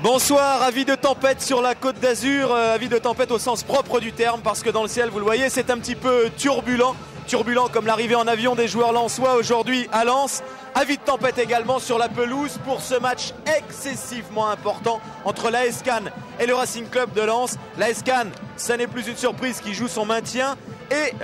Bonsoir, avis de tempête sur la Côte d'Azur, avis de tempête au sens propre du terme parce que dans le ciel, vous le voyez, c'est un petit peu turbulent comme l'arrivée en avion des joueurs lensois aujourd'hui à Lens. Avis de tempête également sur la pelouse pour ce match excessivement important entre l'AS Cannes et le Racing Club de Lens. L'AS Cannes, ça n'est plus une surprise, qui joue son maintien et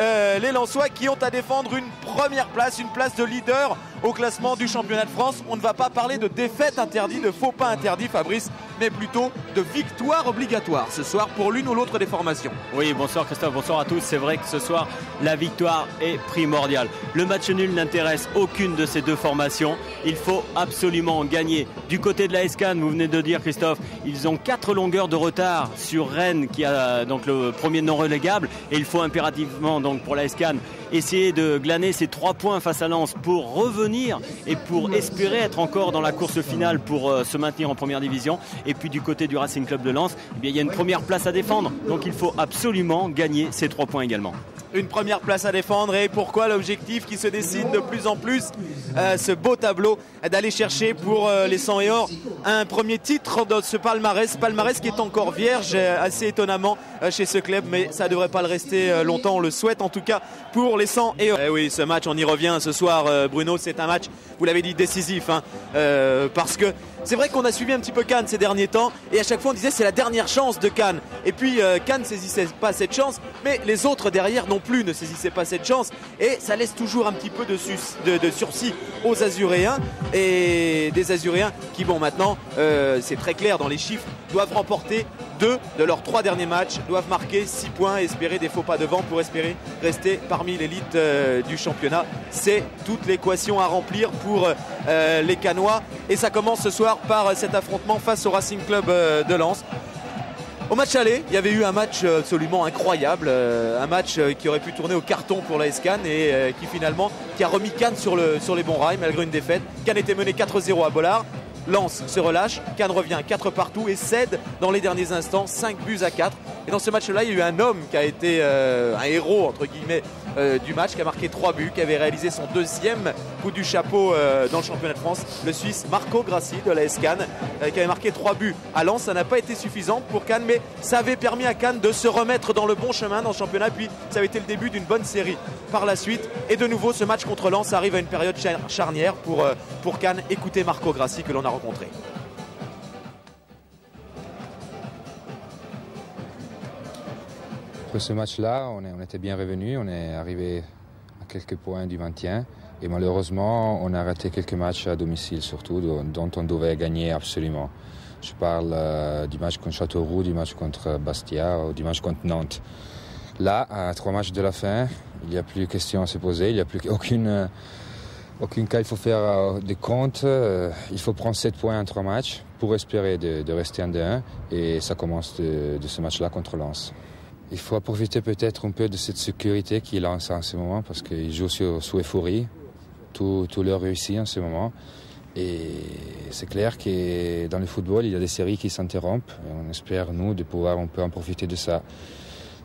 les Lensois qui ont à défendre une première place, une place de leader au classement du championnat de France. On ne va pas parler de défaite interdite, de faux pas interdits, Fabrice, mais plutôt de victoire obligatoire ce soir pour l'une ou l'autre des formations. Oui, bonsoir Christophe, bonsoir à tous. C'est vrai que ce soir, la victoire est primordiale. Le match nul n'intéresse aucune de ces deux formations. Il faut absolument gagner. Du côté de l'AS Cannes, vous venez de dire Christophe, ils ont 4 longueurs de retard sur Rennes qui a donc le premier non relégable et il faut impérativement donc pour l'AS Cannes essayer de glaner ces 3 points face à Lens pour revenir et pour espérer être encore dans la course finale pour se maintenir en première division. Et puis du côté du Racing Club de Lens, eh bien, il y a une première place à défendre. Donc il faut absolument gagner ces 3 points également. Une première place à défendre et pourquoi l'objectif qui se dessine de plus en plus, ce beau tableau d'aller chercher pour les 100 et or un premier titre dans ce palmarès qui est encore vierge assez étonnamment chez ce club, mais ça ne devrait pas le rester longtemps, on le souhaite en tout cas pour les 100 et or. Oui, ce match, on y revient ce soir Bruno, c'est un match, vous l'avez dit, décisif parce que c'est vrai qu'on a suivi un petit peu Cannes ces derniers temps et à chaque fois on disait c'est la dernière chance de Cannes et puis Cannes ne saisissait pas cette chance, mais les autres derrière non plus ne saisissaient pas cette chance et ça laisse toujours un petit peu de sursis aux Azuréens et des Azuréens qui bon maintenant c'est très clair dans les chiffres doivent remporter 2 de leurs 3 derniers matchs, doivent marquer 6 points et espérer des faux pas devant pour espérer rester parmi l'élite du championnat. C'est toute l'équation à remplir pour les Cannois et ça commence ce soir par cet affrontement face au Racing Club de Lens. Au match aller, il y avait eu un match absolument incroyable, un match qui aurait pu tourner au carton pour l'AS Cannes et qui a remis Cannes sur les bons rails malgré une défaite. Cannes était mené 4-0 à Bollard. Lens se relâche, Cannes revient 4 partout et cède dans les derniers instants 5-4. Et dans ce match-là, il y a eu un homme qui a été un héros entre guillemets du match, qui a marqué 3 buts, qui avait réalisé son 2e coup du chapeau dans le championnat de France, le Suisse Marco Grassi de l'AS Cannes, qui avait marqué 3 buts à Lens. Ça n'a pas été suffisant pour Cannes, mais ça avait permis à Cannes de se remettre dans le bon chemin dans le championnat. Puis ça avait été le début d'une bonne série par la suite. Et de nouveau, ce match contre Lens arrive à une période charnière pour Cannes. Écoutez Marco Grassi que l'on a rencontré. Pour ce match-là, on était bien revenu, on est arrivé à quelques points du maintien et malheureusement on a raté quelques matchs à domicile surtout dont on devait gagner absolument. Je parle du match contre Châteauroux, du match contre Bastia ou du match contre Nantes. Là, à 3 matchs de la fin, il n'y a plus de questions à se poser, il n'y a plus aucun cas il faut faire des comptes. Il faut prendre 7 points en 3 matchs pour espérer de rester en D1 et ça commence de ce match-là contre Lens. Il faut profiter peut-être un peu de cette sécurité qu'il a en ce moment parce qu'il joue sous euphorie. Tout leur réussit en ce moment. Et c'est clair que dans le football, il y a des séries qui s'interrompent. Et on espère, nous, de pouvoir un peu en profiter de ça.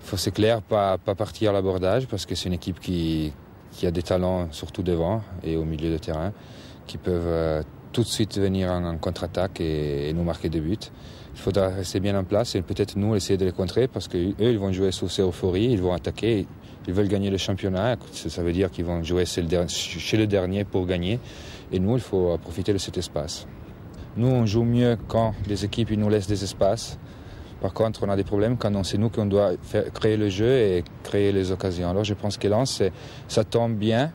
Il faut, c'est clair, pas partir à l'abordage parce que c'est une équipe qui a des talents, surtout devant et au milieu de terrain, qui peuvent tout de suite venir en contre-attaque et nous marquer des buts. Il faudra rester bien en place et peut-être nous essayer de les contrer parce qu'eux, ils vont jouer sous ces euphories, ils vont attaquer, ils veulent gagner le championnat. Ça veut dire qu'ils vont jouer chez le dernier pour gagner. Et nous, il faut profiter de cet espace. Nous, on joue mieux quand les équipes ils nous laissent des espaces. Par contre, on a des problèmes quand c'est nous qui doit créer le jeu et créer les occasions. Alors je pense que Lens, ça tombe bien.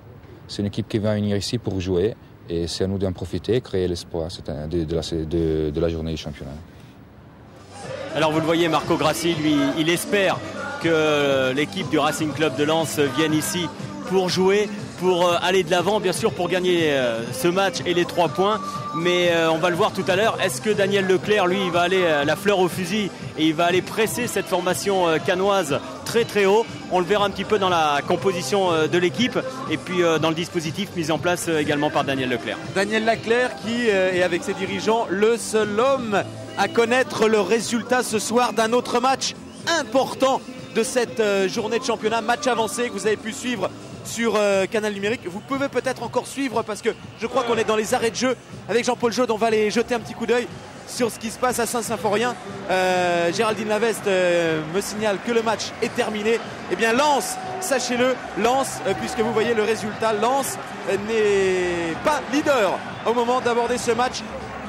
C'est une équipe qui va venir ici pour jouer et c'est à nous d'en profiter, créer l'espoir de la journée du championnat. Alors vous le voyez, Marco Grassi, lui, il espère que l'équipe du Racing Club de Lens vienne ici pour jouer, pour aller de l'avant, bien sûr, pour gagner ce match et les 3 points. Mais on va le voir tout à l'heure, est-ce que Daniel Leclerc, lui, il va aller la fleur au fusil et il va aller presser cette formation cannoise très très haut. On le verra un petit peu dans la composition de l'équipe et puis dans le dispositif mis en place également par Daniel Leclerc. Daniel Leclerc qui est avec ses dirigeants le seul homme à connaître le résultat ce soir d'un autre match important de cette journée de championnat, match avancé que vous avez pu suivre sur Canal Numérique. Vous pouvez peut-être encore suivre parce que je crois qu'on est dans les arrêts de jeu avec Jean-Paul Jaude. On va aller jeter un petit coup d'œil sur ce qui se passe à Saint-Symphorien. Géraldine Laveste me signale que le match est terminé. Eh bien Lens, sachez-le, Lens, puisque vous voyez le résultat, Lens n'est pas leader au moment d'aborder ce match.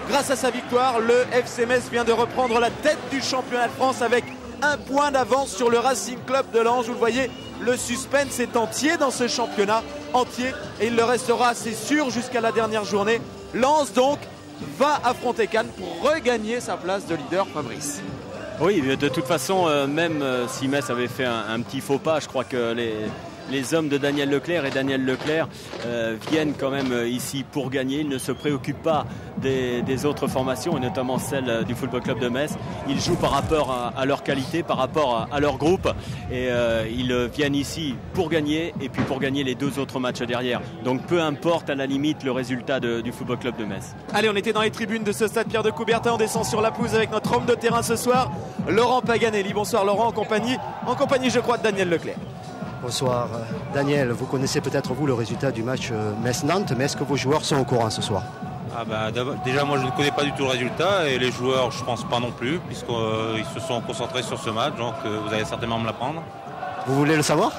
Grâce à sa victoire, le FC Metz vient de reprendre la tête du championnat de France avec 1 point d'avance sur le Racing Club de Lens. Vous le voyez, le suspense est entier dans ce championnat, entier, et il le restera, c'est sûr, jusqu'à la dernière journée. Lens donc va affronter Cannes pour regagner sa place de leader, Fabrice. Oui, de toute façon, même si Metz avait fait un petit faux pas, je crois que les hommes de Daniel Leclerc et Daniel Leclerc viennent quand même ici pour gagner. Ils ne se préoccupent pas des autres formations et notamment celle du Football Club de Metz. Ils jouent par rapport à leur qualité, par rapport à leur groupe et ils viennent ici pour gagner et puis pour gagner les 2 autres matchs derrière. Donc peu importe à la limite le résultat du Football Club de Metz. Allez, on était dans les tribunes de ce stade Pierre de Coubertin. On descend sur la pelouse avec notre homme de terrain ce soir, Laurent Paganelli. Bonsoir Laurent, en compagnie je crois de Daniel Leclerc. Bonsoir Daniel, vous connaissez peut-être vous le résultat du match Metz-Nantes, mais est-ce que vos joueurs sont au courant ce soir? Déjà moi je ne connais pas du tout le résultat et les joueurs je pense pas non plus puisqu'ils se sont concentrés sur ce match, donc vous allez certainement me l'apprendre. Vous voulez le savoir,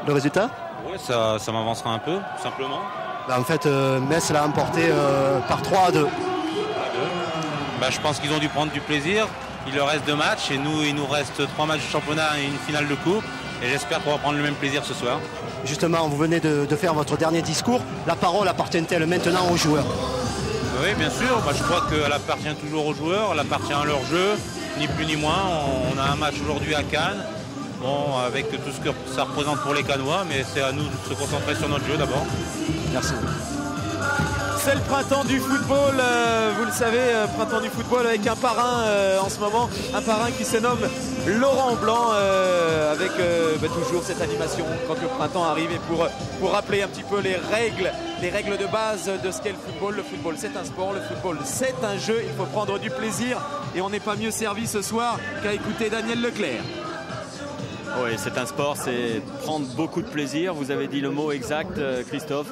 le résultat? Oui, ça m'avancera un peu, tout simplement. En fait, Metz l'a emporté par 3-2. Je pense qu'ils ont dû prendre du plaisir. Il leur reste 2 matchs et nous il nous reste 3 matchs de championnat et une finale de coupe. Et j'espère qu'on va prendre le même plaisir ce soir. Justement, vous venez de faire votre dernier discours. La parole appartient-elle maintenant aux joueurs? Oui, bien sûr. Je crois qu'elle appartient toujours aux joueurs. Elle appartient à leur jeu, ni plus ni moins. On a un match aujourd'hui à Cannes. Bon, avec tout ce que ça représente pour les Cannois. Mais c'est à nous de se concentrer sur notre jeu d'abord. Merci. C'est le printemps du football, vous le savez, printemps du football avec un parrain en ce moment, un parrain qui se nomme Laurent Blanc, avec toujours cette animation quand le printemps arrive et pour rappeler un petit peu les règles de base de ce qu'est le football. Le football c'est un sport, le football c'est un jeu, il faut prendre du plaisir et on n'est pas mieux servi ce soir qu'à écouter Daniel Leclerc. Oui, c'est un sport, c'est prendre beaucoup de plaisir. Vous avez dit le mot exact, Christophe.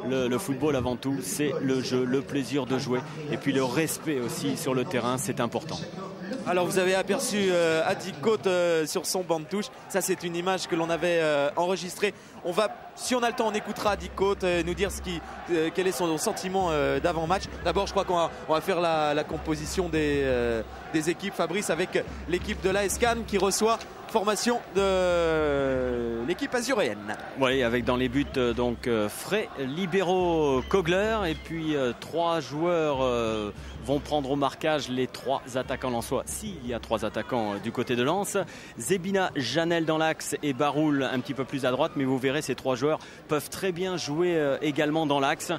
Le football avant tout, c'est le jeu, le plaisir de jouer. Et puis le respect aussi sur le terrain, c'est important. Alors vous avez aperçu Adi Côte sur son banc de touche. Ça c'est une image que l'on avait enregistrée. Si on a le temps, on écoutera Adi Côte nous dire quel est son sentiment d'avant-match. D'abord je crois qu'on va faire la composition des équipes, Fabrice, avec l'équipe de l'AS Cannes qui reçoit formation de l'équipe azuréenne. Oui, avec dans les buts Frey, Libero, Kogler et puis 3 joueurs vont prendre au marquage les 3 attaquants lensois. S'il y a 3 attaquants du côté de Lens, Zebina, Janel dans l'axe et Baroul un petit peu plus à droite, mais vous verrez ces 3 joueurs peuvent très bien jouer également dans l'axe.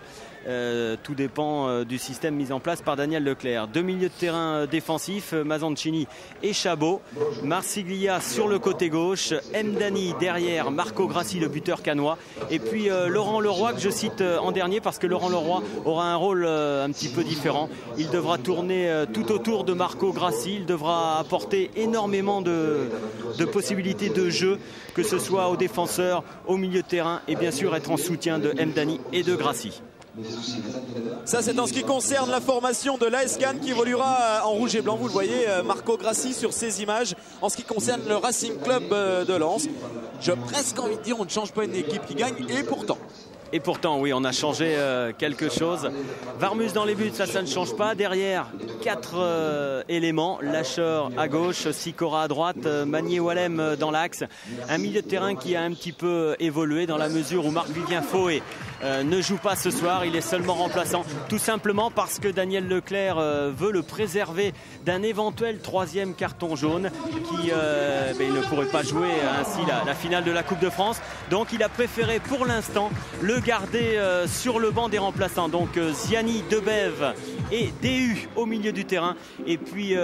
Tout dépend du système mis en place par Daniel Leclerc. 2 milieux de terrain défensifs, Mazzanchini et Chabot. Marsiglia sur le côté gauche, Mdani derrière, Marco Grassi le buteur cannois et puis Laurent Leroy que je cite en dernier parce que Laurent Leroy aura un rôle un petit peu différent. Il devra tourner tout autour de Marco Grassi, il devra apporter énormément de possibilités de jeu, que ce soit aux défenseurs, au milieu de terrain et bien sûr être en soutien de Mdani et de Grassi. Ça c'est en ce qui concerne la formation de l'AS Cannes qui évoluera en rouge et blanc. Vous le voyez, Marco Grassi sur ces images. En ce qui concerne le Racing Club de Lens, j'ai presque envie de dire on ne change pas une équipe qui gagne et pourtant. Et pourtant, oui, on a changé quelque chose. Varmus dans les buts, ça ne change pas. Derrière, 4 éléments. Lacheur à gauche, Sikora à droite, Magnier-Wallem dans l'axe. Un milieu de terrain qui a un petit peu évolué dans la mesure où Marc-Vivien Faué ne joue pas ce soir. Il est seulement remplaçant. Tout simplement parce que Daniel Leclerc veut le préserver d'un éventuel 3e carton jaune qui il ne pourrait pas jouer ainsi la finale de la Coupe de France. Donc il a préféré pour l'instant le garder sur le banc des remplaçants. Donc Ziani, Debev et DU au milieu du terrain. Et puis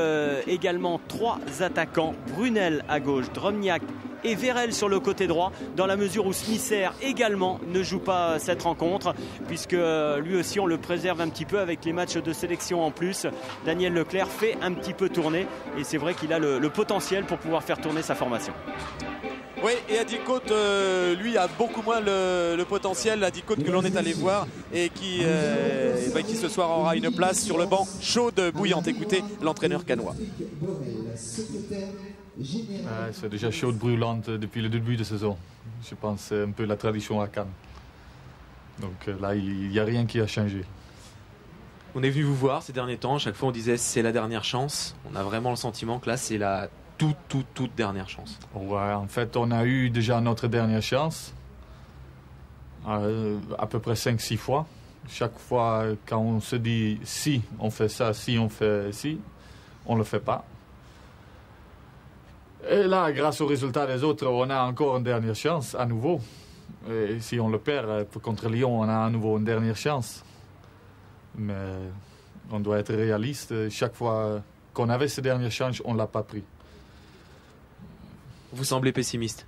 également 3 attaquants. Brunel à gauche, Dromniak et Vérel sur le côté droit, dans la mesure où Smisser également ne joue pas cette rencontre, puisque lui aussi on le préserve un petit peu avec les matchs de sélection en plus. Daniel Leclerc fait un petit peu tourner et c'est vrai qu'il a le potentiel pour pouvoir faire tourner sa formation. Oui, et Adi Côte, lui, a beaucoup moins le potentiel. Adi Côte que l'on est allé voir et qui ce soir aura une place sur le banc chaude, bouillante. Écoutez l'entraîneur cannois. C'est déjà chaude, brûlante depuis le début de saison. Je pense que c'est un peu la tradition à Cannes. Donc là, il n'y a rien qui a changé. On est venu vous voir ces derniers temps. Chaque fois, on disait c'est la dernière chance. On a vraiment le sentiment que là, c'est la toute dernière chance. Ouais, en fait, on a eu déjà notre dernière chance. À peu près 5-6 fois. Chaque fois, quand on se dit si on fait ça, si on fait ci, on ne le fait pas. Et là, grâce aux résultats des autres, on a encore une dernière chance à nouveau. Et si on le perd contre Lyon, on a à nouveau une dernière chance. Mais on doit être réaliste. Chaque fois qu'on avait cette dernière chance, on ne l'a pas pris. Vous semblez pessimiste?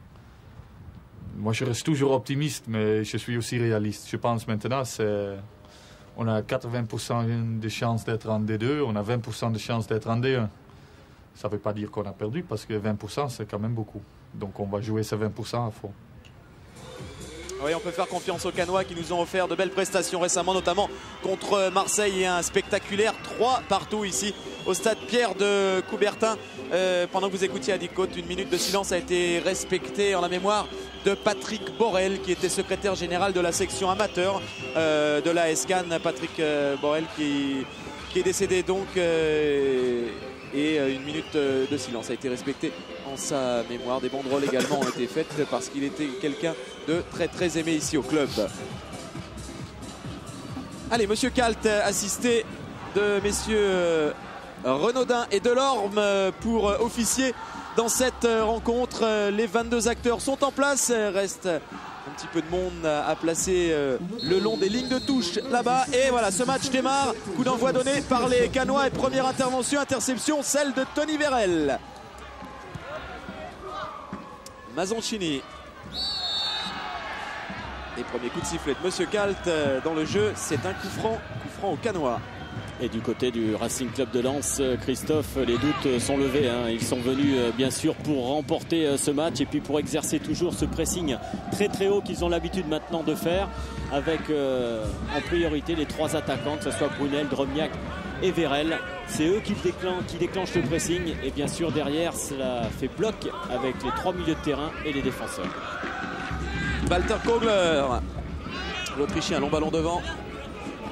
Moi, je reste toujours optimiste, mais je suis aussi réaliste. Je pense maintenant, on a 80% de chances d'être en D2, on a 20% de chances d'être en D1. Ça ne veut pas dire qu'on a perdu, parce que 20%, c'est quand même beaucoup. Donc, on va jouer ces 20% à fond. Oui, on peut faire confiance aux Cannois qui nous ont offert de belles prestations récemment, notamment contre Marseille et un spectaculaire 3 partout ici au stade Pierre de Coubertin. Pendant que vous écoutiez Adi Côte, une minute de silence a été respectée en la mémoire de Patrick Borel, qui était secrétaire général de la section amateur de la Cannes. Patrick Borel qui est décédé donc. Et une minute de silence a été respectée en sa mémoire. Des banderoles également ont été faites parce qu'il était quelqu'un de très aimé ici au club. Allez, monsieur Kalt, assisté de messieurs Renaudin et Delorme pour officier dans cette rencontre. Les 22 acteurs sont en place. Reste un petit peu de monde à placer le long des lignes de touche là-bas. Et voilà, ce match démarre. Coup d'envoi donné par les Cannois et première interception, celle de Tony Vérel. Mazoncini. Et premier coup de sifflet de monsieur Kalt dans le jeu. C'est un coup franc au Cannois. Et du côté du Racing Club de Lens, Christophe, les doutes sont levés, hein. Ils sont venus bien sûr pour remporter ce match et puis pour exercer toujours ce pressing très haut qu'ils ont l'habitude maintenant de faire, avec en priorité les 3 attaquants, que ce soit Brunel, Drobniak et Vérel. C'est eux qui déclenchent le pressing et bien sûr derrière cela fait bloc avec les 3 milieux de terrain et les défenseurs. Walter Kogler, l'Autrichien, long ballon devant.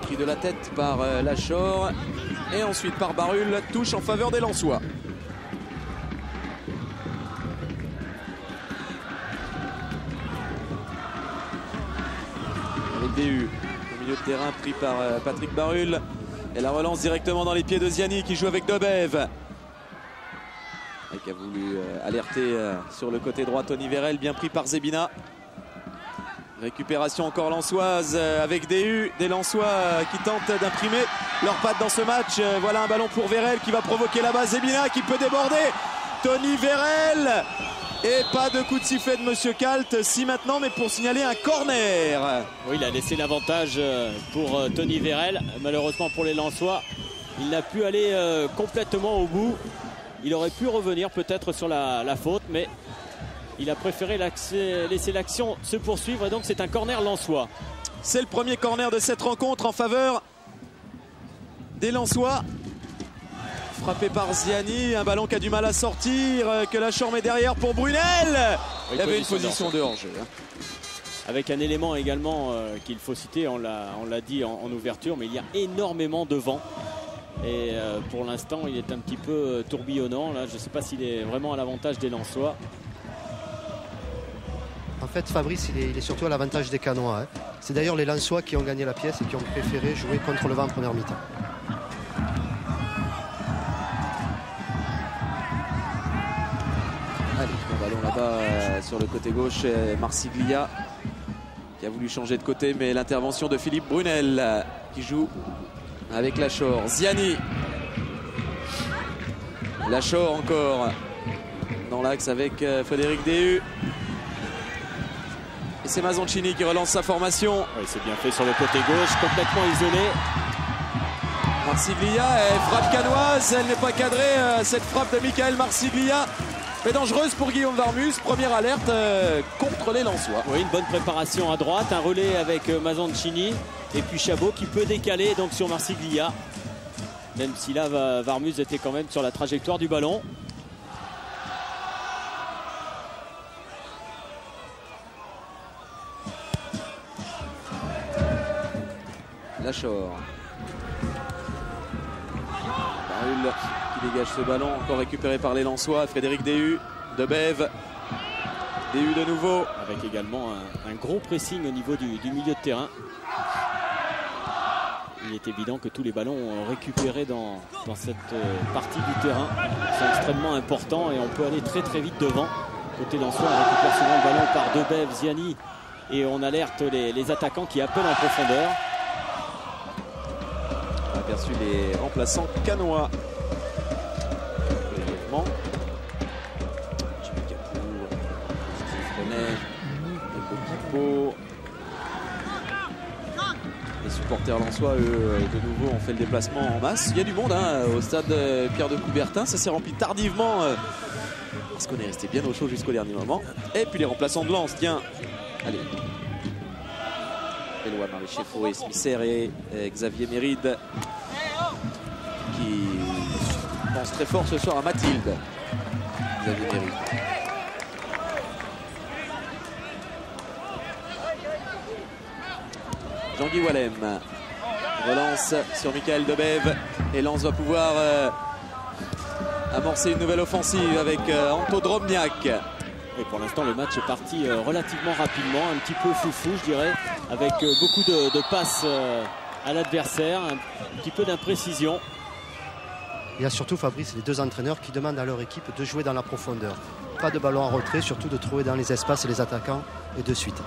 Pris de la tête par Lachor et ensuite par Barul, touche en faveur des Lensois. Avec DU au milieu de terrain pris par Patrick Barul et la relance directement dans les pieds de Ziani qui joue avec Dobev et qui a voulu alerter sur le côté droit Tony Vérel, bien pris par Zebina. Récupération encore lensoise avec des Lensois qui tentent d'imprimer leurs pattes dans ce match. Voilà un ballon pour Vérel qui va provoquer là-bas Zebina qui peut déborder. Tony Vérel. Et pas de coup de sifflet de monsieur Kalt. Si maintenant, mais pour signaler un corner. Oui, il a laissé l'avantage pour Tony Vérel. Malheureusement pour les Lensois, il n'a pu aller complètement au bout. Il aurait pu revenir peut-être sur la faute, mais il a préféré laisser l'action se poursuivre. Et donc c'est un corner lensois. C'est le premier corner de cette rencontre en faveur des Lensois. Frappé par Ziani, un ballon qui a du mal à sortir, que Lachor met derrière pour Brunel. Il y avait une position de hors-jeu. Avec un élément également qu'il faut citer, on l'a dit en ouverture, mais il y a énormément de vent. Et pour l'instant, il est un petit peu tourbillonnant. Là, je ne sais pas s'il est vraiment à l'avantage des Lensois. En fait, Fabrice, il est surtout à l'avantage des Cannois. Hein. C'est d'ailleurs les Lensois qui ont gagné la pièce et qui ont préféré jouer contre le vent en première mi-temps. Allez, un ballon là-bas sur le côté gauche, Marsiglia qui a voulu changer de côté, mais l'intervention de Philippe Brunel qui joue avec Lachor. Ziani. Lachor encore dans l'axe avec Frédéric Déhu. Et c'est Mazoncini qui relance sa formation. Oui, c'est bien fait sur le côté gauche, complètement isolé. Marsiglia, frappe canoise, elle n'est pas cadrée, cette frappe de Michael Marsiglia. Mais dangereuse pour Guillaume Varmus, première alerte contre les Lensois. Oui, une bonne préparation à droite, un relais avec Mazoncini et puis Chabot qui peut décaler donc sur Marsiglia. Même si là, Varmus était quand même sur la trajectoire du ballon. Lachor. Barul qui dégage ce ballon, encore récupéré par les Lensois. Frédéric Déhu, Debève. Déhu de nouveau. Avec également un gros pressing au niveau du milieu de terrain. Il est évident que tous les ballons récupérés dans cette partie du terrain sont extrêmement importants et on peut aller très très vite devant. Côté Lensois, on récupère souvent le ballon par Debève, Ziani et on alerte les attaquants qui appellent en profondeur. On a aperçu les remplaçants canois. Brièvement. Jimmy Capour, Steve Renet, Epo. Les supporters lensois, eux, de nouveau, ont fait le déplacement en masse. Il y a du monde au stade Pierre de Coubertin. Ça s'est rempli tardivement parce qu'on est resté bien au chaud jusqu'au dernier moment. Et puis les remplaçants de Lens, tiens. Allez. Éloi Marie-Cheffaut et Smisser et Xavier Méride qui pense très fort ce soir à Mathilde. Xavier Méride. Jean-Guy Wallem relance sur Michael Debève et Lens va pouvoir amorcer une nouvelle offensive avec Anto Drobniak. Et pour l'instant, le match est parti relativement rapidement, un petit peu foufou, je dirais, avec beaucoup de passes à l'adversaire, un petit peu d'imprécision. Il y a surtout, Fabrice, les deux entraîneurs qui demandent à leur équipe de jouer dans la profondeur. Pas de ballon en retrait, surtout de trouver dans les espaces les attaquants et de suite.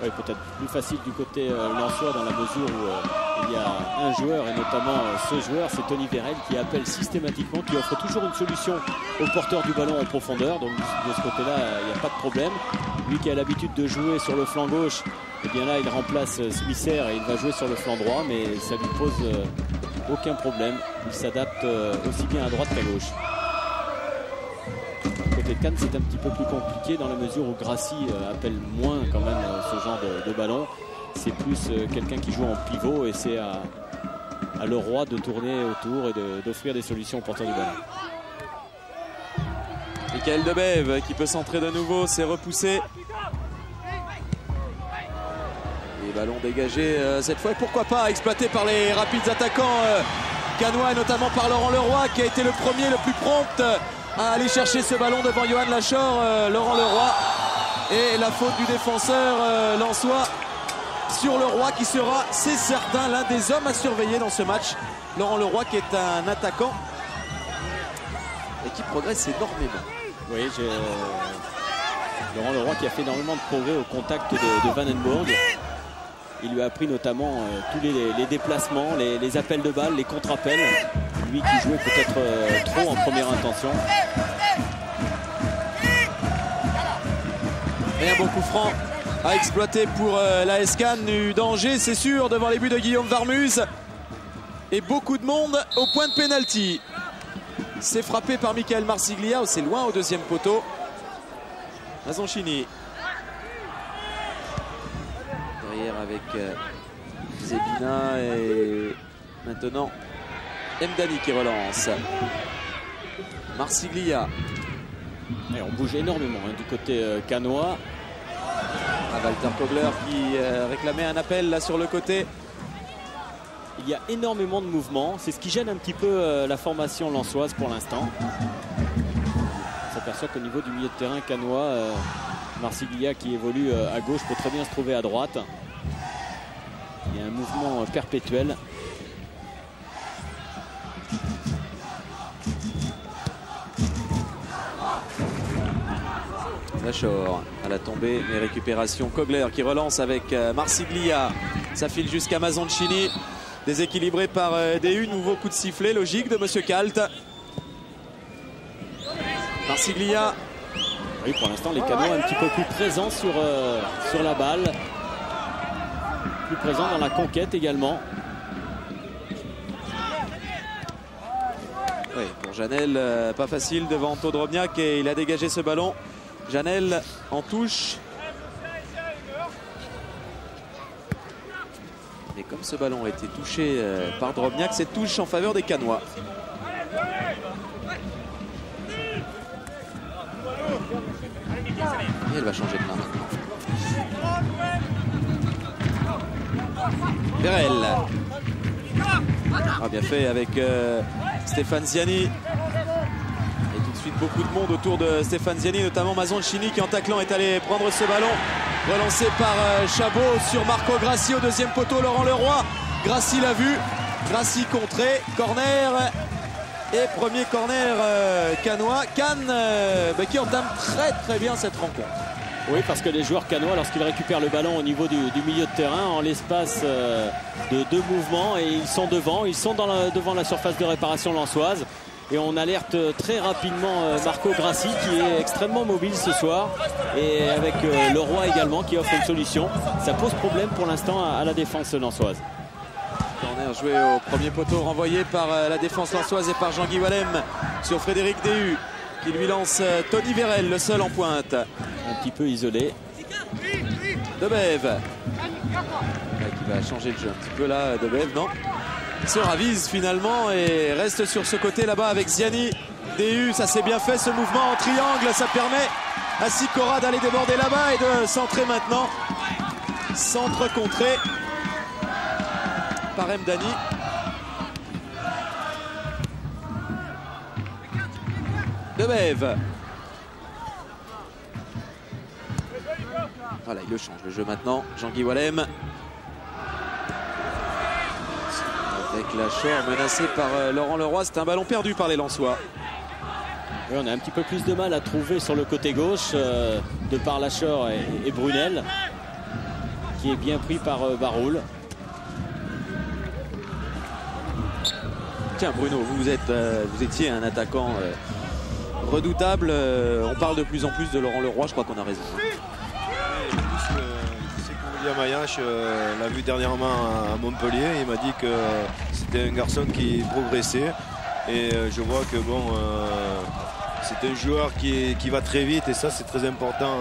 Oui, peut-être plus facile du côté lensois dans la mesure où il y a un joueur, et notamment ce joueur, c'est Tony Vérel, qui appelle systématiquement, qui offre toujours une solution au porteur du ballon en profondeur. Donc de ce côté-là, il n'y a pas de problème. Lui qui a l'habitude de jouer sur le flanc gauche, et bien là, il remplace Smisser et il va jouer sur le flanc droit, mais ça lui pose aucun problème. Il s'adapte aussi bien à droite qu'à gauche. Côté de Cannes, c'est un petit peu plus compliqué dans la mesure où Grassi appelle moins quand même ce genre de ballon. C'est plus quelqu'un qui joue en pivot et c'est à Leroy de tourner autour et d'offrir des solutions au porteur du ballon. Michael Debève qui peut centrer de nouveau, c'est repoussé. Les ballons dégagés cette fois, et pourquoi pas exploité par les rapides attaquants canois et notamment par Laurent Leroy qui a été le premier, le plus prompt à aller chercher ce ballon devant Johan Lachor. Laurent Leroy, et la faute du défenseur lensois sur Leroy qui sera, c'est certain, l'un des hommes à surveiller dans ce match. Laurent Leroy qui est un attaquant et qui progresse énormément. Oui, Laurent Leroy qui a fait énormément de progrès au contact de Vandenborg. Il lui a appris notamment tous les déplacements, les appels de balles, les contre-appels. Lui qui jouait peut-être trop en première intention. Et un bon coup franc à exploiter pour la Cannes. Du danger, c'est sûr, devant les buts de Guillaume Varmus. Et beaucoup de monde au point de pénalty. C'est frappé par Michael Marsiglia. C'est loin au deuxième poteau. Mazoncini. Derrière avec Zebina et maintenant Mdani qui relance. Marsiglia. Et on bouge énormément du côté canois. Walter Kogler qui réclamait un appel là sur le côté. Il y a énormément de mouvements. C'est ce qui gêne un petit peu la formation lensoise pour l'instant. On s'aperçoit qu'au niveau du milieu de terrain canois, Marsiglia qui évolue à gauche peut très bien se trouver à droite. Il y a un mouvement perpétuel. Lachor à la tombée, mais récupération. Kogler qui relance avec Marsiglia. Ça file jusqu'à Mazoncini. Déséquilibré par Déhu. Nouveau coup de sifflet logique de Monsieur Kalt. Marsiglia. Oui, pour l'instant, les Canois un petit peu plus présents sur la balle. Plus présents dans la conquête également. Oui, pour Janel, pas facile devant Todrobniak et il a dégagé ce ballon. Janel en touche. Mais comme ce ballon a été touché par Drobniak, c'est touche en faveur des Canois. Et elle va changer de main maintenant. Vérel. Ah, bien fait avec Stéphane Ziani. Et tout de suite beaucoup de monde autour de Stéphane Ziani, notamment Mazoncini qui en taclant est allé prendre ce ballon. Relancé par Chabot sur Marco Grassi au deuxième poteau, Laurent Leroy. Grassi l'a vu. Grassi contré. Corner. Et premier corner canois. Cannes qui entame très bien cette rencontre. Oui, parce que les joueurs canois, lorsqu'ils récupèrent le ballon au niveau du milieu de terrain, en l'espace de 2 mouvements, et ils sont devant. Ils sont devant la surface de réparation lensoise. Et on alerte très rapidement Marco Grassi qui est extrêmement mobile ce soir. Et avec Leroy également qui offre une solution. Ça pose problème pour l'instant à la défense lensoise. Corner joué au premier poteau, renvoyé par la défense lensoise et par Jean-Guy Wallem sur Frédéric Déhu qui lui lance Tony Vérel, le seul en pointe. Un petit peu isolé. Debev qui va changer le jeu un petit peu là. Debev, non, se ravise finalement et reste sur ce côté là-bas avec Ziani. Déhu, ça s'est bien fait ce mouvement en triangle, ça permet à Sikora d'aller déborder là-bas et de centrer maintenant. Centre contré par Mdani. Debev. Voilà, il le change le jeu maintenant. Jean-Guy Wallem. Avec la Chore menacée par Laurent Leroy. C'est un ballon perdu par les Lensois. Oui, on a un petit peu plus de mal à trouver sur le côté gauche de par la Chore et Brunel qui est bien pris par Baroul. Tiens Bruno, vous étiez un attaquant redoutable. On parle de plus en plus de Laurent Leroy, je crois qu'on a raison. William Ayache l'a vu dernièrement à Montpellier. Il m'a dit que c'était un garçon qui progressait. Et je vois que bon, c'est un joueur qui va très vite et ça c'est très important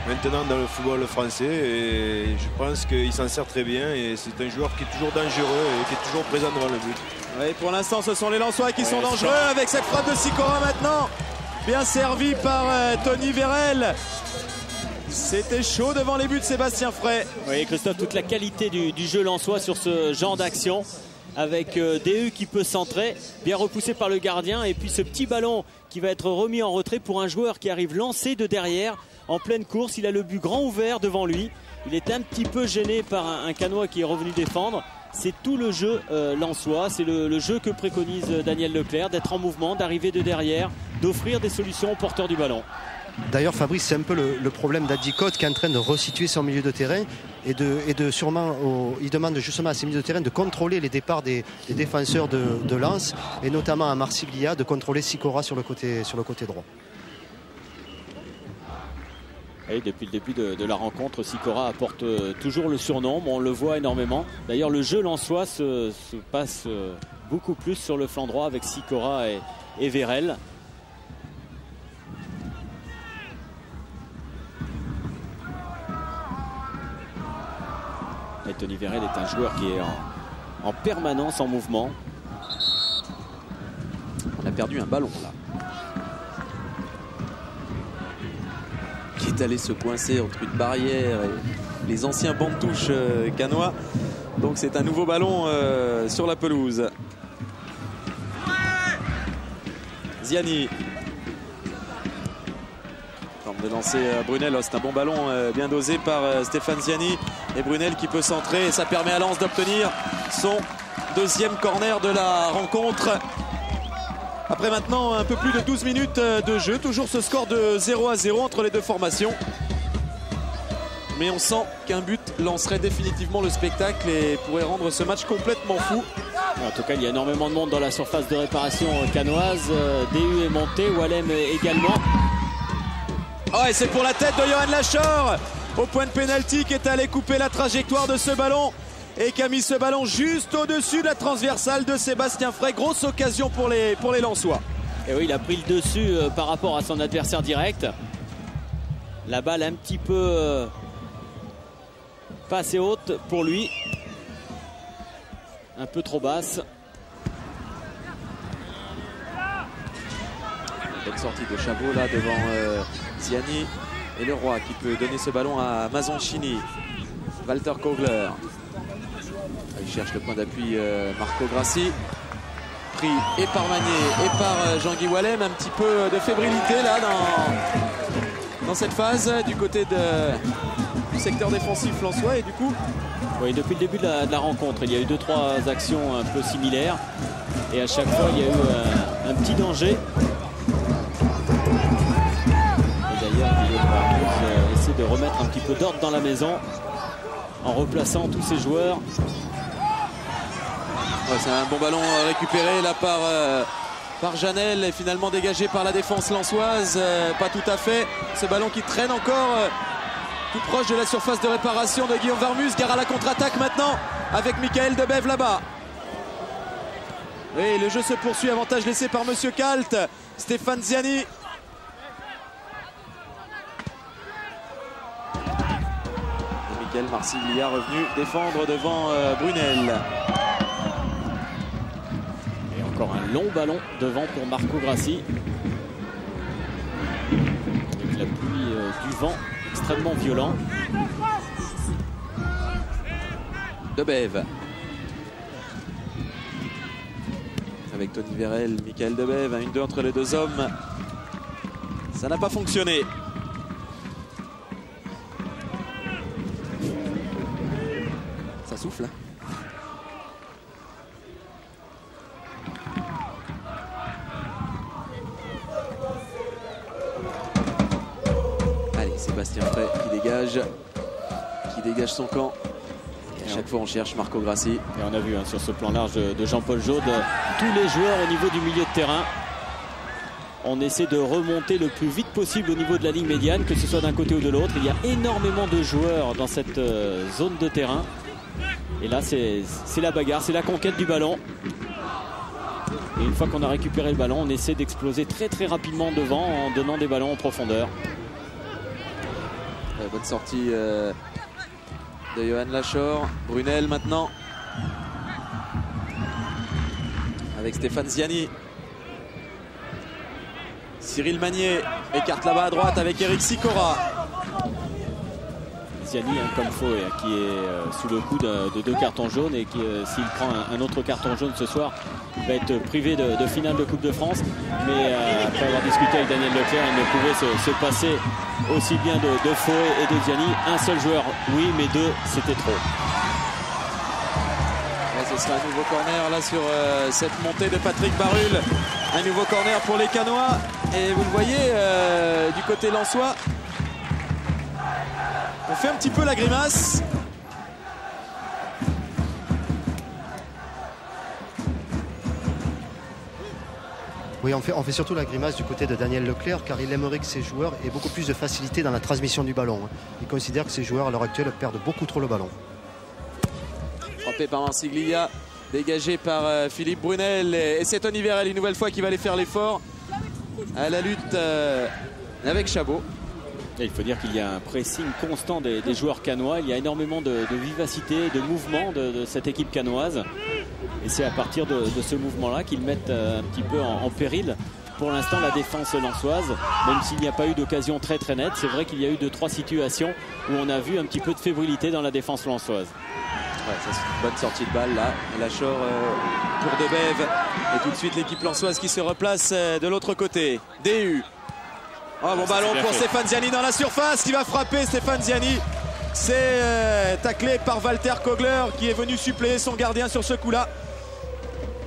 maintenant dans le football français. Et je pense qu'il s'en sert très bien et c'est un joueur qui est toujours dangereux et qui est toujours présent devant le but. Oui, pour l'instant ce sont les Lensois qui sont dangereux avec cette frappe de Sikora maintenant. Bien servi par Tony Vérel. C'était chaud devant les buts de Sébastien Frey. Oui, Christophe, toute la qualité du jeu lensois sur ce genre d'action. Avec Déhu qui peut centrer, bien repoussé par le gardien. Et puis ce petit ballon qui va être remis en retrait pour un joueur qui arrive lancé de derrière. En pleine course, il a le but grand ouvert devant lui. Il est un petit peu gêné par un Canois qui est revenu défendre. C'est tout le jeu lensois, c'est le jeu que préconise Daniel Leclerc, d'être en mouvement, d'arriver de derrière, d'offrir des solutions aux porteurs du ballon. D'ailleurs Fabrice, c'est un peu le problème d'Adi Cote qui est en train de resituer son milieu de terrain et de sûrement il demande justement à ses milieux de terrain de contrôler les départs des défenseurs de Lens et notamment à Marsiglia de contrôler Sikora sur le côté droit. Et depuis le début de la rencontre, Sikora apporte toujours le surnom, on le voit énormément. D'ailleurs le jeu lensois se passe beaucoup plus sur le flanc droit avec Sikora et Vérel. Et Tony Vérel est un joueur qui est en permanence en mouvement. On a perdu un ballon là. Qui est allé se coincer entre une barrière et les anciens bancs de touche canois. Donc c'est un nouveau ballon sur la pelouse. Ziani. De lancer Brunel, c'est un bon ballon bien dosé par Stéphane Ziani et Brunel qui peut centrer et ça permet à Lens d'obtenir son deuxième corner de la rencontre après maintenant un peu plus de 12 minutes de jeu, toujours ce score de 0-0 entre les deux formations, mais on sent qu'un but lancerait définitivement le spectacle et pourrait rendre ce match complètement fou. En tout cas, il y a énormément de monde dans la surface de réparation cannoise. DU est monté, Wallem également. Oh, et c'est pour la tête de Johan Lachor au point de pénalty qui est allé couper la trajectoire de ce ballon et qui a mis ce ballon juste au-dessus de la transversale de Sébastien Frey. Grosse occasion pour les Lensois. Et oui, il a pris le dessus par rapport à son adversaire direct. La balle un petit peu pas assez haute pour lui. Un peu trop basse. Belle sortie de Chabot là devant Ziani et le Roi qui peut donner ce ballon à Mazoncini. Walter Kogler. Il cherche le point d'appui Marco Grassi. Pris et par Magnier et par Jean-Guy Wallem. Un petit peu de fébrilité là dans cette phase du côté du secteur défensif lensois. Et du coup, oui, depuis le début de la rencontre, il y a eu 2-3 actions un peu similaires. Et à chaque fois, il y a eu un petit danger. Et d'ailleurs, il essaie de remettre un petit peu d'ordre dans la maison en replaçant tous ses joueurs. Ouais, c'est un bon ballon récupéré là par Janel et finalement dégagé par la défense lensoise. Pas tout à fait. Ce ballon qui traîne encore tout proche de la surface de réparation de Guillaume Varmus. Gare à la contre-attaque maintenant avec Michael Debève là-bas. Et le jeu se poursuit. Avantage laissé par Monsieur Kalt. Stéphane Ziani. Et Michael Marsiglia revenu défendre devant Brunel. Encore un long ballon devant pour Marco Grassi. Avec la pluie du vent extrêmement violent. Debève. Avec Tony Vérel, Michael Debève, 1-2 entre les deux hommes. Ça n'a pas fonctionné. Ça souffle. Sébastien Frey qui dégage son camp. Et à chaque fois on cherche Marco Grassi. Et on a vu sur ce plan large de Jean-Paul Jaude, tous les joueurs au niveau du milieu de terrain. On essaie de remonter le plus vite possible au niveau de la ligne médiane, que ce soit d'un côté ou de l'autre. Il y a énormément de joueurs dans cette zone de terrain. Et là c'est la bagarre, c'est la conquête du ballon. Et une fois qu'on a récupéré le ballon, on essaie d'exploser très très rapidement devant en donnant des ballons en profondeur. Bonne sortie de Johan Lachor. Brunel maintenant. Avec Stéphane Ziani. Cyril Magnier écarte là-bas à droite avec Eric Sicora. Ziani, comme faux, qui est sous le coup de 2 cartons jaunes et qui, s'il prend un autre carton jaune ce soir, va être privé de finale de Coupe de France. Mais après avoir discuté avec Daniel Leclerc, il ne pouvait se passer aussi bien de Faux et de Ziani. Un seul joueur, oui, mais 2, c'était trop. Ouais, ce sera un nouveau corner là sur cette montée de Patrick Barul. Un nouveau corner pour les Cannois. Et vous le voyez, du côté lensois, on fait un petit peu la grimace. Oui, on fait surtout la grimace du côté de Daniel Leclerc, car il aimerait que ses joueurs aient beaucoup plus de facilité dans la transmission du ballon. Il considère que ses joueurs à l'heure actuelle perdent beaucoup trop le ballon. Frappé par Marsiglia, dégagé par Philippe Brunel. Et c'est Tony Vérel une nouvelle fois qui va aller faire l'effort à la lutte avec Chabot. Et il faut dire qu'il y a un pressing constant des joueurs cannois. Il y a énormément de vivacité, de mouvement de cette équipe cannoise. Et c'est à partir de ce mouvement-là qu'ils mettent un petit peu en péril pour l'instant la défense lensoise. Même s'il n'y a pas eu d'occasion très très nette, c'est vrai qu'il y a eu 2-3 situations où on a vu un petit peu de fébrilité dans la défense lensoise. Ouais, ça c'est une bonne sortie de balle là. Lachor pour Debève. Et tout de suite l'équipe lensoise qui se replace de l'autre côté. DU. Oh, bon ballon pour Stéphane Ziani dans la surface qui va frapper Stéphane Ziani. C'est taclé par Walter Kogler qui est venu suppléer son gardien sur ce coup-là.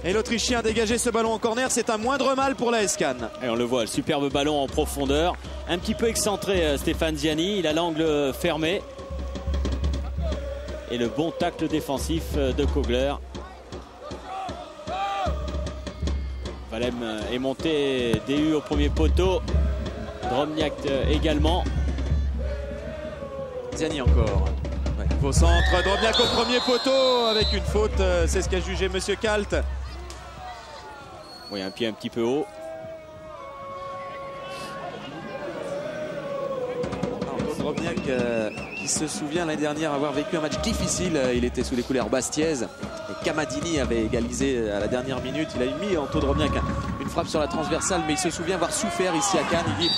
Et l'Autrichien a dégagé ce ballon en corner. C'est un moindre mal pour la SCAN. Et on le voit, le superbe ballon en profondeur. Un petit peu excentré Stéphane Ziani. Il a l'angle fermé. Et le bon tacle défensif de Kogler. Palem est monté, DU au premier poteau, Drobniak également. Ziani encore. Ouais, au centre, Drobniak au premier poteau avec une faute, c'est ce qu'a jugé Monsieur Kalt. Oui, un pied un petit peu haut. Drobniak qui se souvient l'année dernière avoir vécu un match difficile. Il était sous les couleurs basties. Et Kamadini avait égalisé à la dernière minute. Il a mis Anto Drobniak une frappe sur la transversale, mais il se souvient avoir souffert ici à Cannes. Il dit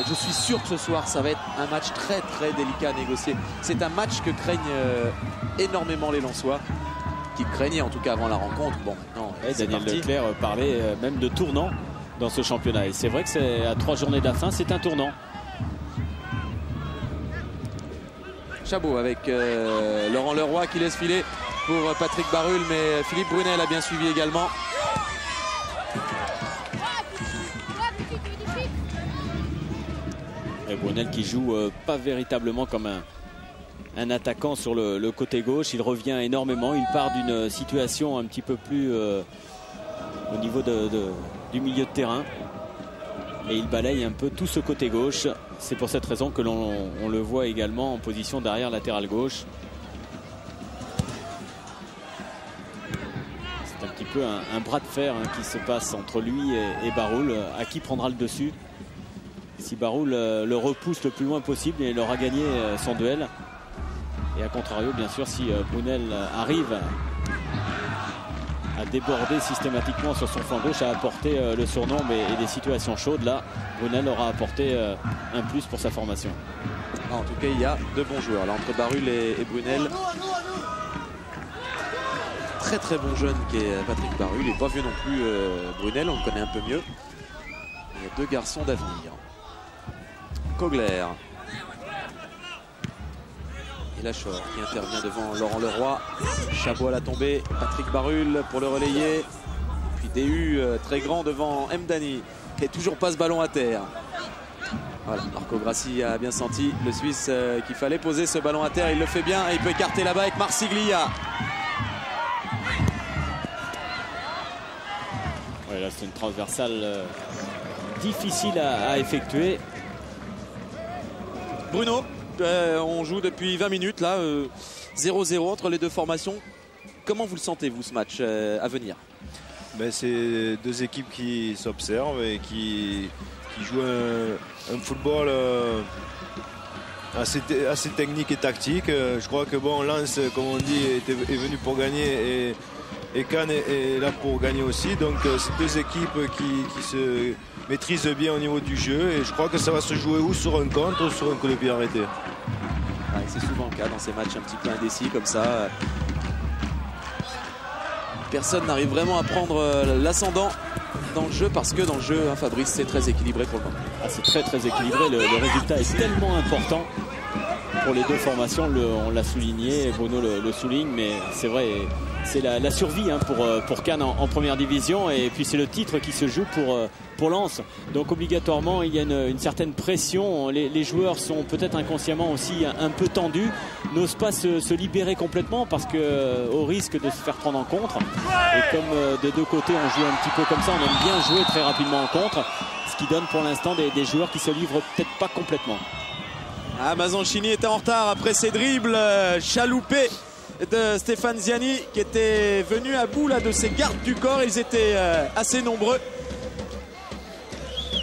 je suis sûr que ce soir ça va être un match très très délicat à négocier. C'est un match que craignent énormément les Lensois, qui craignaient en tout cas avant la rencontre. Bon, maintenant Daniel Leclerc parlait même de tournant dans ce championnat. Et c'est vrai que c'est à 3 journées de la fin, c'est un tournant. Chabot avec Laurent Leroy qui laisse filer pour Patrick Barulle, mais Philippe Brunel a bien suivi également. Et Brunel qui joue pas véritablement comme un attaquant sur le côté gauche. Il revient énormément, il part d'une situation un petit peu plus au niveau du milieu de terrain. Et il balaye un peu tout ce côté gauche. C'est pour cette raison que l'on le voit également en position d'arrière latéral gauche. C'est un petit peu un bras de fer qui se passe entre lui et Baroul. À qui prendra le dessus? Si Baroul le repousse le plus loin possible, il aura gagné son duel. Et à contrario, bien sûr, si Brunel arrive à déborder systématiquement sur son flanc gauche, à apporter le surnombre et des situations chaudes, là Brunel aura apporté un plus pour sa formation. En tout cas, il y a de bons joueurs là entre Barulle et Brunel. Très très bon jeune qui est Patrick Barulle. Il n'est pas vieux non plus Brunel, on le connaît un peu mieux. Il y a deux garçons d'avenir. Kogler et Lachor qui intervient devant Laurent Leroy. Chabot à la tombée, Patrick Barulle pour le relayer. Puis DU très grand devant Mdani qui n'est toujours pas ce ballon à terre. Voilà, Marco Grassi a bien senti le Suisse qu'il fallait poser ce ballon à terre. Il le fait bien et il peut écarter là-bas avec Marsiglia. Ouais, là c'est une transversale difficile à effectuer. Bruno, on joue depuis 20 minutes là, 0-0 entre les deux formations. Comment vous le sentez vous ce match à venir? C'est deux équipes qui s'observent et qui jouent un football assez technique et tactique. Je crois que Lens, comme on dit, est venu pour gagner et Cannes est là pour gagner aussi. Donc c'est deux équipes qui se maîtrisent bien au niveau du jeu et je crois que ça va se jouer ou sur un contre ou sur un coup de pied arrêté. Ouais, c'est souvent le cas dans ces matchs un petit peu indécis comme ça. Personne n'arrive vraiment à prendre l'ascendant dans le jeu parce que dans le jeu, Fabrice, c'est très équilibré pour le moment. Ah, c'est très très équilibré, le résultat est tellement important pour les deux formations, on l'a souligné, Bruno le souligne, mais c'est vrai, c'est la survie pour Cannes en première division et puis c'est le titre qui se joue pour Lens. Donc obligatoirement il y a une certaine pression, les joueurs sont peut-être inconsciemment aussi un peu tendus, n'osent pas se libérer complètement parce que au risque de se faire prendre en contre. Et comme des deux côtés on joue un petit peu comme ça, on aime bien jouer très rapidement en contre, ce qui donne pour l'instant des joueurs qui se livrent peut-être pas complètement. Mazzanchini était en retard après ses dribbles chaloupés de Stéphane Ziani qui était venu à bout là, de ses gardes du corps. Ils étaient assez nombreux.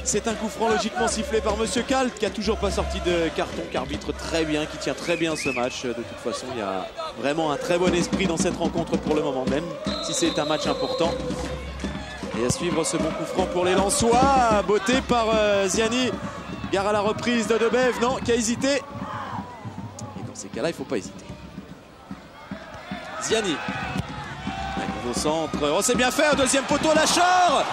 C'est un coup franc logiquement sifflé par Monsieur Kalt qui a toujours pas sorti de carton, qui arbitre très bien, qui tient très bien ce match. De toute façon, il y a vraiment un très bon esprit dans cette rencontre pour le moment, même si c'est un match important. Et à suivre ce bon coup franc pour les Lensois, botté par Ziani. Gare à la reprise de Debev, non, qui a hésité. Et dans ces cas-là, il ne faut pas hésiter. Ziani. Au centre. Oh, c'est bien fait, au deuxième poteau, Lachor.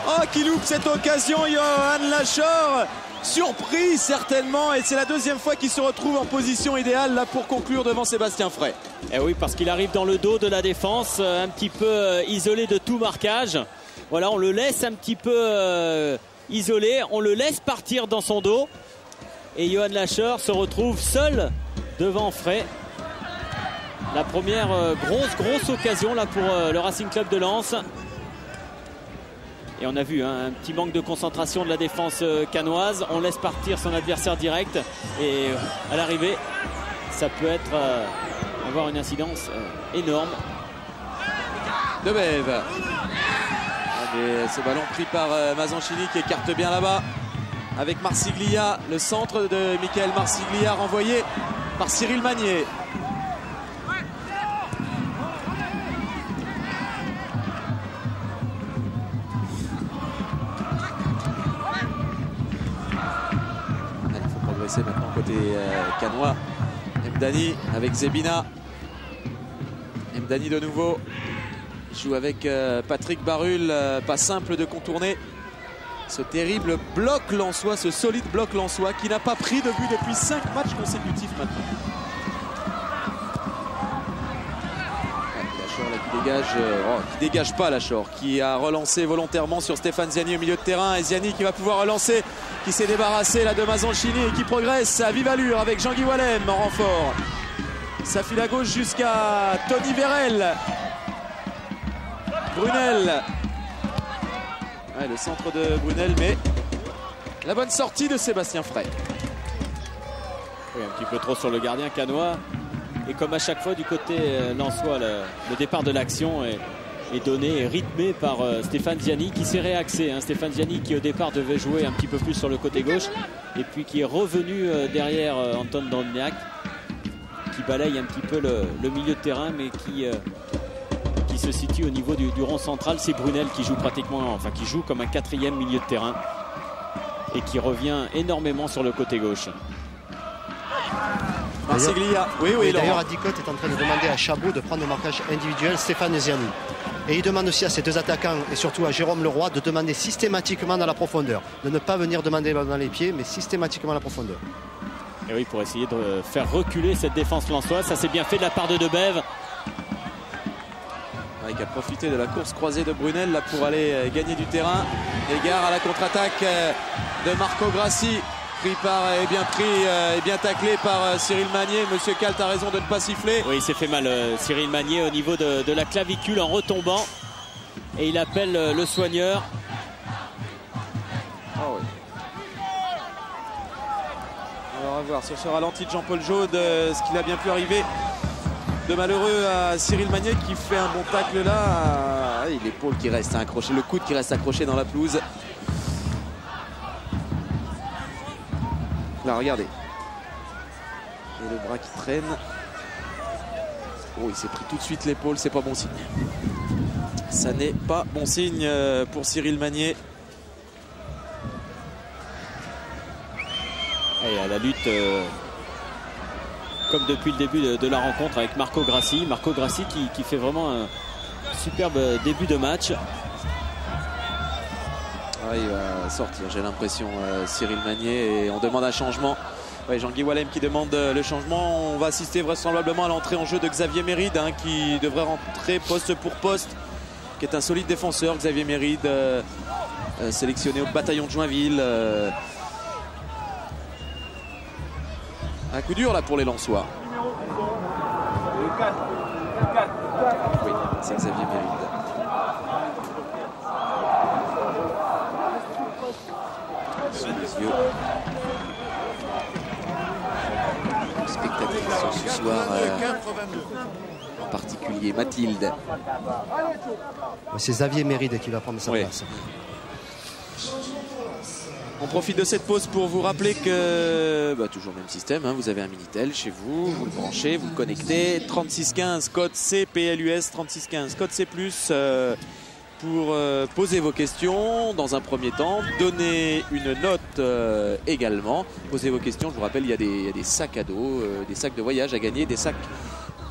Oh, qui loupe cette occasion, Johan Lachor. Surpris, certainement. Et c'est la deuxième fois qu'il se retrouve en position idéale là, pour conclure devant Sébastien Frey. Et oui, parce qu'il arrive dans le dos de la défense, un petit peu isolé de tout marquage. Voilà, on le laisse un petit peu... isolé, on le laisse partir dans son dos et Johan Lachor se retrouve seul devant Frey. La première grosse occasion là pour le Racing Club de Lens. Et on a vu un petit manque de concentration de la défense cannoise. On laisse partir son adversaire direct. Et à l'arrivée, ça peut avoir une incidence énorme. Debève. Ce ballon pris par Mazzanchini qui écarte bien là-bas. Avec Marsiglia, le centre de Michael Marsiglia renvoyé par Cyril Magnier. Il faut progresser maintenant côté cannois. Mdani avec Zebina. Mdani de nouveau. Il joue avec Patrick Barul. Pas simple de contourner ce terrible bloc lensois, ce solide bloc lensois qui n'a pas pris de but depuis 5 matchs consécutifs maintenant. Lachor là, qui dégage pas Lachor, qui a relancé volontairement sur Stéphane Ziani au milieu de terrain. Et Ziani qui va pouvoir relancer, qui s'est débarrassé là de Mazzanchini et qui progresse à vive allure avec Jean-Guy Wallem en renfort. Ça file à gauche jusqu'à Tony Vérel. Brunel. Ouais, le centre de Brunel, mais la bonne sortie de Sébastien Frey. Oui, un petit peu trop sur le gardien cannois. Et comme à chaque fois du côté lensois, le départ de l'action est donné et rythmé par Stéphane Ziani qui s'est réaxé. Stéphane Ziani qui au départ devait jouer un petit peu plus sur le côté gauche et puis qui est revenu derrière Anton Dolniak qui balaye un petit peu le milieu de terrain mais qui se situe au niveau du rond central. C'est Brunel qui joue qui joue comme un 4e milieu de terrain et qui revient énormément sur le côté gauche. Marsiglia, oui, d'ailleurs Addicotte est en train de demander à Chabot de prendre le marquage individuel Stéphane Ziani. Et il demande aussi à ses deux attaquants et surtout à Jérôme Leroy de demander systématiquement dans la profondeur. De ne pas venir demander dans les pieds, mais systématiquement à la profondeur. Et oui, pour essayer de faire reculer cette défense lensoise. Ça s'est bien fait de la part de Debève. Qui a profité de la course croisée de Brunel là, pour aller gagner du terrain. Égard à la contre-attaque de Marco Grassi. Bien taclé par Cyril Magnier. Monsieur Kalt a raison de ne pas siffler. Oui, il s'est fait mal Cyril Magnier au niveau de la clavicule en retombant. Et il appelle le soigneur. Oh oui. Alors on va voir sur ce ralenti de Jean-Paul Jaude ce qu'il a bien pu arriver de malheureux à Cyril Magnier qui fait un bon tacle là. L'épaule qui reste accrochée, le coude qui reste accroché dans la pelouse. Là, regardez. Et le bras qui traîne. Oh, il s'est pris tout de suite l'épaule, c'est pas bon signe. Ça n'est pas bon signe pour Cyril Magnier. Et à la lutte, comme depuis le début de la rencontre avec Marco Grassi. Marco Grassi qui fait vraiment un superbe début de match. Ouais, il va sortir, j'ai l'impression, Cyril Magnier. Et on demande un changement. Ouais, Jean-Guy Wallem qui demande le changement. On va assister vraisemblablement à l'entrée en jeu de Xavier Méride qui devrait rentrer poste pour poste, qui est un solide défenseur. Xavier Méride, sélectionné au bataillon de Joinville. Un coup dur là pour les Lensois. Oui, c'est Xavier Méride. Sous les yeux. Spectatrice ce soir, en particulier Mathilde. C'est Xavier Méride qui va prendre sa place. On profite de cette pause pour vous rappeler que toujours le même système, vous avez un Minitel chez vous, vous le branchez, vous le connectez, 3615 code CPLUS, 3615 code C+, pour poser vos questions dans un premier temps, donner une note également, poser vos questions. Je vous rappelle, il y a des sacs à dos, des sacs de voyage à gagner, des sacs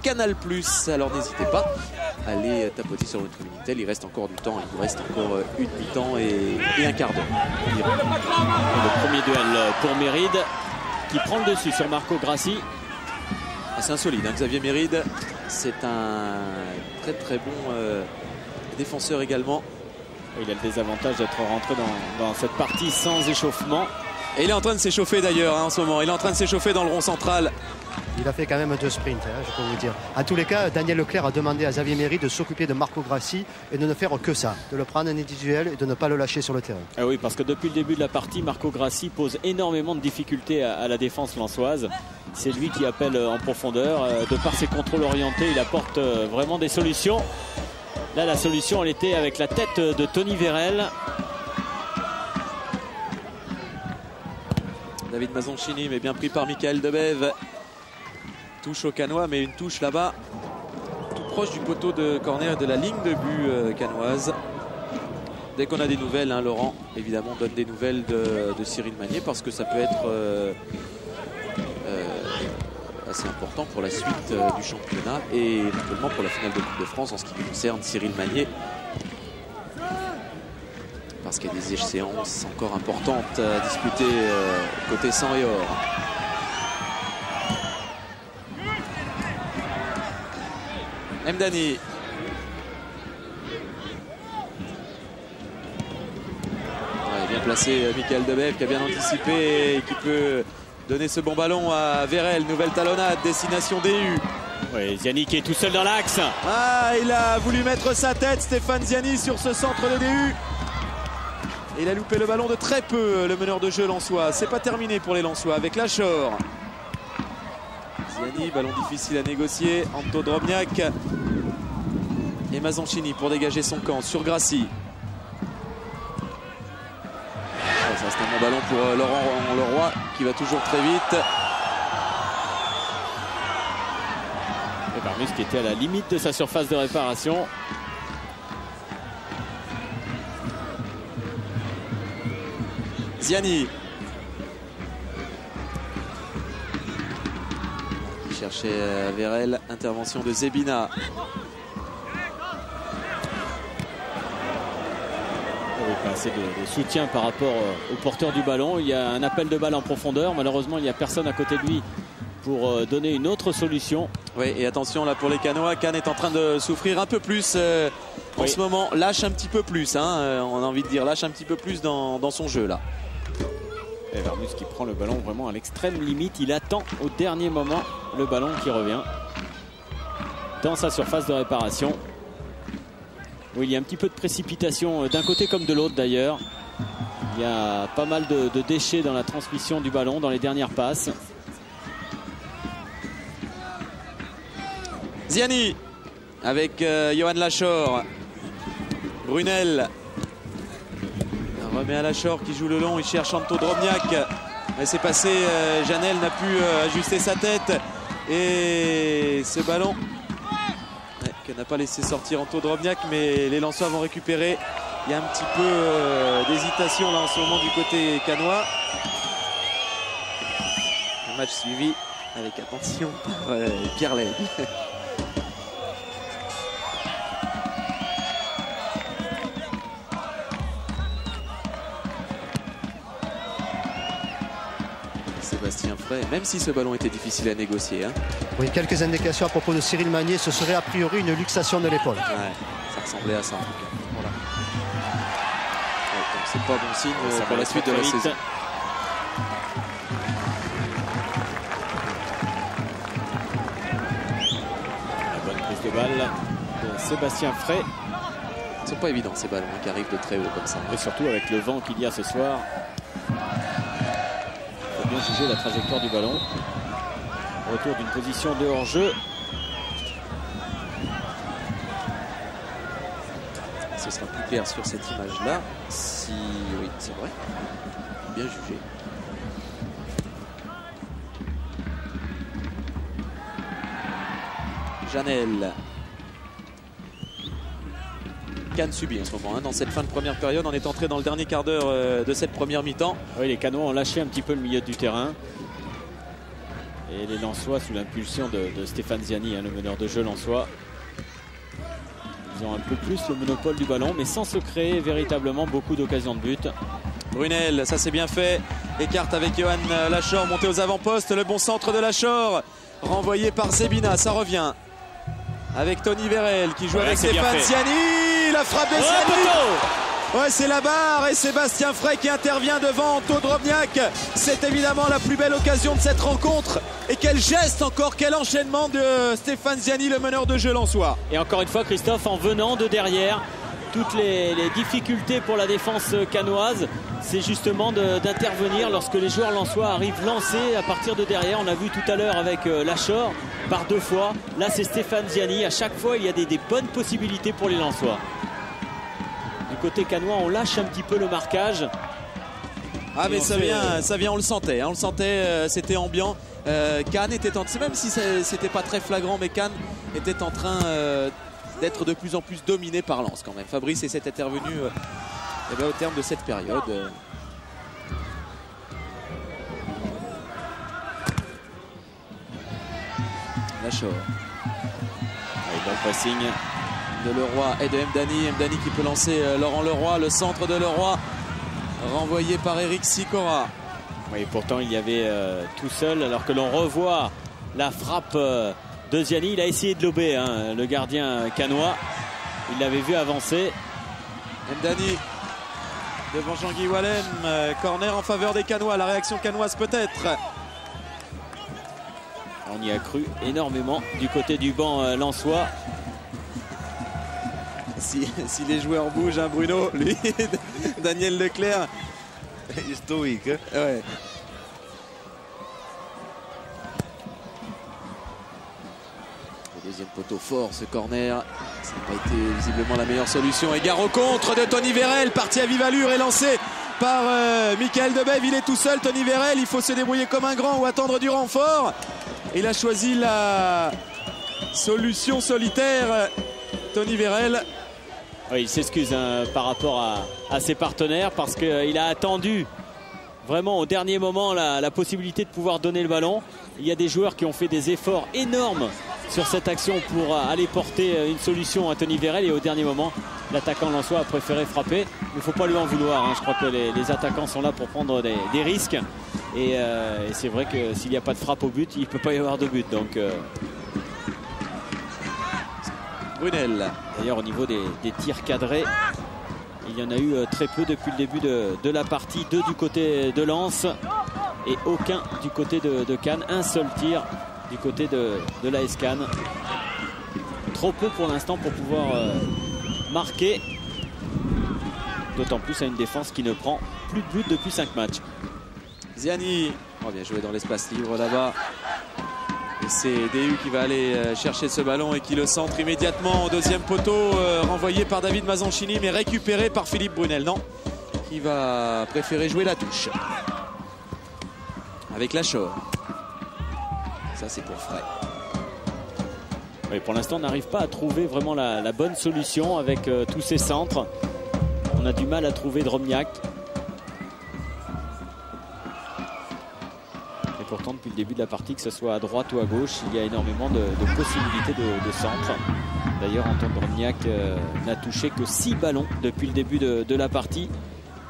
Canal+, alors n'hésitez pas à aller tapoter sur votre Minitel. Il reste encore du temps, il vous reste encore une mi-temps et un quart d'heure. Le premier duel pour Méride qui prend le dessus sur Marco Grassi. C'est insolide, Xavier Méride, c'est un très très bon défenseur également. Il a le désavantage d'être rentré dans cette partie sans échauffement. Et il est en train de s'échauffer d'ailleurs en ce moment. Il est en train de s'échauffer dans le rond central. Il a fait quand même 2 sprints, je peux vous dire. En tous les cas, Daniel Leclerc a demandé à Xavier Méry de s'occuper de Marco Grassi et de ne faire que ça, de le prendre en individuel et de ne pas le lâcher sur le terrain. Ah oui, parce que depuis le début de la partie, Marco Grassi pose énormément de difficultés à la défense lensoise. C'est lui qui appelle en profondeur. De par ses contrôles orientés, il apporte vraiment des solutions. Là, la solution, elle était avec la tête de Tony Vérel. David Mazoncini, mais bien pris par Michael Debève. Touche au Canois, mais une touche là-bas, tout proche du poteau de corner et de la ligne de but canoise. Dès qu'on a des nouvelles, hein, Laurent, évidemment, on donne des nouvelles de Cyril Magnier parce que ça peut être assez important pour la suite du championnat et éventuellement pour la finale de Coupe de France en ce qui concerne Cyril Magnier. Parce qu'il y a des échéances encore importantes à disputer côté sang et or. Mdani. Ouais, bien placé Michael Debève qui a bien anticipé et qui peut donner ce bon ballon à Vérel. Nouvelle talonnade, destination DU. Oui, Ziani qui est tout seul dans l'axe. Ah, il a voulu mettre sa tête, Stéphane Ziani, sur ce centre de DU. Et il a loupé le ballon de très peu, le meneur de jeu lensois. C'est pas terminé pour les Lensois avec Lachor. Ziani, ballon difficile à négocier. Anto Drobniak et Mazoncini pour dégager son camp sur Grassi. Ça c'est un bon ballon pour Laurent Leroy qui va toujours très vite. Et Barmus qui était à la limite de sa surface de réparation. Ziani. Il cherchait Vérel, intervention de Zebina. Assez de soutien par rapport au porteur du ballon. Il y a un appel de balle en profondeur. Malheureusement, il n'y a personne à côté de lui pour donner une autre solution. Oui, et attention là pour les Canois. Cannes est en train de souffrir un peu plus en ce moment. Lâche un petit peu plus. Hein, on a envie de dire lâche un petit peu plus dans son jeu là. Et Vermus qui prend le ballon vraiment à l'extrême limite. Il attend au dernier moment le ballon qui revient dans sa surface de réparation. Oui, il y a un petit peu de précipitation d'un côté comme de l'autre d'ailleurs. Il y a pas mal de déchets dans la transmission du ballon, dans les dernières passes. Ziani avec Johan Lachor. Brunel remet à Lachor qui joue le long. Il cherche Anto Drobniak. Mais c'est passé. Janel n'a pu ajuster sa tête. Et ce ballon qui n'a pas laissé sortir Anto Drobniak, mais les Lensois vont récupérer. Il y a un petit peu d'hésitation là en ce moment du côté canois. Un match suivi avec attention par Pierre Lay. Sébastien Frey, même si ce ballon était difficile à négocier. Hein. Oui, quelques indications à propos de Cyril Magnier. Ce serait a priori une luxation de l'épaule. Ouais, ça ressemblait à ça en tout cas. Voilà. Ouais, donc c'est pas bon signe pour la suite de la saison. La bonne prise de balle de Sébastien Frey. Ils sont pas évidents ces ballons qui arrivent de très haut comme ça. Et surtout avec le vent qu'il y a ce soir. Bien juger la trajectoire du ballon. Retour d'une position de hors-jeu. Ce sera plus clair sur cette image-là. Si oui, c'est vrai. Bien jugé. Janel. Cannes subit en ce moment. Hein. Dans cette fin de première période, on est entré dans le dernier quart d'heure de cette première mi-temps. Oui, les Canois ont lâché un petit peu le milieu du terrain. Et les Lensois, sous l'impulsion de Stéphane Ziani, hein, le meneur de jeu lensois, ils ont un peu plus le monopole du ballon, mais sans se créer véritablement beaucoup d'occasions de but. Brunel, ça c'est bien fait. Écarte avec Johan Lachor, monté aux avant-postes. Le bon centre de Lachor, renvoyé par Zebina, ça revient. Avec Tony Vérel qui joue avec Stéphane Ziani. La frappe de Ziani. Ouais, c'est la barre et Sébastien Frey qui intervient devant Anto Drobniak. C'est évidemment la plus belle occasion de cette rencontre. Et quel geste encore, quel enchaînement de Stéphane Ziani, le meneur de jeu lensois. Et encore une fois, Christophe, en venant de derrière, toutes les difficultés pour la défense cannoise, c'est justement d'intervenir lorsque les joueurs lensois arrivent lancés à partir de derrière. On a vu tout à l'heure avec Lachor par 2 fois. Là, c'est Stéphane Ziani. À chaque fois, il y a des bonnes possibilités pour les lensois. Du côté cannois, on lâche un petit peu le marquage. Ah, mais ça vient, on le sentait. On le sentait, c'était ambiant. Cannes était en train, même si c'était pas très flagrant, mais Cannes était en train d'être de plus en plus dominé par Lens quand même. Fabrice et s'est intervenu au terme de cette période. Lachor. Bon pressing de Leroy et de Mdani. Mdani qui peut lancer Laurent Leroy, le centre de Leroy renvoyé par Eric Sikora. Oui, pourtant il y avait tout seul, alors que l'on revoit la frappe de Ziani. Il a essayé de lober le gardien cannois. Il l'avait vu avancer. Mdani devant Jean-Guy Wallem. Corner en faveur des cannois. La réaction cannoise peut-être. On y a cru énormément du côté du banc lensois. Si les joueurs bougent, Bruno, lui, Daniel Leclerc. Historique. Hein. Ouais. Le deuxième poteau fort, ce corner. Ça n'a pas été visiblement la meilleure solution. Égard au contre de Tony Vérel, parti à vive allure et lancé par Michael Debève. Il est tout seul, Tony Vérel. Il faut se débrouiller comme un grand ou attendre du renfort. Il a choisi la solution solitaire, Tony Vérel. Oui, il s'excuse par rapport à ses partenaires parce qu'il a attendu vraiment au dernier moment la possibilité de pouvoir donner le ballon. Il y a des joueurs qui ont fait des efforts énormes sur cette action pour aller porter une solution à Tony Vérel, et au dernier moment, l'attaquant lensois a préféré frapper. Il ne faut pas lui en vouloir. Je crois que les attaquants sont là pour prendre des risques. Et c'est vrai que s'il n'y a pas de frappe au but, il ne peut pas y avoir de but. Donc, Brunel. D'ailleurs, au niveau des tirs cadrés, il y en a eu très peu depuis le début de la partie. 2 du côté de Lens et aucun du côté de Cannes. Un seul tir du côté de l'AS Cannes. Trop peu pour l'instant pour pouvoir marquer. D'autant plus à une défense qui ne prend plus de but depuis 5 matchs. Ziani, bien joué dans l'espace libre là-bas. Et c'est DU qui va aller chercher ce ballon et qui le centre immédiatement au deuxième poteau, renvoyé par David Mazzanchini, mais récupéré par Philippe Brunel. Non, qui va préférer jouer la touche. Avec Lachor. Ça, c'est pour Frey. Oui, pour l'instant, on n'arrive pas à trouver vraiment la bonne solution avec tous ces centres. On a du mal à trouver Drobniak. Pourtant, depuis le début de la partie, que ce soit à droite ou à gauche, il y a énormément de possibilités de centre. D'ailleurs, Antoine Drobniak n'a touché que 6 ballons depuis le début de la partie.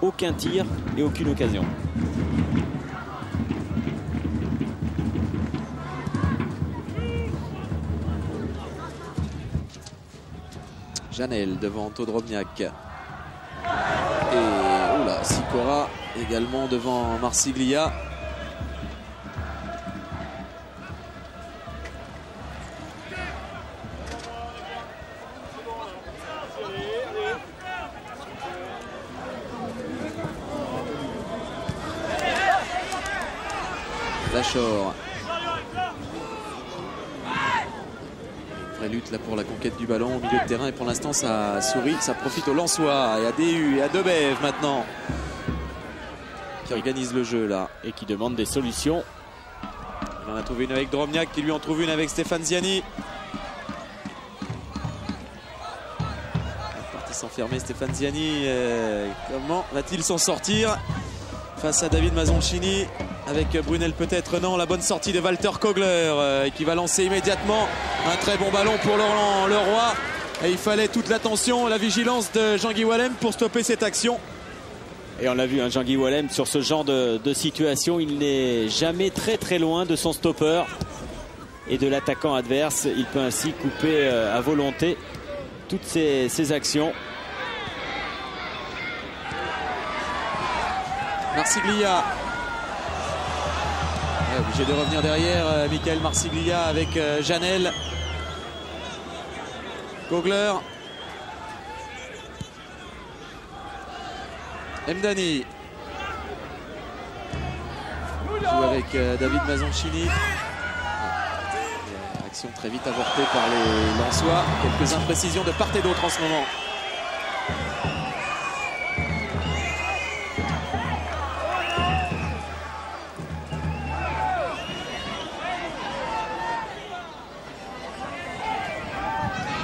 Aucun tir et aucune occasion. Janel devant Anto Drobniak. Et oula, Sikora également devant Marsiglia. Lachor. Une vraie lutte là pour la conquête du ballon au milieu de terrain, et pour l'instant ça sourit, ça profite aux Lensois et à DU et à Debève maintenant qui organise le jeu là et qui demande des solutions. Il en a trouvé une avec Drobniak qui lui en trouve une avec Stéphane Ziani. Parti s'enfermer Stéphane Ziani, comment va-t-il s'en sortir face à David Mazzanchini? Avec Brunel peut-être, non. La bonne sortie de Walter Kogler qui va lancer immédiatement un très bon ballon pour Laurent Leroy. Et il fallait toute l'attention, la vigilance de Jean-Guy Wallem pour stopper cette action. Et on l'a vu, Jean-Guy Wallem, sur ce genre de situation, il n'est jamais très loin de son stopper et de l'attaquant adverse. Il peut ainsi couper à volonté toutes ces actions. Marsiglia. Obligé de revenir derrière. Michael Marsiglia avec Janel. Kogler. Mdani. Joue avec David Mazoncini. Action très vite avortée par les Lensois. Quelques imprécisions de part et d'autre en ce moment.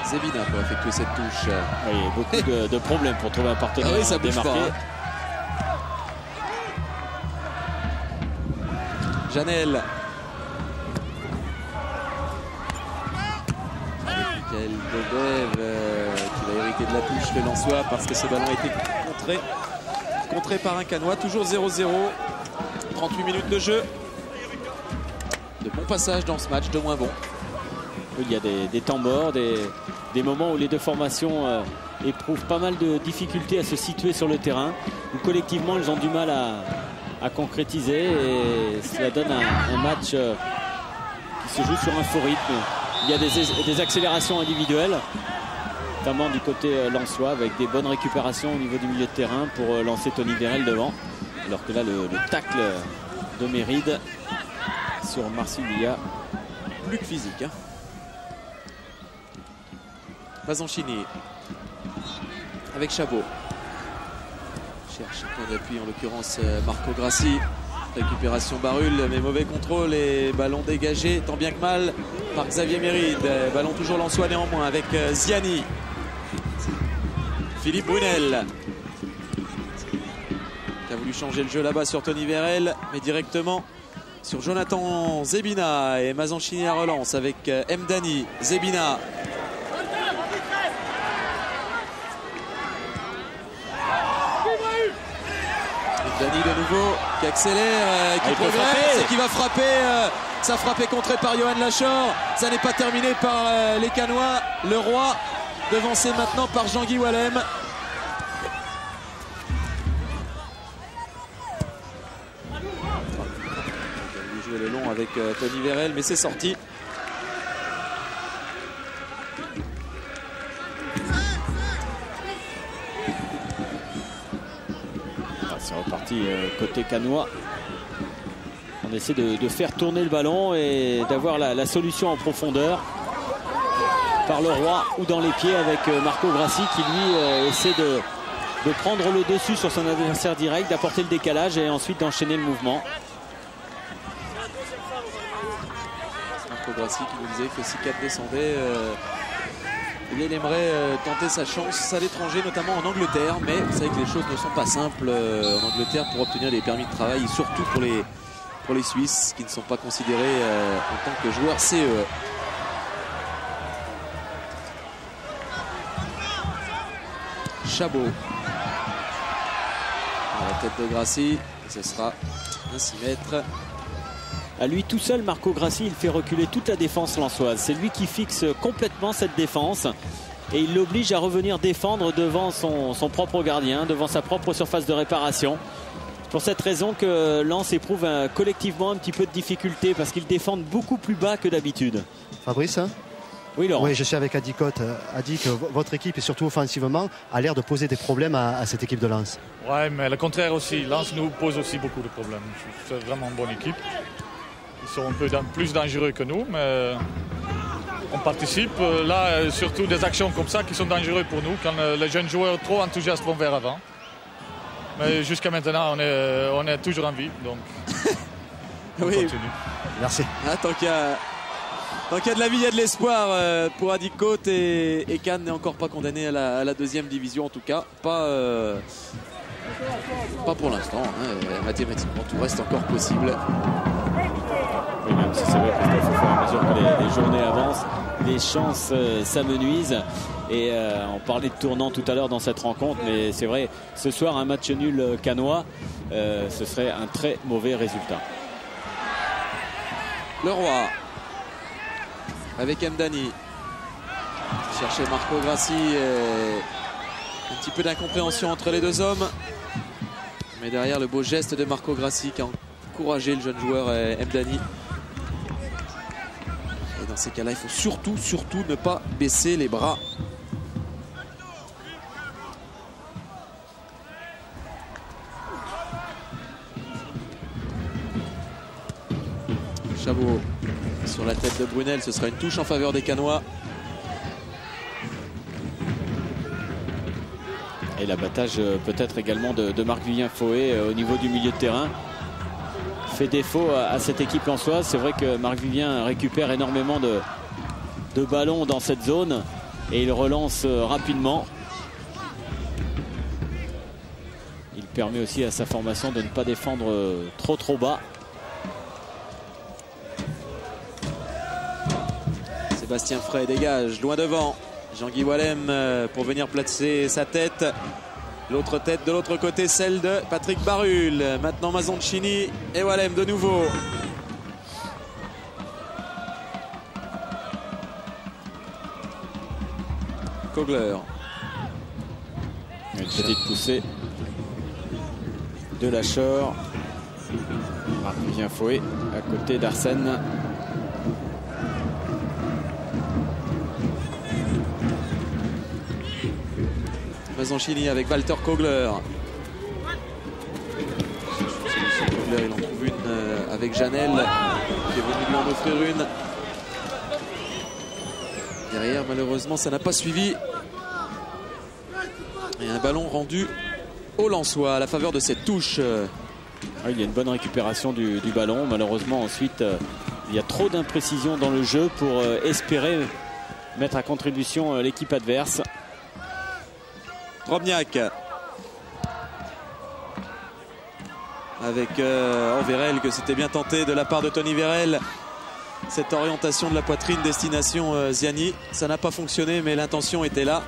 Zebina pour effectuer cette touche. Oui, beaucoup de problèmes pour trouver un partenaire. Ah oui, ça bouge démarqué. pas, hein. Janel. Avec Michael Debev qui va hériter de la touche le Lensois parce que ce ballon a été contré par un Canois. Toujours 0-0. 38 minutes de jeu. De bons passages dans ce match, de moins bons. Il y a des temps morts, des moments où les deux formations éprouvent pas mal de difficultés à se situer sur le terrain, où collectivement ils ont du mal à concrétiser, et cela donne un match qui se joue sur un faux rythme. Il y a des accélérations individuelles, notamment du côté lensois, avec des bonnes récupérations au niveau du milieu de terrain pour lancer Tony Vérel devant, alors que là le tacle de Méride sur Marsiglia, plus que physique, hein. Mazoncini avec Chabot. Cherche un point d'appui, en l'occurrence Marco Grassi. Récupération Barul, mais mauvais contrôle et ballon dégagé tant bien que mal par Xavier Méride. Ballon toujours lensois néanmoins avec Ziani. Philippe Brunel qui a voulu changer le jeu là-bas sur Tony Vérel, mais directement sur Jonathan Zebina, et Mazoncini à relance avec Mdani. Zebina. Dani de nouveau qui accélère, qui progresse et qui va frapper. Ça frappé contré par Johan Lachor. Ça n'est pas terminé par les Canois. Le Roi devancé maintenant par Jean-Guy Wallem. Il joue le long avec Tony Vérel, mais c'est sorti. C'est reparti côté Canois. On essaie de faire tourner le ballon et d'avoir la solution en profondeur par le Roi ou dans les pieds avec Marco Grassi qui lui essaie de prendre le dessus sur son adversaire direct, d'apporter le décalage et ensuite d'enchaîner le mouvement. Marco Grassi qui nous disait que si 4 descendait, il aimerait tenter sa chance à l'étranger, notamment en Angleterre, mais vous savez que les choses ne sont pas simples en Angleterre pour obtenir des permis de travail, surtout pour les Suisses qui ne sont pas considérés en tant que joueurs CE. Chabot à la tête de Grassi, ce sera un 6 mètres. À lui tout seul, Marco Grassi, il fait reculer toute la défense lensoise. C'est lui qui fixe complètement cette défense et il l'oblige à revenir défendre devant son propre gardien, devant sa propre surface de réparation. C'est pour cette raison que Lens éprouve collectivement un petit peu de difficulté parce qu'ils défendent beaucoup plus bas que d'habitude. Fabrice, hein? Oui, Laurent. Oui, je suis avec Adi Cotte. Adi, que votre équipe, et surtout offensivement, a l'air de poser des problèmes à cette équipe de Lens. Ouais, mais le contraire aussi. Lens nous pose aussi beaucoup de problèmes. C'est vraiment une bonne équipe. Ils sont un peu plus dangereux que nous, mais on participe. Là, surtout des actions comme ça qui sont dangereuses pour nous, quand les jeunes joueurs trop enthousiastes vont vers avant. Mais jusqu'à maintenant, on est toujours en vie, donc on continue. Merci. Ah, tant qu'il y a de la vie, il y a de l'espoir pour Adi Cotte, et Cannes n'est encore pas condamné à la deuxième division, en tout cas. Pas pour l'instant, hein. Mathématiquement, tout reste encore possible. Oui, même si c'est vrai que au fur et à mesure que les journées avancent, les chances s'amenuisent. Et on parlait de tournant tout à l'heure dans cette rencontre, mais c'est vrai, ce soir, un match nul canois, ce serait un très mauvais résultat. Le Roi avec Mdani. Chercher Marco Grassi. Un petit peu d'incompréhension entre les deux hommes. Mais derrière le beau geste de Marco Grassi qui a encouragé le jeune joueur Mdani. Et dans ces cas-là, il faut surtout ne pas baisser les bras. Chabot sur la tête de Brunel, ce sera une touche en faveur des Canois. Et l'abattage peut-être également de Marc-Vivien Faué au niveau du milieu de terrain fait défaut à cette équipe lensoise. C'est vrai que Marc-Vivien récupère énormément de ballons dans cette zone et il relance rapidement. Il permet aussi à sa formation de ne pas défendre trop bas. Sébastien Frey dégage, loin devant. Jean-Guy Wallem pour venir placer sa tête. L'autre tête de l'autre côté, celle de Patrick Barul. Maintenant Mazoncini et Wallem de nouveau. Kogler. Une petite poussée de Lachor. Marc-Vivien Faué à côté d'Arsène. Mazoncini avec Walter Kogler. Kogler, il en trouve une avec Janel qui est venu lui en offrir une. Derrière, malheureusement, ça n'a pas suivi. Et un ballon rendu au Lensois à la faveur de cette touche. Il y a une bonne récupération du ballon. Malheureusement, ensuite, il y a trop d'imprécision dans le jeu pour espérer mettre à contribution l'équipe adverse. Drobniak avec Vérel, que c'était bien tenté de la part de Tony Vérel. Cette orientation de la poitrine destination Ziani, ça n'a pas fonctionné, mais l'intention était là.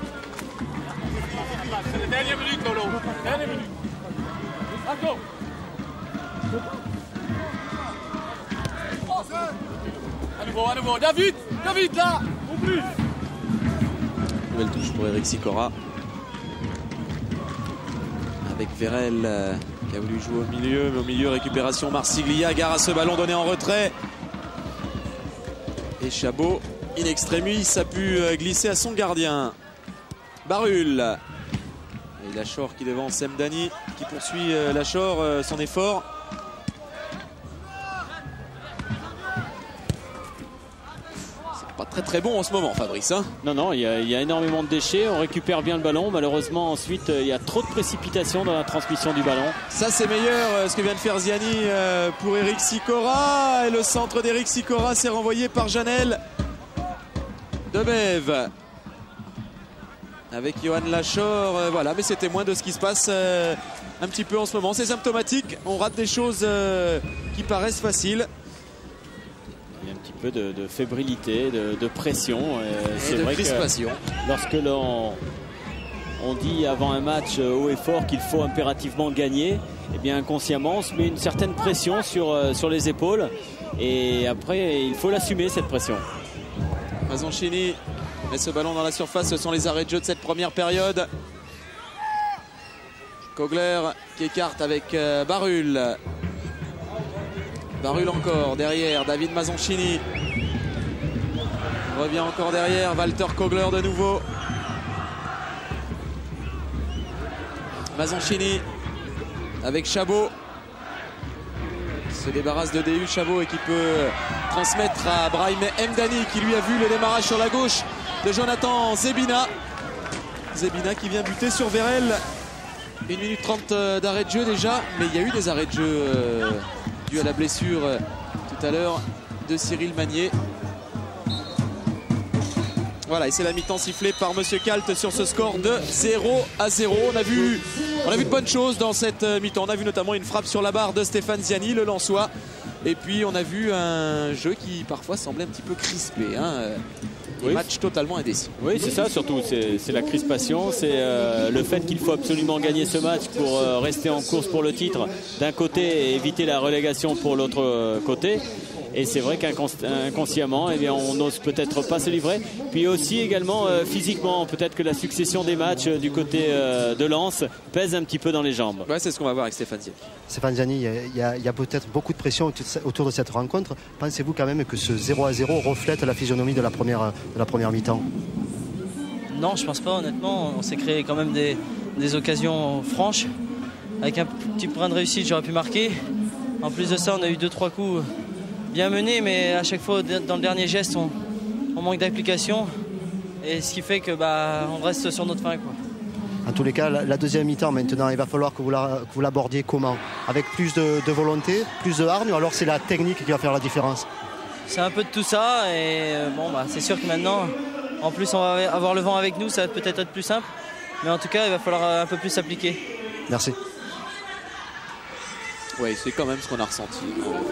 Dernière minute, Lolo. Dernière minute. D'accord. À nouveau. David, là. Non plus. Nouvelle touche pour Eric Sicora. Avec Vérel qui a voulu jouer au milieu, mais au milieu récupération Marsiglia, gare à ce ballon donné en retrait. Et Chabot, in extremis, a pu glisser à son gardien. Barul. Et Lachor qui devance Mdani, qui poursuit Lachor son effort. Pas très bon en ce moment, Fabrice. Hein. Non, il y a énormément de déchets. On récupère bien le ballon. Malheureusement, ensuite, il y a trop de précipitation dans la transmission du ballon. Ça, c'est meilleur ce que vient de faire Ziani pour Eric Sicora. Et le centre d'Eric Sicora s'est renvoyé par Janel Debève. Avec Johan Lachor. Voilà, mais c'est témoin de ce qui se passe un petit peu en ce moment. C'est symptomatique. On rate des choses qui paraissent faciles. Il y a un petit peu de fébrilité, de pression. Et de vrai crispation. Que lorsque on dit avant un match haut et fort qu'il faut impérativement gagner, eh bien inconsciemment on se met une certaine pression sur les épaules. Et après, il faut l'assumer, cette pression. Mazoncini met ce ballon dans la surface. Ce sont les arrêts de jeu de cette première période. Kogler qui écarte avec Barul. Barul encore derrière, David Mazoncini revient encore derrière, Walter Kogler de nouveau. Mazoncini avec Chabot, se débarrasse de DU Chabot et qui peut transmettre à Brahim Mdani, qui lui a vu le démarrage sur la gauche de Jonathan Zebina. Zebina qui vient buter sur Vérel. 1 minute 30 d'arrêt de jeu déjà, mais il y a eu des arrêts de jeu dû à la blessure tout à l'heure de Cyril Magnier. Voilà, et c'est la mi-temps sifflée par Monsieur Kalt sur ce score de 0-0. On a vu de bonnes choses dans cette mi-temps. On a vu notamment une frappe sur la barre de Stéphane Ziani, le Lensois. Et puis on a vu un jeu qui parfois semblait un petit peu crispé. Des matchs totalement indécis. Oui, c'est ça surtout, c'est la crispation, c'est le fait qu'il faut absolument gagner ce match pour rester en course pour le titre d'un côté et éviter la relégation pour l'autre côté. Et c'est vrai qu'inconsciemment, eh bien, on n'ose peut-être pas se livrer. Puis aussi également physiquement, peut-être que la succession des matchs du côté de Lens pèse un petit peu dans les jambes. Ouais, c'est ce qu'on va voir avec Stéphane Ziani. Stéphane Ziani, il y a peut-être beaucoup de pression autour de cette rencontre. Pensez-vous quand même que ce 0-0 reflète la physionomie de la première mi-temps? Non, je pense pas, honnêtement. On s'est créé quand même des occasions franches. Avec un petit brin de réussite, j'aurais pu marquer. En plus de ça, on a eu 2-3 coups bien menés, mais à chaque fois, dans le dernier geste, on manque d'application. Et ce qui fait que on reste sur notre fin, quoi. En tous les cas, la deuxième mi-temps maintenant, il va falloir que vous l'abordiez comment? Avec plus de volonté, plus de hargne, ou alors c'est la technique qui va faire la différence? C'est un peu de tout ça, et c'est sûr que maintenant, en plus on va avoir le vent avec nous, ça va peut-être être plus simple. Mais en tout cas, il va falloir un peu plus s'appliquer. Merci. Oui, c'est quand même ce qu'on a ressenti.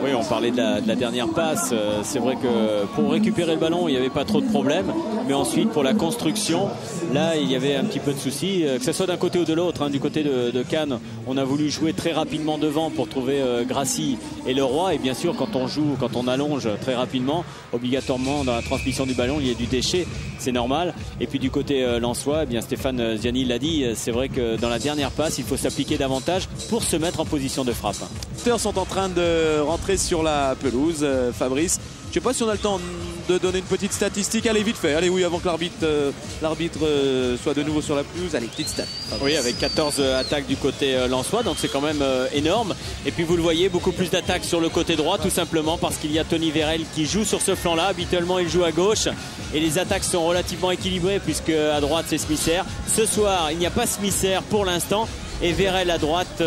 Oui, on parlait de la dernière passe. C'est vrai que pour récupérer le ballon, il n'y avait pas trop de problèmes. Mais ensuite, pour la construction, là, il y avait un petit peu de soucis. Que ce soit d'un côté ou de l'autre. Du côté de Cannes, on a voulu jouer très rapidement devant pour trouver Grassi et Leroy. Et bien sûr, quand on allonge très rapidement, obligatoirement, dans la transmission du ballon, il y a du déchet. C'est normal. Et puis du côté lensois, eh bien, Stéphane Ziani l'a dit, c'est vrai que dans la dernière passe, il faut s'appliquer davantage pour se mettre en position de frappe. Les acteurs sont en train de rentrer sur la pelouse. Fabrice, je ne sais pas si on a le temps de donner une petite statistique. Allez, vite fait. Allez, oui, avant que l'arbitre soit de nouveau sur la pelouse. Allez, petite stat. Oui, avec 14 attaques du côté lensois, donc c'est quand même énorme. Et puis vous le voyez, beaucoup plus d'attaques sur le côté droit, tout simplement parce qu'il y a Tony Vérel qui joue sur ce flanc-là. Habituellement, il joue à gauche. Et les attaques sont relativement équilibrées puisque à droite, c'est Smisser. Ce soir, il n'y a pas Smisser pour l'instant. Et Vérel à droite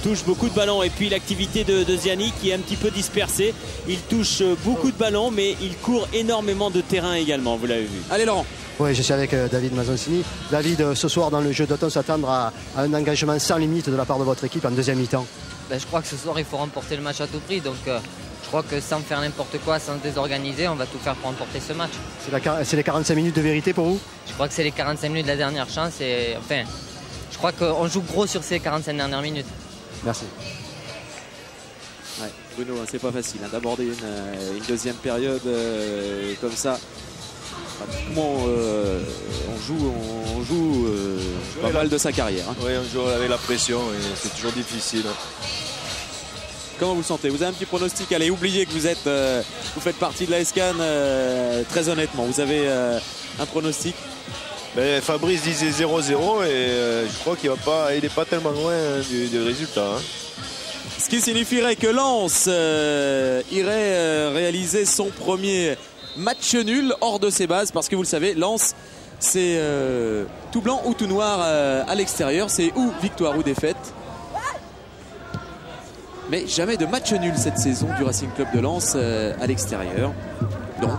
touche beaucoup de ballons. Et puis l'activité de Ziani qui est un petit peu dispersée. Il touche beaucoup de ballons, mais il court énormément de terrain également, vous l'avez vu. Allez Laurent. Oui, je suis avec David Mazoncini. David, ce soir dans le jeu, doit-on s'attendre à un engagement sans limite de la part de votre équipe en deuxième mi-temps? Je crois que ce soir, il faut remporter le match à tout prix. Donc je crois que sans faire n'importe quoi, sans se désorganiser, on va tout faire pour remporter ce match. C'est les 45 minutes de vérité pour vous? Je crois que c'est les 45 minutes de la dernière chance. Et enfin, je crois qu'on joue gros sur ces 45 dernières minutes. Merci. Ouais, Bruno, c'est pas facile d'aborder une deuxième période comme ça. Pratiquement, on joue pas mal de sa carrière. Oui, on joue avec la pression et c'est toujours difficile. Comment vous le sentez? Vous avez un petit pronostic? Allez, oubliez que vous faites partie de la SCAN. Très honnêtement, vous avez un pronostic? Fabrice disait 0-0 et je crois qu'il n'est pas tellement loin du résultat. Ce qui signifierait que Lens irait réaliser son premier match nul hors de ses bases, parce que vous le savez, Lens c'est tout blanc ou tout noir à l'extérieur, c'est ou victoire ou défaite. Mais jamais de match nul cette saison du Racing Club de Lens à l'extérieur. Donc,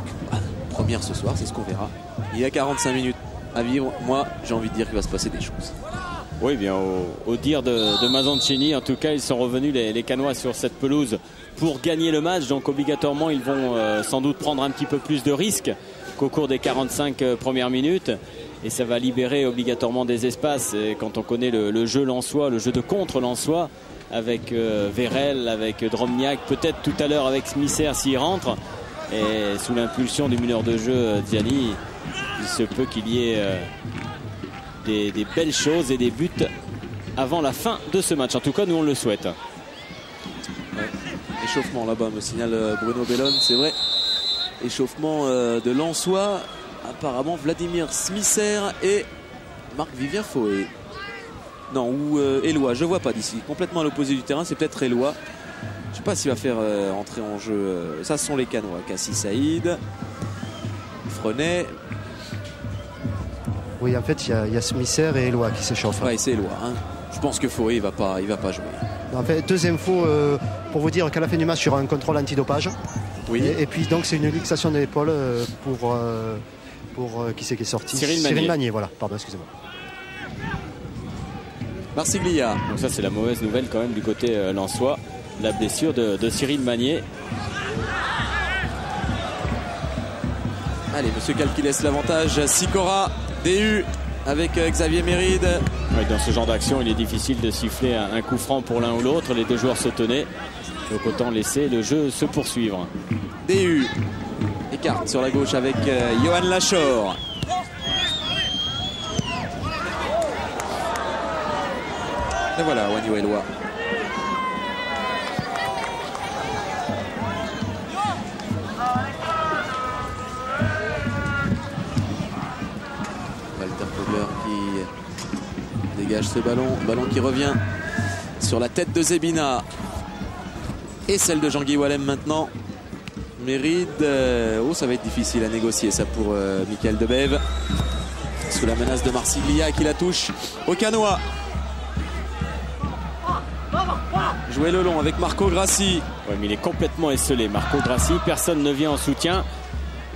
première ce soir, c'est ce qu'on verra. Il y a 45 minutes à vivre. Moi, j'ai envie de dire qu'il va se passer des choses. Oui, bien au dire de Mazoncini, en tout cas, ils sont revenus les Canois sur cette pelouse pour gagner le match. Donc obligatoirement, ils vont sans doute prendre un petit peu plus de risques qu'au cours des 45 premières minutes. Et ça va libérer obligatoirement des espaces. Et quand on connaît le jeu lensois, le jeu de contre lensois, avec Vérel, avec Drobniak, peut-être tout à l'heure avec Smisser s'il rentre. Et sous l'impulsion du meneur de jeu Ziani, il se peut qu'il y ait des belles choses et des buts avant la fin de ce match. En tout cas, nous on le souhaite. Ouais. Échauffement là-bas, me signale Bruno Bellone, c'est vrai. Échauffement de Lensois. Apparemment Vladimir Smisser et Marc-Vivien Faué. Non, ou Éloi, je vois pas d'ici. Complètement à l'opposé du terrain, c'est peut-être Éloi. Je sais pas s'il va faire entrer en jeu. Ça, ce sont les Canois. Kassi Saïd, Frenet. Oui, en fait, il y a Smisser et Éloi qui s'échauffent. Oui, c'est Éloi. Je pense que Faué, il va pas jouer. En fait, deux infos pour vous dire qu'à la fin du match, il y aura un contrôle antidopage. Oui. Et puis, donc, c'est une luxation de l'épaule pour qui c'est qui est sorti? Cyril Magnier, voilà. Pardon, excusez-moi. Marsiglia. Donc ça, c'est la mauvaise nouvelle quand même du côté lensois. la blessure de Cyril Magnier. Allez, Monsieur Cal qui laisse l'avantage. Sikora, DU avec Xavier Méride. Ouais, dans ce genre d'action, il est difficile de siffler un coup franc pour l'un ou l'autre. Les deux joueurs se tenaient. Donc autant laisser le jeu se poursuivre. DU écarte sur la gauche avec Johan Lachor. Et voilà, Wanyo Eloi. Walter Kogler qui dégage ce ballon. Ballon qui revient sur la tête de Zebina. Et celle de Jean-Guy Wallem maintenant. Méride. Oh, ça va être difficile à négocier ça pour Michael Debève. Sous la menace de Marsiglia qui la touche au canois. Jouer le long avec Marco Grassi. Ouais, mais il est complètement esselé. Marco Grassi, personne ne vient en soutien.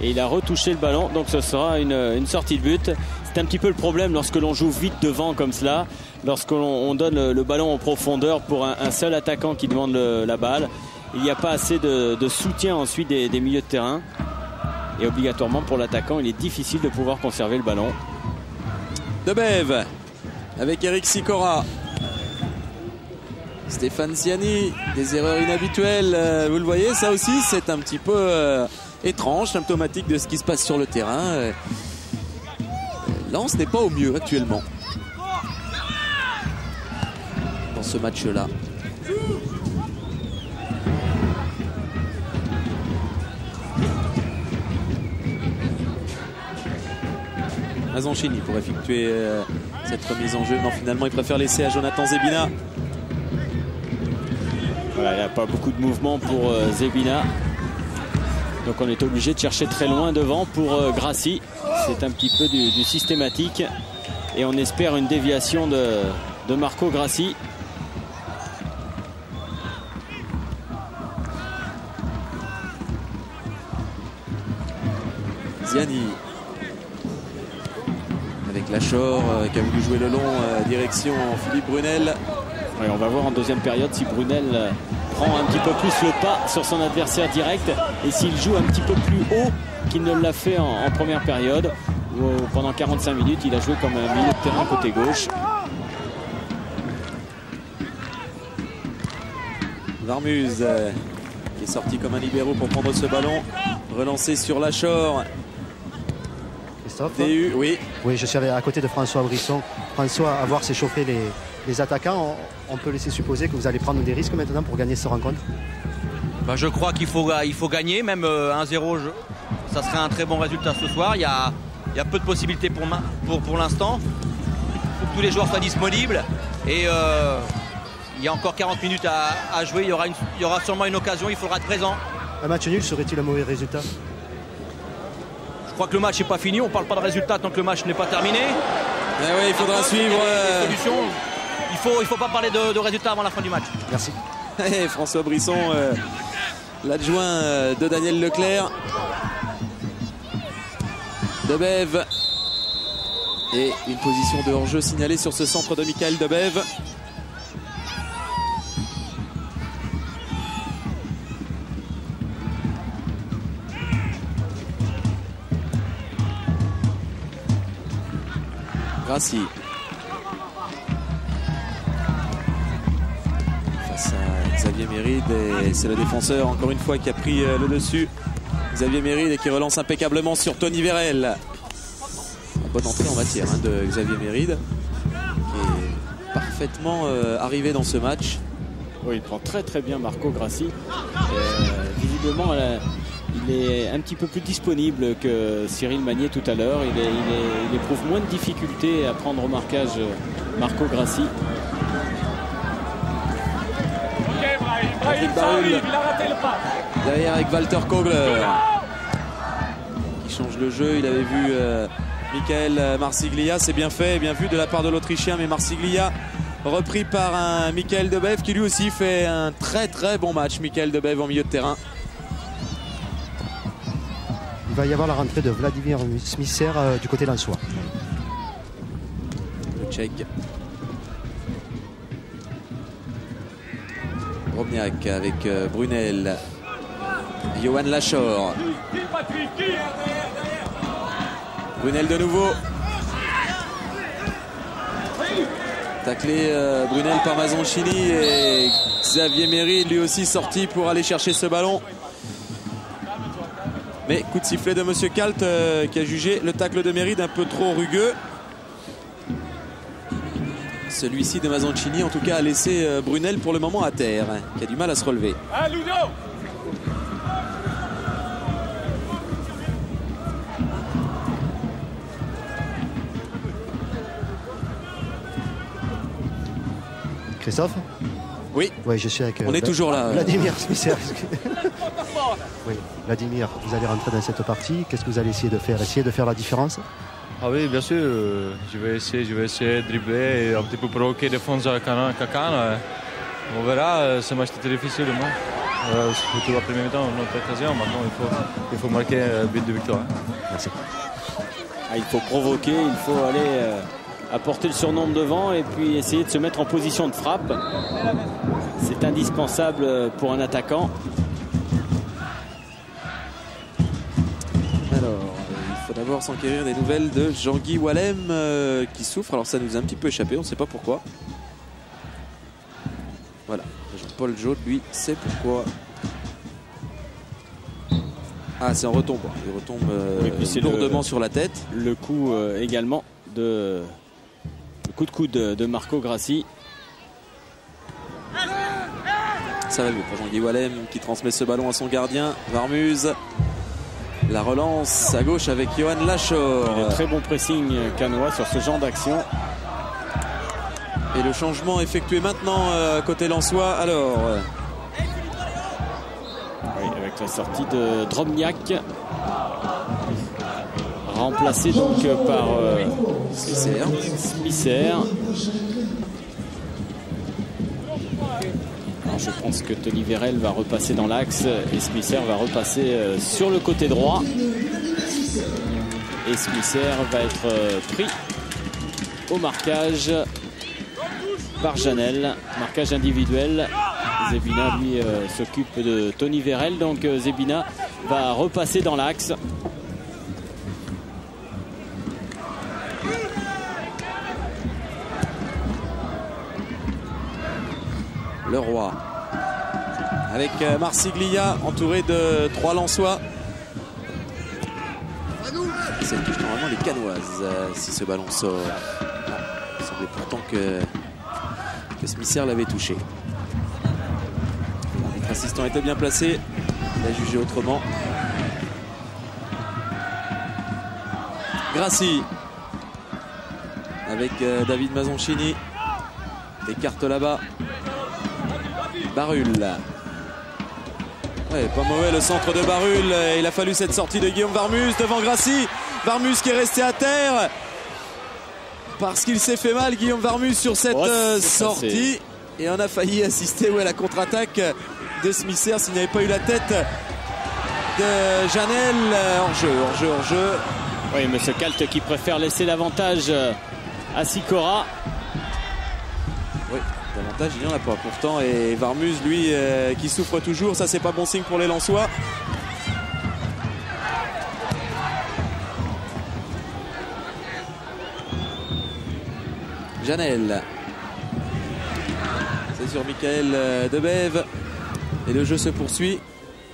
Et il a retouché le ballon. Donc ce sera une sortie de but. C'est un petit peu le problème lorsque l'on joue vite devant comme cela. Lorsque l'on donne le ballon en profondeur pour un seul attaquant qui demande la balle. Il n'y a pas assez de soutien ensuite des milieux de terrain. Et obligatoirement pour l'attaquant, il est difficile de pouvoir conserver le ballon. Debève avec Eric Sikora. Stéphane Ziani, des erreurs inhabituelles. Vous le voyez, ça aussi, c'est un petit peu étrange, symptomatique de ce qui se passe sur le terrain. Lens n'est pas au mieux actuellement dans ce match-là. Mazzanchini pour effectuer cette remise en jeu. Non, finalement, il préfère laisser à Jonathan Zebina. Voilà, il n'y a pas beaucoup de mouvement pour Zebina. Donc on est obligé de chercher très loin devant pour Grassi. C'est un petit peu du systématique. Et on espère une déviation de Marco Grassi. Ziani avec Lachor qui a voulu jouer le long, direction Philippe Brunel. Oui, on va voir en deuxième période si Brunel prend un petit peu plus le pas sur son adversaire direct et s'il joue un petit peu plus haut qu'il ne l'a fait en première période où pendant 45 minutes il a joué comme un milieu de terrain côté gauche. Varmuz qui est sorti comme un libéro pour prendre ce ballon, relancé sur Lachor. Christophe. DU, oui. Oui, je suis à côté de François Brisson. François, à voir s'échauffer les attaquants, on peut laisser supposer que vous allez prendre des risques maintenant pour gagner cette rencontre. Je crois qu'il faut gagner, même 1-0. Ça serait un très bon résultat ce soir. Il y a peu de possibilités pour l'instant. Il faut que tous les joueurs soient disponibles. Et il y a encore 40 minutes à jouer. Il y aura sûrement une occasion, il faudra être présent. Un match nul serait-il un mauvais résultat? Je crois que le match n'est pas fini. On ne parle pas de résultat tant que le match n'est pas terminé. Oui, il faudra suivre. Il faut pas parler de résultats avant la fin du match. Merci. Et François Brisson, l'adjoint de Daniel Leclerc. Debève. Et une position de hors-jeu signalée sur ce centre de Michael Debève. Grassi. Face à Xavier Méride, et c'est le défenseur encore une fois qui a pris le dessus. Xavier Méride et qui relance impeccablement sur Tony Vérel. Bonne entrée en matière de Xavier Méride qui est parfaitement arrivé dans ce match. Oui, il prend très bien Marco Grassi. Visiblement, il est un petit peu plus disponible que Cyril Magnier tout à l'heure. Il éprouve moins de difficultés à prendre au marquage Marco Grassi. Patrick Barul derrière avec Walter Kogler qui change le jeu. Il avait vu Michael Marsiglia. C'est bien fait et bien vu de la part de l'Autrichien, mais Marsiglia repris par un Michael Debève qui lui aussi fait un très bon match. Michael Debève en milieu de terrain. Il va y avoir la rentrée de Vladimir Smisser du côté lensois. Le Tchèque. Drobniak avec Brunel. Johan Lachor. Brunel de nouveau. Taclé Brunel par Mazoncini et Xavier Méry lui aussi sorti pour aller chercher ce ballon. Mais coup de sifflet de Monsieur Kalt qui a jugé le tacle de Méry d'un peu trop rugueux. Celui-ci de Mazoncini en tout cas a laissé Brunel pour le moment à terre, qui a du mal à se relever. Christophe? Oui. Oui, je suis avec. On est toujours là. Vladimir Smisser. Oui, Vladimir, vous allez rentrer dans cette partie. Qu'est-ce que vous allez essayer de faire? Essayer de faire la différence? Ah oui, bien sûr. Je vais essayer de dribbler et un petit peu provoquer défense à Kakan. On verra. Ce match était difficile. Surtout la première mi-temps, notre occasion. Maintenant, il faut marquer un but de victoire. Merci. Il faut provoquer, il faut aller apporter le surnombre devant et puis essayer de se mettre en position de frappe. C'est indispensable pour un attaquant. Alors, il faut d'abord s'enquérir des nouvelles de Jean-Guy Wallem qui souffre. Alors ça nous a un petit peu échappé, on ne sait pas pourquoi. Voilà, Jean-Paul Jaude, lui, sait pourquoi. Ah, c'est en retombe. Il retombe lourdement sur la tête. Le coup également de... Le coup de coude de Marco Grassi. Ça va mieux pour Jean-Guy Wallem qui transmet ce ballon à son gardien, Varmuz. La relance à gauche avec Johan Lachor. Un très bon pressing canois sur ce genre d'action. Et le changement effectué maintenant côté lensois. Alors... Oui, avec la sortie de Drobniak. Remplacé donc par Smisser. Je pense que Tony Vérel va repasser dans l'axe et Smisser va repasser sur le côté droit. Et Smisser va être pris au marquage par Janel. Marquage individuel. Zebina lui s'occupe de Tony Vérel. Donc Zebina va repasser dans l'axe. Le Roi avec Marsiglia entouré de 3 Lensois. C'est touche normalement les Canoises si ce ballon sort. Il semblait pourtant que Smisser l'avait touché. Notre assistant était bien placé. Il a jugé autrement. Grassi avec David Mazoncini. Écarte là-bas. Barul. Ouais, pas mauvais le centre de Barul. Il a fallu cette sortie de Guillaume Varmuz devant Grassi. Varmuz qui est resté à terre parce qu'il s'est fait mal, Guillaume Varmuz, sur cette sortie. Et on a failli assister à la contre-attaque de Smisser s'il n'y avait pas eu la tête de Janel. Hors-jeu. Oui, monsieur Kalt qui préfère laisser l'avantage à Sikora. Oui. Davantage il n'y en a pas pourtant, et Varmuz lui qui souffre toujours, ça c'est pas bon signe pour les Lensois. Janel, c'est sur Michael Debève et le jeu se poursuit.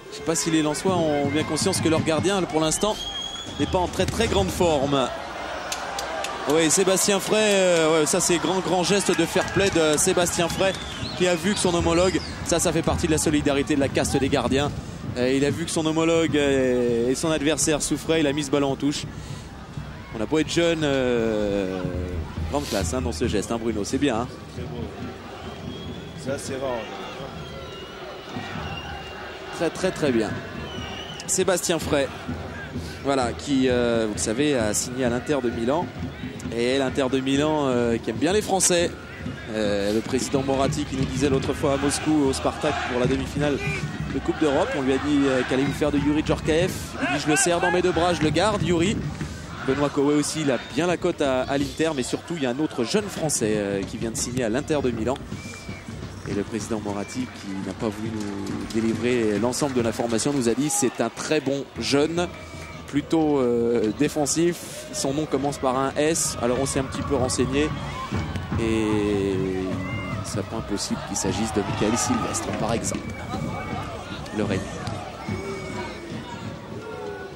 Je ne sais pas si les Lensois ont bien conscience que leur gardien pour l'instant n'est pas en très grande forme. Oui, Sébastien Frey, ça c'est grand geste de fair play de Sébastien Frey qui a vu que son homologue, ça fait partie de la solidarité, de la caste des gardiens. Il a vu que son homologue et son adversaire souffraient, il a mis ce ballon en touche. On a beau être jeune, grande classe dans ce geste, Bruno, c'est bien. Très beau. Ça c'est rare. Très bien. Sébastien Frey, voilà, qui, vous le savez, a signé à l'Inter de Milan. Et l'Inter de Milan qui aime bien les Français. Le président Moratti qui nous disait l'autre fois à Moscou au Spartak pour la demi-finale de Coupe d'Europe, on lui a dit qu'allez-vous faire de Yuri Djorkaeff. Il dit je le serre dans mes 2 bras, je le garde Yuri. Benoît Cauet aussi, il a bien la cote à l'Inter, mais surtout il y a un autre jeune Français qui vient de signer à l'Inter de Milan. Et le président Moratti, qui n'a pas voulu nous délivrer l'ensemble de l'information, nous a dit c'est un très bon jeune, plutôt défensif. Son nom commence par un S. Alors on s'est un petit peu renseigné et ça n'est pas impossible qu'il s'agisse de Michael Sylvestre, par exemple. Le Rennais.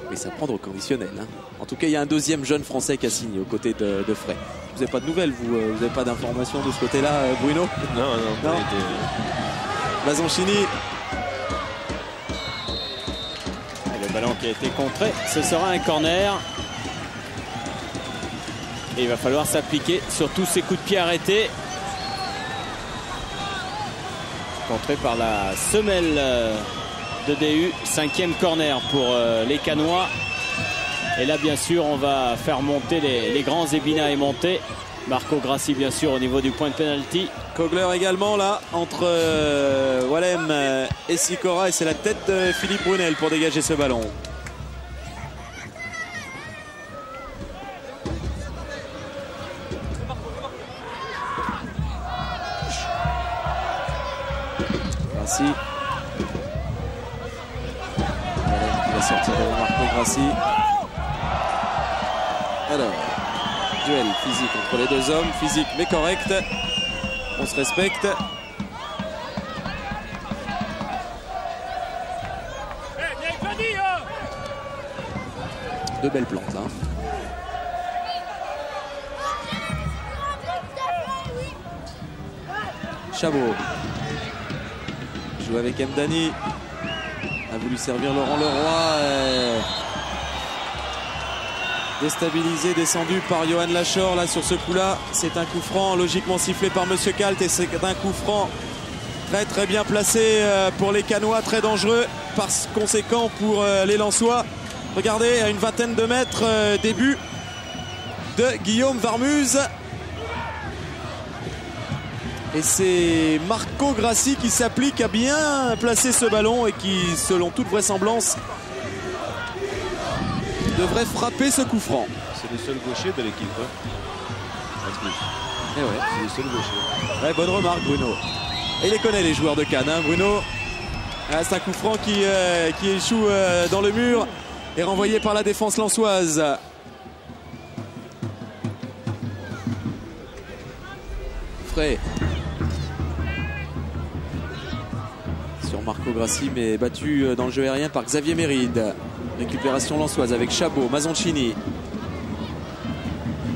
Mais ça prend au conditionnel. Hein. En tout cas, il y a un deuxième jeune français qui a signé aux côtés de Frey. Vous n'avez pas de nouvelles, vous n'avez pas d'informations de ce côté-là, Bruno? Non. Mazoncini. Et le ballon qui a été contré, ce sera un corner. Et il va falloir s'appliquer sur tous ces coups de pied arrêtés. Contré par la semelle de DU. 5e corner pour les Canois. Et là, bien sûr, on va faire monter les grands. Zebina est monté. Marco Grassi, bien sûr, au niveau du point de pénalty. Kogler également, là, entre Wallem et Sikora. Et c'est la tête de Philippe Brunel pour dégager ce ballon. Grassi. Wallem qui va sortir de Marco Grassi. Alors, duel physique entre les deux hommes, physique mais correct. On se respecte. Deux belles plantes là. Chabot joue avec Mdani. A voulu servir Laurent Leroy. Déstabilisé, descendu par Johan Lachor là sur ce coup là. C'est un coup franc logiquement sifflé par Monsieur Kalt et c'est un coup franc très bien placé pour les Canois, très dangereux par conséquent pour les Lensois. Regardez, à une vingtaine de mètres, début de Guillaume Varmuz. Et c'est Marco Grassi qui s'applique à bien placer ce ballon et qui, selon toute vraisemblance, devrait frapper ce coup franc. C'est le seul gaucher de l'équipe. Hein. Et ouais, c'est le seul gaucher. Ouais, bonne remarque, Bruno. Et il les connaît, les joueurs de Cannes, hein, Bruno. Ah, c'est un coup franc qui échoue dans le mur et renvoyé par la défense lensoise. Frey. Sur Marco Grassi, mais battu dans le jeu aérien par Xavier Méride. Récupération lensoise avec Chabot, Mazoncini.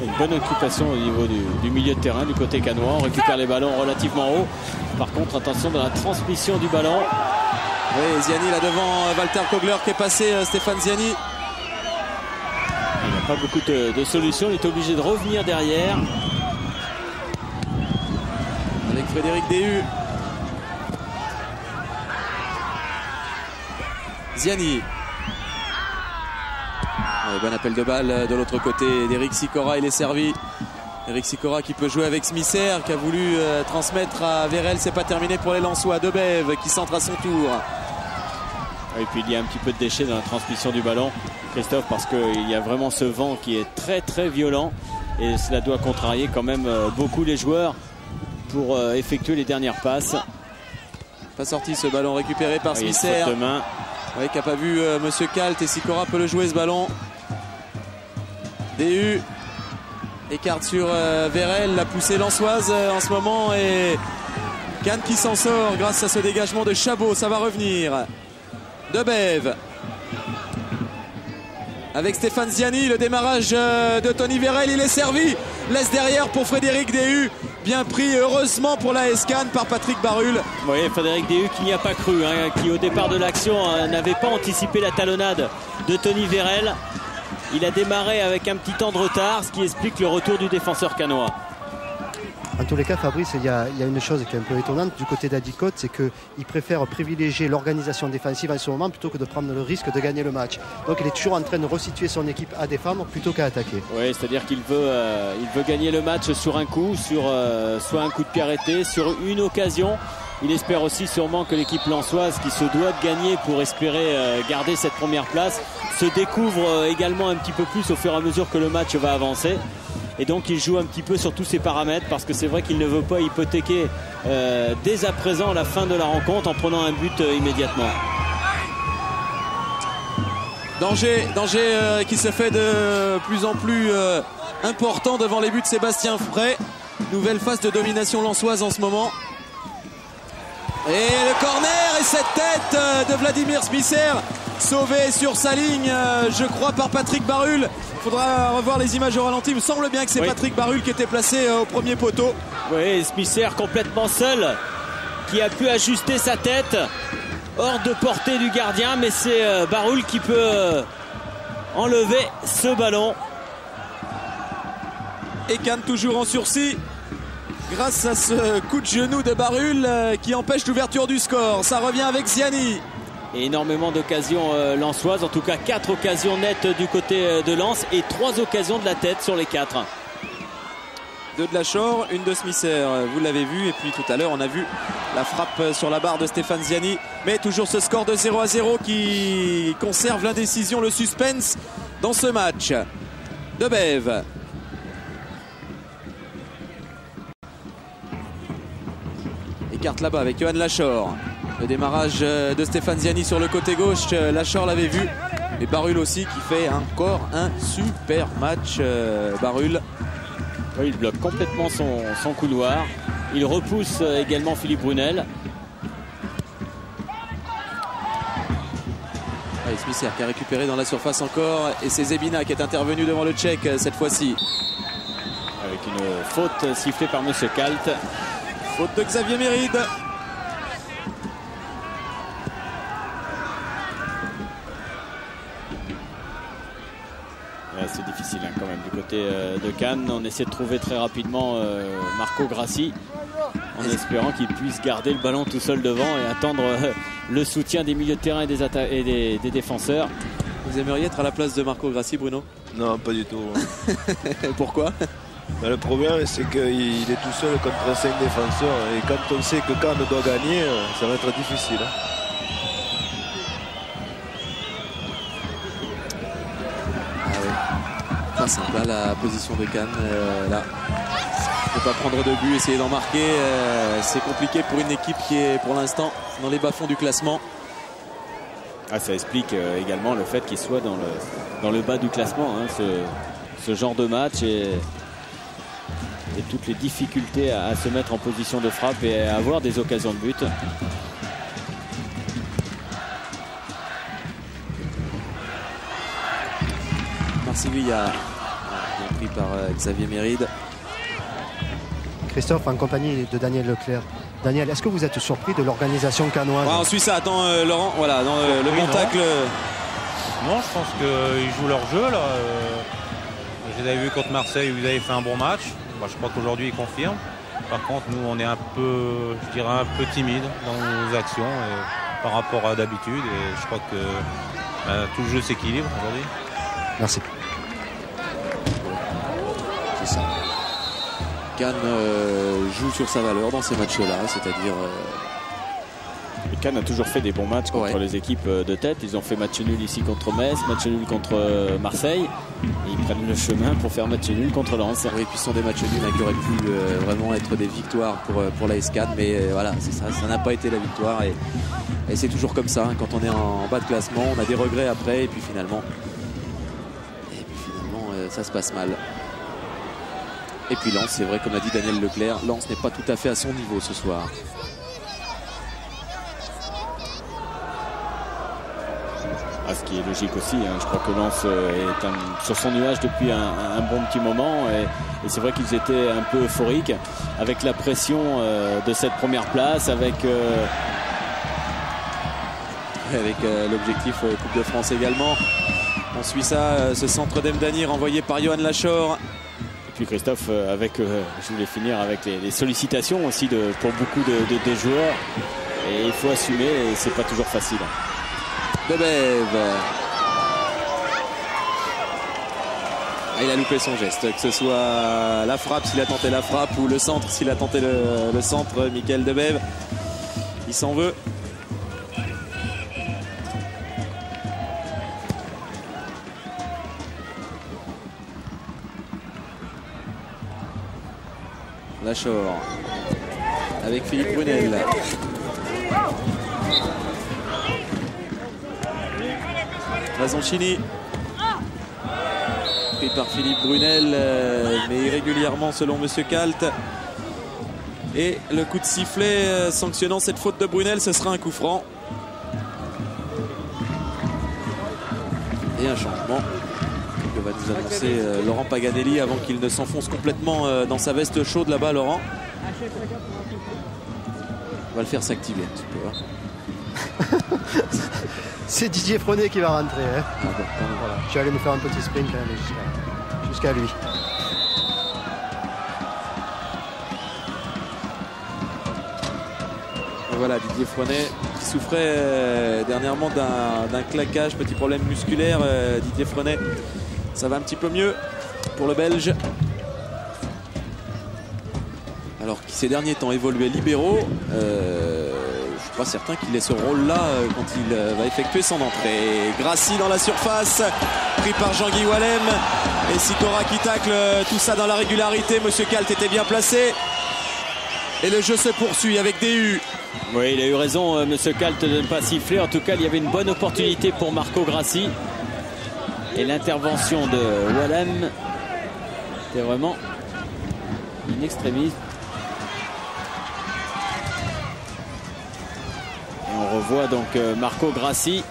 Une bonne occupation au niveau du milieu de terrain du côté canois. On récupère les ballons relativement haut. Par contre, attention dans la transmission du ballon. Oui, Ziani là devant Walter Kogler qui est passé, Stéphane Ziani. Il n'a pas beaucoup de solutions. Il est obligé de revenir derrière. Avec Frédéric Déhu. Ziani. Bon appel de balle de l'autre côté d'Eric Sikora, il est servi. Eric Sikora qui peut jouer avec Smisser, qui a voulu transmettre à Vérel. C'est pas terminé pour les Lensois. Debève qui centre à son tour. Et puis il y a un petit peu de déchet dans la transmission du ballon, Christophe, parce qu'il y a vraiment ce vent qui est très violent. Et cela doit contrarier quand même beaucoup les joueurs pour effectuer les dernières passes. Pas sorti ce ballon récupéré par Smisser. Oui, qui n'a pas vu Monsieur Kalt, et Sikora peut le jouer ce ballon. DU écarte sur Vérel, la poussée lensoise en ce moment, et Cannes qui s'en sort grâce à ce dégagement de Chabot. Ça va revenir. Debève avec Stéphane Ziani, le démarrage de Tony Vérel, il est servi. Laisse derrière pour Frédéric Déhu. Bien pris, heureusement pour la Cannes, par Patrick Barul. Oui, Frédéric Déhu qui n'y a pas cru, hein, qui au départ de l'action n'avait pas anticipé la talonnade de Tony Vérel. Il a démarré avec un petit temps de retard, ce qui explique le retour du défenseur canois. En tous les cas, Fabrice, il y a une chose qui est un peu étonnante du côté d'Adicot, c'est qu'il préfère privilégier l'organisation défensive en ce moment plutôt que de prendre le risque de gagner le match. Donc il est toujours en train de resituer son équipe à défendre plutôt qu'à attaquer. Oui, c'est-à-dire qu'il veut gagner le match sur un coup, sur soit un coup de pied arrêté, sur une occasion. Il espère aussi sûrement que l'équipe lensoise, qui se doit de gagner pour espérer garder cette première place, se découvre également un petit peu plus au fur et à mesure que le match va avancer. et donc il joue un petit peu sur tous ces paramètres parce que c'est vrai qu'il ne veut pas hypothéquer dès à présent la fin de la rencontre en prenant un but immédiatement. Danger qui se fait de plus en plus important devant les buts de Sébastien Frey. Nouvelle phase de domination lensoise en ce moment. Et le corner et cette tête de Vladimir Smisser sauvé sur sa ligne, je crois, par Patrick Barul. Il faudra revoir les images au ralenti. Il me semble bien que c'est Patrick Barul qui était placé au premier poteau. Oui, Smisser complètement seul, qui a pu ajuster sa tête hors de portée du gardien, mais c'est Barul qui peut enlever ce ballon. Et Cannes toujours en sursis grâce à ce coup de genou de Barul qui empêche l'ouverture du score. Ça revient avec Ziani. Et énormément d'occasions lensoises, en tout cas 4 occasions nettes du côté de Lens et 3 occasions de la tête sur les 4. 2 de Lachor, 1 de Smisser, vous l'avez vu. Et puis tout à l'heure on a vu la frappe sur la barre de Stéphane Ziani. Mais toujours ce score de 0-0 qui conserve l'indécision, le suspense dans ce match. Debève. Écarte là-bas avec Johan Lachor. Le démarrage de Stéphane Ziani sur le côté gauche. Lachor l'avait vu. Et Barul aussi qui fait encore un super match. Barul. Oui, il bloque complètement son couloir. Il repousse également Philippe Brunel. Smisser qui a récupéré dans la surface encore. Et c'est Zebina qui est intervenu devant le Tchèque cette fois-ci. Avec une faute sifflée par M. Kalt. Faute de Xavier Méride. C'est difficile quand même du côté de Cannes. On essaie de trouver très rapidement Marco Grassi en espérant qu'il puisse garder le ballon tout seul devant et attendre le soutien des milieux de terrain et des défenseurs. Vous aimeriez être à la place de Marco Grassi, Bruno? Non, pas du tout. Pourquoi? Le problème, c'est qu'il est tout seul contre 5 défenseurs. Et quand on sait que Cannes doit gagner, ça va être difficile. Pas simple, là, la position de Cannes. Là, il ne peut pas prendre de but, essayer d'en marquer. C'est compliqué pour une équipe qui est pour l'instant dans les bas-fonds du classement. Ça explique également le fait qu'il soit dans le bas du classement. Ce genre de match et toutes les difficultés à se mettre en position de frappe et à avoir des occasions de but. Marciglia, bien pris par Xavier Méride. Christophe, en compagnie de Daniel Leclerc. Daniel, est-ce que vous êtes surpris de l'organisation cannoise? On suit ça, attends Laurent, voilà, dans le Montacle. Non, je pense qu'ils jouent leur jeu là. Je les avais vus contre Marseille où ils avaient fait un bon match. Je crois qu'aujourd'hui ils confirment. Par contre, nous on est un peu, je dirais un peu timide dans nos actions par rapport à d'habitude. Et je crois que tout le jeu s'équilibre aujourd'hui. Merci. C'est ça. Cannes joue sur sa valeur dans ces matchs-là, c'est-à-dire... Cannes a toujours fait des bons matchs contre les équipes de tête. Ils ont fait match nul ici contre Metz, match nul contre Marseille. Et ils prennent le chemin pour faire match nul contre Lens. Oui, et puis ce sont des matchs nuls qui auraient pu vraiment être des victoires pour l'AS Cannes. Mais voilà, c'est ça, ça n'a pas été la victoire. Et c'est toujours comme ça, quand on est en bas de classement, on a des regrets après. Et puis finalement, ça se passe mal. Et puis Lens, c'est vrai, comme a dit Daniel Leclerc, Lens n'est pas tout à fait à son niveau ce soir. Ce qui est logique aussi, je crois que Lens est sur son nuage depuis un bon petit moment et c'est vrai qu'ils étaient un peu euphoriques avec la pression de cette première place, avec l'objectif Coupe de France également. On suit ça, ce centre d'Emdani renvoyé par Johan Lachor. Et puis Christophe, je voulais finir avec les sollicitations aussi pour beaucoup de joueurs et il faut assumer et c'est pas toujours facile. Debève. Il a loupé son geste, que ce soit la frappe s'il a tenté la frappe ou le centre s'il a tenté le centre. Michael Debève, il s'en veut. Lachor avec Philippe Brunel. Mazoncini pris par Philippe Brunel, mais irrégulièrement selon Monsieur Kalt. Et le coup de sifflet sanctionnant cette faute de Brunel, ce sera un coup franc. Et un changement que va nous annoncer Laurent Paganelli avant qu'il ne s'enfonce complètement dans sa veste chaude là-bas, Laurent. On va le faire s'activer un petit peu. Hein. C'est Didier Fronet qui va rentrer. Hein. Ah bon, voilà. Je vais aller me faire un petit sprint quand même jusqu'à lui. Voilà, Didier Fronet qui souffrait dernièrement d'un claquage, petit problème musculaire. Didier Fronet, ça va un petit peu mieux pour le Belge. Alors qui ces derniers temps évoluait libéraux, je ne suis pas certain qu'il ait ce rôle-là quand il va effectuer son entrée. Grassi dans la surface, pris par Jean-Guy Wallem et Sikora qui tacle, tout ça dans la régularité. Monsieur Kalt était bien placé et le jeu se poursuit avec DU. Oui, il a eu raison, Monsieur Kalt, de ne pas siffler. En tout cas, il y avait une bonne opportunité pour Marco Grassi. Et l'intervention de Wallem était vraiment in extremis. Et on revoit donc Marco Grassi.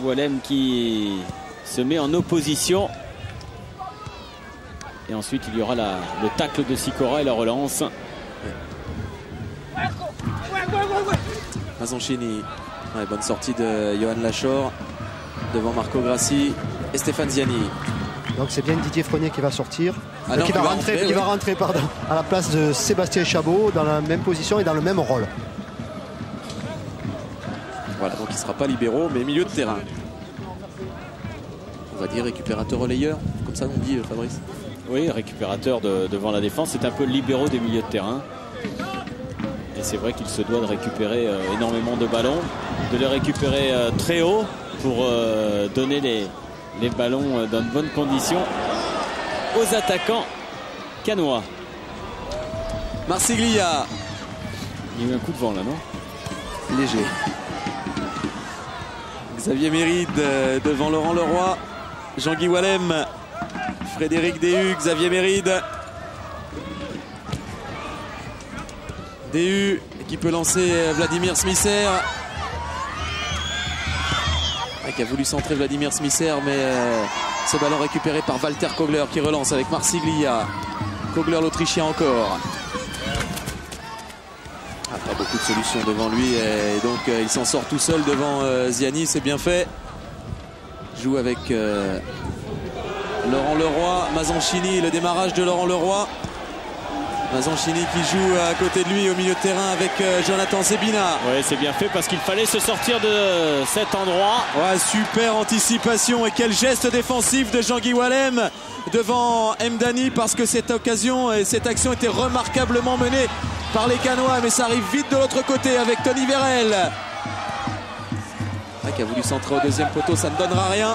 Wallem qui se met en opposition. Et ensuite, il y aura le tacle de Sikora et la relance. Mazoncini, ouais, bonne sortie de Johan Lachor devant Marco Grassi et Stéphane Ziani. Donc c'est bien Didier Fronet qui va sortir, qui va rentrer à la place de Sébastien Chabot dans la même position et dans le même rôle. Voilà, donc il ne sera pas libéraux mais milieu de terrain. On va dire récupérateur relayeur, comme ça on dit Fabrice. Oui, récupérateur devant la défense, c'est un peu le libéraux des milieux de terrain. Et c'est vrai qu'il se doit de récupérer énormément de ballons, de les récupérer très haut pour donner les ballons dans de bonnes conditions aux attaquants canois. Marsiglia. Il y a eu un coup de vent là, non? Léger. Xavier Méride devant Laurent Leroy, Jean-Guy Wallem, Frédéric Déhu, Xavier Méride. Déhu qui peut lancer Vladimir Smisser. Qui a voulu centrer Vladimir Smisser, mais ce ballon récupéré par Walter Kogler qui relance avec Marsiglia. Kogler l'Autrichien encore. Pas beaucoup de solutions devant lui et donc il s'en sort tout seul devant Ziani, c'est bien fait. Joue avec Laurent Leroy, Mazoncini, le démarrage de Laurent Leroy. Mazoncini qui joue à côté de lui au milieu de terrain avec Jonathan Zebina. Oui, c'est bien fait parce qu'il fallait se sortir de cet endroit. Ouais, super anticipation et quel geste défensif de Jean-Guy Wallem devant Mdani parce que cette occasion et cette action était remarquablement menée par les Canois, mais ça arrive vite de l'autre côté avec Tony Vérel. Qui a voulu centrer au deuxième poteau, ça ne donnera rien.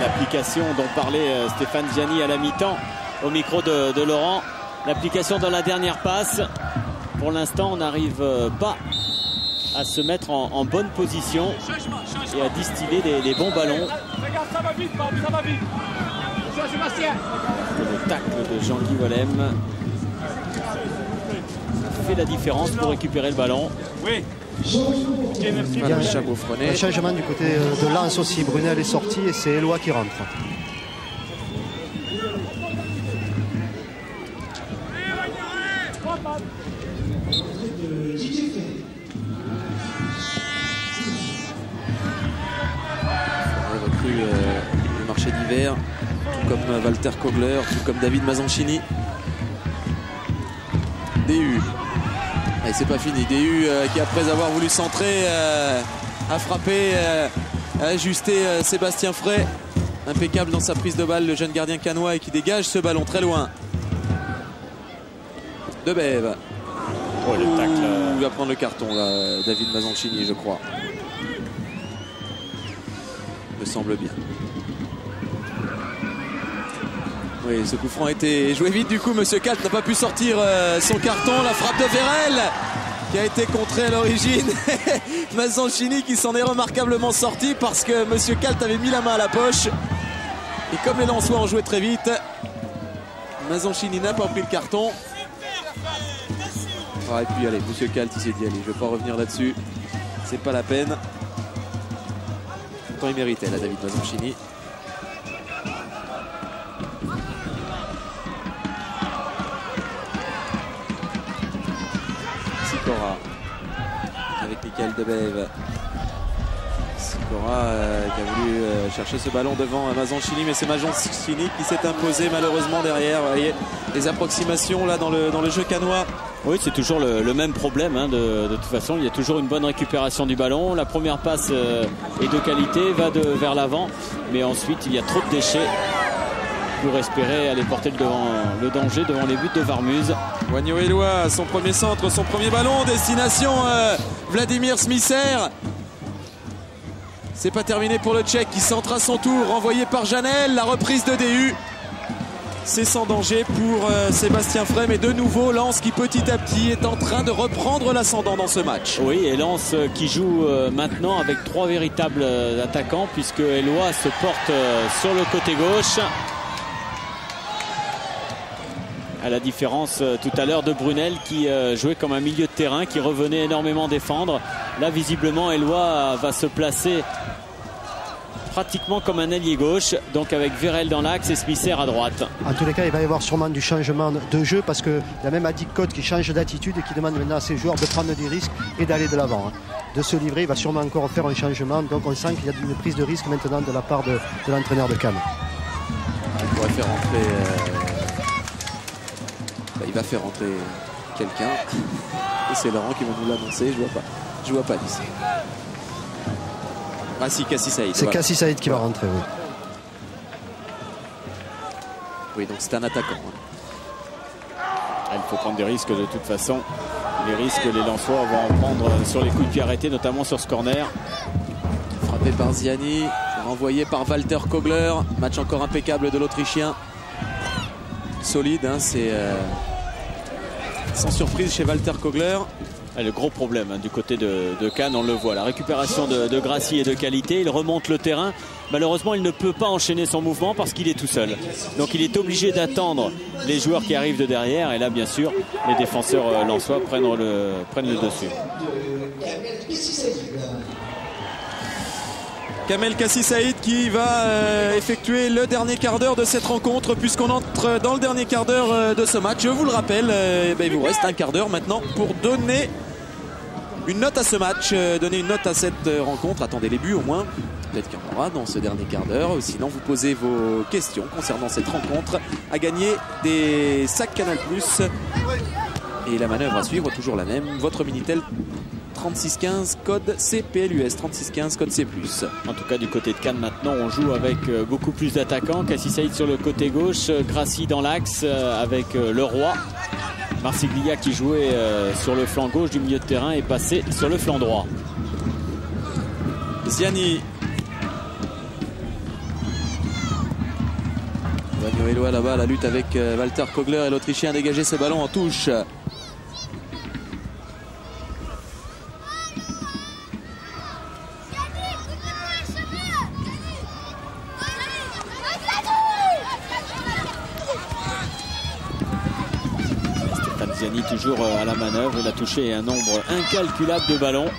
L'application dont parlait Stéphane Ziani à la mi-temps au micro de Laurent. L'application dans la dernière passe. Pour l'instant, on n'arrive pas à se mettre en bonne position et à distiller des bons ballons. Ça va vite, ça va vite. Le tacle de Jean-Guy Wallem fait la différence pour récupérer le ballon. Oui. Voilà, Chabot Fronet. Un changement du côté de Lens aussi. Brunel est sorti et c'est Eloi qui rentre. Recrue du marché d'hiver, tout comme Walter Kogler, tout comme David Mazoncini. DU. Et c'est pas fini. DU qui après avoir voulu centrer a frappé, a ajusté Sébastien Frey. Impeccable dans sa prise de balle, le jeune gardien canois et qui dégage ce ballon très loin. Debève. Oh, le tacle. Il va prendre le carton là, David Mazoncini, je crois. Me semble bien. Oui, ce coup franc a été joué vite. Du coup, Monsieur Kalt n'a pas pu sortir son carton. La frappe de Vérel qui a été contrée à l'origine. Mazzanchini qui s'en est remarquablement sorti parce que Monsieur Kalt avait mis la main à la poche. Et comme les Lensois ont joué très vite, Mazzanchini n'a pas pris le carton. Ah, et puis allez, Monsieur Kalt il s'est dit allez, je ne vais pas revenir là-dessus. C'est pas la peine. Pourtant il méritait là, David Mazzanchini. Sikora avec Michael Debève. Sikora qui a voulu chercher ce ballon devant Mazzanchini, mais c'est Mazzanchini qui s'est imposé malheureusement derrière. Vous voyez les approximations là dans le jeu canois. Oui, c'est toujours le même problème. Hein, de toute façon, il y a toujours une bonne récupération du ballon. La première passe est de qualité, va vers l'avant, mais ensuite il y a trop de déchets pour espérer aller porter le danger devant les buts de Varmuz. Wagno Eloi, son premier centre, son premier ballon, destination Vladimir Smisser. C'est pas terminé pour le Tchèque qui centre à son tour, renvoyé par Janel, la reprise de DU. C'est sans danger pour Sébastien Frey, mais de nouveau Lens qui petit à petit est en train de reprendre l'ascendant dans ce match. Oui, et Lens qui joue maintenant avec 3 véritables attaquants puisque Eloi se porte sur le côté gauche. À la différence tout à l'heure de Brunel qui jouait comme un milieu de terrain, qui revenait énormément défendre. Là visiblement Eloi va se placer pratiquement comme un ailier gauche, donc avec Vérel dans l'axe et Smisser à droite. En tous les cas, il va y avoir sûrement du changement de jeu parce qu'il y a même Adi Cote qui change d'attitude et qui demande maintenant à ses joueurs de prendre des risques et d'aller de l'avant. De se livrer, il va sûrement encore faire un changement, donc on sent qu'il y a une prise de risque maintenant de la part de l'entraîneur de Cannes. Il pourrait faire entrer... il va faire entrer quelqu'un et c'est Laurent qui va nous l'annoncer. Je vois pas d'ici. Ah si, Kassi Saïd. C'est Kassi Saïd qui va rentrer, oui. Oui, donc c'est un attaquant. Il faut prendre des risques de toute façon. Les risques, les Lensois vont en prendre sur les coups de pied arrêtés, notamment sur ce corner. Frappé par Ziani, renvoyé par Walter Kogler. Match encore impeccable de l'Autrichien. Solide, hein, c'est sans surprise chez Walter Kogler. Le gros problème du côté de Cannes, on le voit, la récupération de Grassi est de qualité, il remonte le terrain, malheureusement il ne peut pas enchaîner son mouvement parce qu'il est tout seul, donc il est obligé d'attendre les joueurs qui arrivent de derrière et là bien sûr les défenseurs lensois prennent le dessus. Kamel Kassi Saïd qui va effectuer le dernier quart d'heure de cette rencontre puisqu'on entre dans le dernier quart d'heure de ce match. Je vous le rappelle, il vous reste un quart d'heure maintenant pour donner une note à ce match, donner une note à cette rencontre. Attendez les buts au moins, peut-être qu'il y en aura dans ce dernier quart d'heure. Sinon vous posez vos questions concernant cette rencontre à gagner des sacs Canal+. Et la manœuvre à suivre, toujours la même, votre Minitel 3615 code CPLUS, 3615 code C+. En tout cas du côté de Cannes maintenant on joue avec beaucoup plus d'attaquants. Kassi Saïd sur le côté gauche, Grassi dans l'axe avec Leroy. Marsiglia qui jouait sur le flanc gauche du milieu de terrain est passé sur le flanc droit. Ziani. Wagno Eloi là-bas, la lutte avec Walter Kogler et l'Autrichien a dégagé ce ballon en touche. Ziani toujours à la manœuvre, il a touché un nombre incalculable de ballons.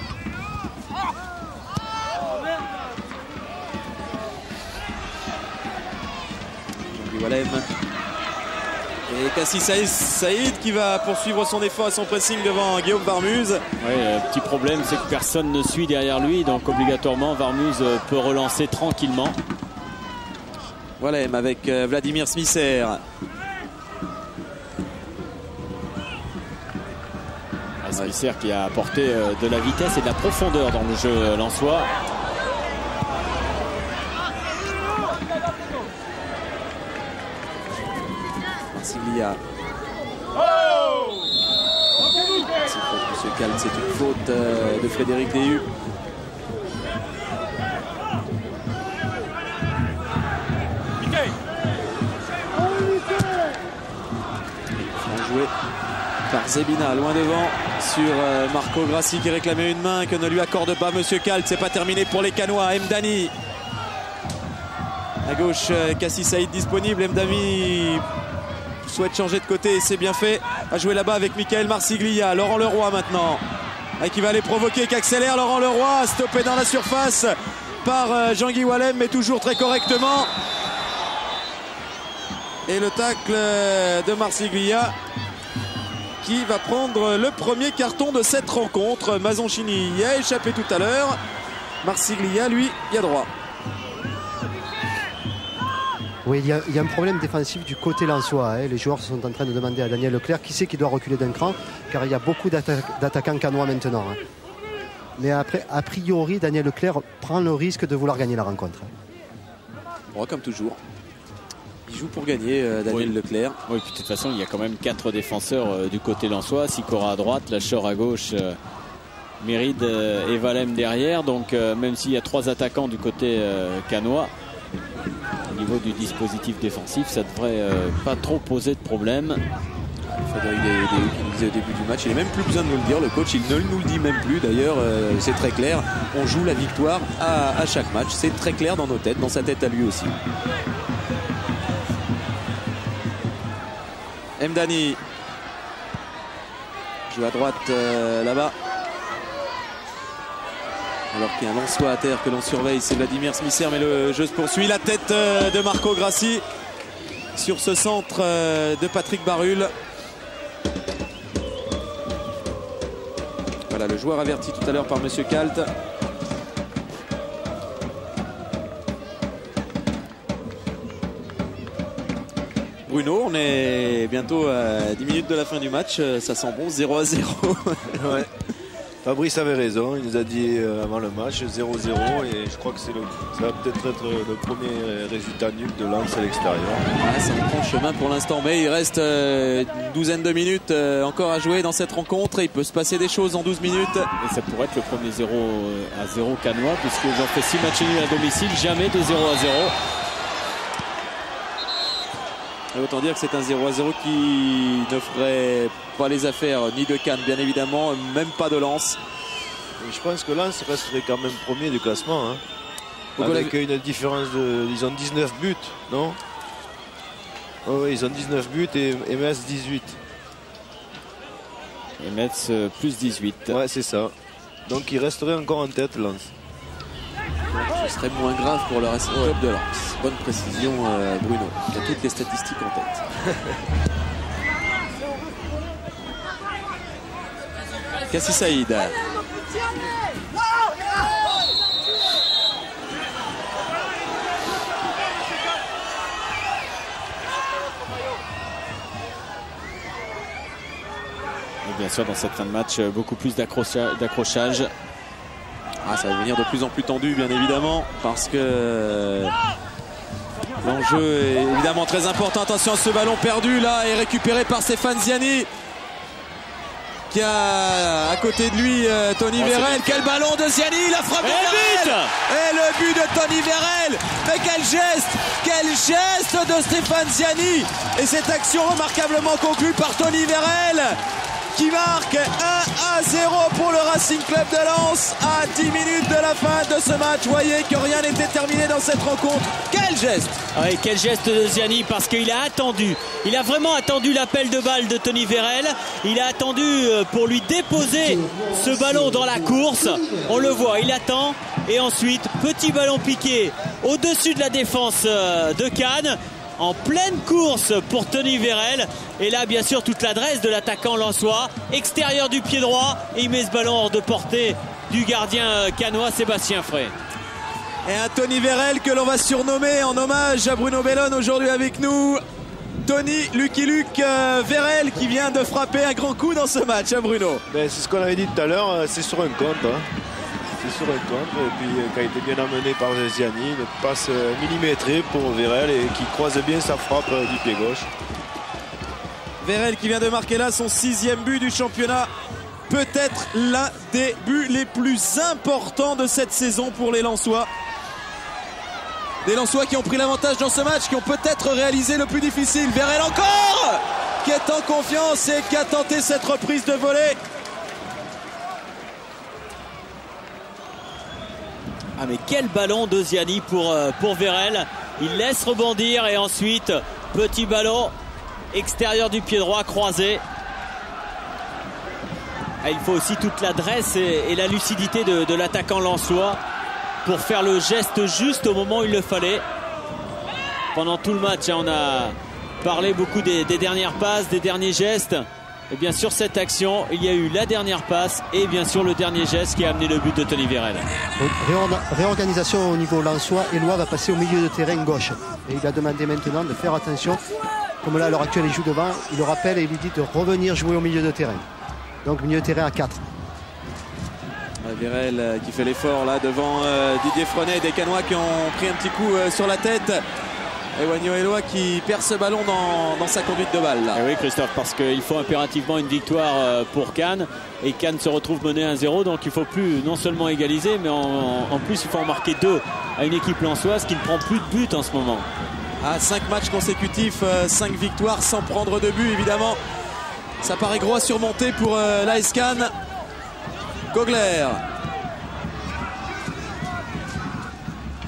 Et Kassi Saïd qui va poursuivre son effort et son pressing devant Guillaume Varmuz. Oui, le petit problème c'est que personne ne suit derrière lui, donc obligatoirement Varmuz peut relancer tranquillement. Voilà, avec Vladimir Smisser. Smisser qui a apporté de la vitesse et de la profondeur dans le jeu lensois. Marsiglia. C'est une faute, monsieur Kalt, c'est une faute de Frédéric Déhu. Zebina loin devant sur Marco Grassi qui réclamait une main que ne lui accorde pas Monsieur Kalt. C'est pas terminé pour les Canois. Mdani à gauche, Kassi Saïd disponible. Mdani souhaite changer de côté et c'est bien fait. A jouer là-bas avec Michael Marsiglia. Laurent Leroy maintenant qui va aller provoquer, qui accélère. Laurent Leroy stoppé dans la surface par Jean-Guy Wallem, mais toujours très correctement. Et le tacle de Marsiglia qui va prendre le premier carton de cette rencontre. Mazoncini y a échappé tout à l'heure. Marsiglia, lui, y a droit. Oui, il y a un problème défensif du côté lensois. Les joueurs sont en train de demander à Daniel Leclerc qui c'est qui doit reculer d'un cran, car il y a beaucoup d'attaquants canois maintenant. Mais après, a priori, Daniel Leclerc prend le risque de vouloir gagner la rencontre. Bon, comme toujours. Il joue pour gagner, Daniel Leclerc. Oui, puis de toute façon, il y a quand même 4 défenseurs du côté lensois. Sikora à droite, Lachor à gauche, Méride et Valem derrière. Donc, même s'il y a 3 attaquants du côté canois, au niveau du dispositif défensif, ça devrait pas trop poser de problème. Frédéric qui nous disait au début du match, il n'a même plus besoin de nous le dire, le coach, il ne nous le dit même plus. D'ailleurs, c'est très clair, on joue la victoire à chaque match. C'est très clair dans nos têtes, dans sa tête à lui aussi. Mdani joue à droite là-bas. Alors qu'il y a un Lensois à terre que l'on surveille, c'est Vladimir Smisser, mais le jeu se poursuit. La tête de Marco Grassi sur ce centre de Patrick Barul. Voilà le joueur averti tout à l'heure par Monsieur Kalt. Bruno, on est bientôt à 10 minutes de la fin du match, ça sent bon, 0-0. Ouais. Fabrice avait raison, il nous a dit avant le match 0-0 et je crois que ça va peut-être être le premier résultat nul de Lens à l'extérieur. Ah, ça prend chemin pour l'instant, mais il reste une douzaine de minutes encore à jouer dans cette rencontre et il peut se passer des choses en 12 minutes. Et ça pourrait être le premier 0-0 canois puisqu'ils ont fait 6 matchs nuls à domicile, jamais de 0-0. Et autant dire que c'est un 0-0 qui ne ferait pas les affaires ni de Cannes bien évidemment, même pas de Lens. Je pense que Lens resterait quand même premier du classement. Avec une différence de... Ils ont 19 buts, non? Oui, ils ont 19 buts et Metz 18. Et Metz plus 18. Ouais, c'est ça. Donc ils resteraient encore en tête, Lens. Ce serait moins grave pour le Racing Club de Lens. Bonne précision, Bruno. Il a toutes les statistiques en tête. Kassi Saïd. Et bien sûr, dans cette fin de match, beaucoup plus d'accrochage. Ah, ça va devenir de plus en plus tendu, bien évidemment, parce que l'enjeu est évidemment très important. Attention à ce ballon perdu là et récupéré par Stéphane Ziani, qui a à côté de lui Tony Vérel. Quel ballon de Ziani, la frappe de Vérel et le but de Tony Vérel. Mais quel geste de Stéphane Ziani, et cette action remarquablement conclue par Tony Vérel qui marque 1-0 pour le Racing Club de Lens à 10 minutes de la fin de ce match. Vous voyez que rien n'était terminé dans cette rencontre. Quel geste! Oui, quel geste de Ziani, parce qu'il a attendu. Il a vraiment attendu l'appel de balle de Tony Vérel. Il a attendu pour lui déposer ce ballon dans la course. On le voit, il attend. Et ensuite, petit ballon piqué au-dessus de la défense de Cannes. En pleine course pour Tony Vérel. Et là, bien sûr, toute l'adresse de l'attaquant lensois. Extérieur du pied droit. Et il met ce ballon hors de portée du gardien canois Sébastien Frey. Et un Tony Vérel que l'on va surnommer en hommage à Bruno Bellone aujourd'hui avec nous. Tony Lucky Luke Vérel qui vient de frapper un grand coup dans ce match, hein, Bruno? C'est ce qu'on avait dit tout à l'heure, c'est sur un compte. C'est sur un compte, et puis qui a été bien amené par Ziani, une passe millimétrée pour Vérel et qui croise bien sa frappe du pied gauche. Vérel qui vient de marquer là son 6e but du championnat, peut-être l'un des buts les plus importants de cette saison pour les Lensois. Des Lensois qui ont pris l'avantage dans ce match, qui ont peut-être réalisé le plus difficile. Vérel encore, qui est en confiance et qui a tenté cette reprise de volée. Ah mais quel ballon de Ziani pour Vérel. Il laisse rebondir et ensuite petit ballon extérieur du pied droit croisé. Ah, il faut aussi toute l'adresse et la lucidité de l'attaquant lensois pour faire le geste juste au moment où il le fallait. Pendant tout le match, on a parlé beaucoup des dernières passes, des derniers gestes. Et bien sûr, cette action, il y a eu la dernière passe et bien sûr le dernier geste qui a amené le but de Tony Vérel. Réorganisation au niveau lensois. Éloi va passer au milieu de terrain gauche. Et il a demandé maintenant de faire attention. Comme là, à l'heure actuelle, il joue devant. Il le rappelle et il lui dit de revenir jouer au milieu de terrain. Donc, milieu de terrain à 4. Vérel qui fait l'effort là devant Didier Fronet. Des Canois qui ont pris un petit coup sur la tête. Et Wagno Éloi qui perd ce ballon dans sa conduite de balle. Et oui Christophe, parce qu'il faut impérativement une victoire pour Cannes. Et Cannes se retrouve mené 1-0. Donc il ne faut plus non seulement égaliser, mais en plus il faut en marquer 2 à une équipe lensoise qui ne prend plus de but en ce moment. À 5 matchs consécutifs, 5 victoires sans prendre de but évidemment. Ça paraît gros à surmonter pour l'AS Cannes. Gogler.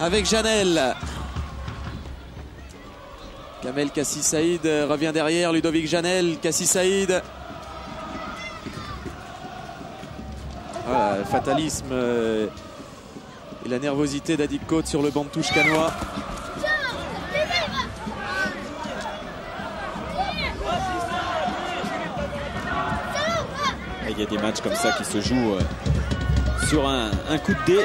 Avec Janel. Kamel Kassi Saïd revient derrière. Ludovic Janel, Kassi Saïd. Voilà, le fatalisme et la nervosité d'Adi Côte sur le banc de touche canois. Il y a des matchs comme ça qui se jouent sur un coup de dé.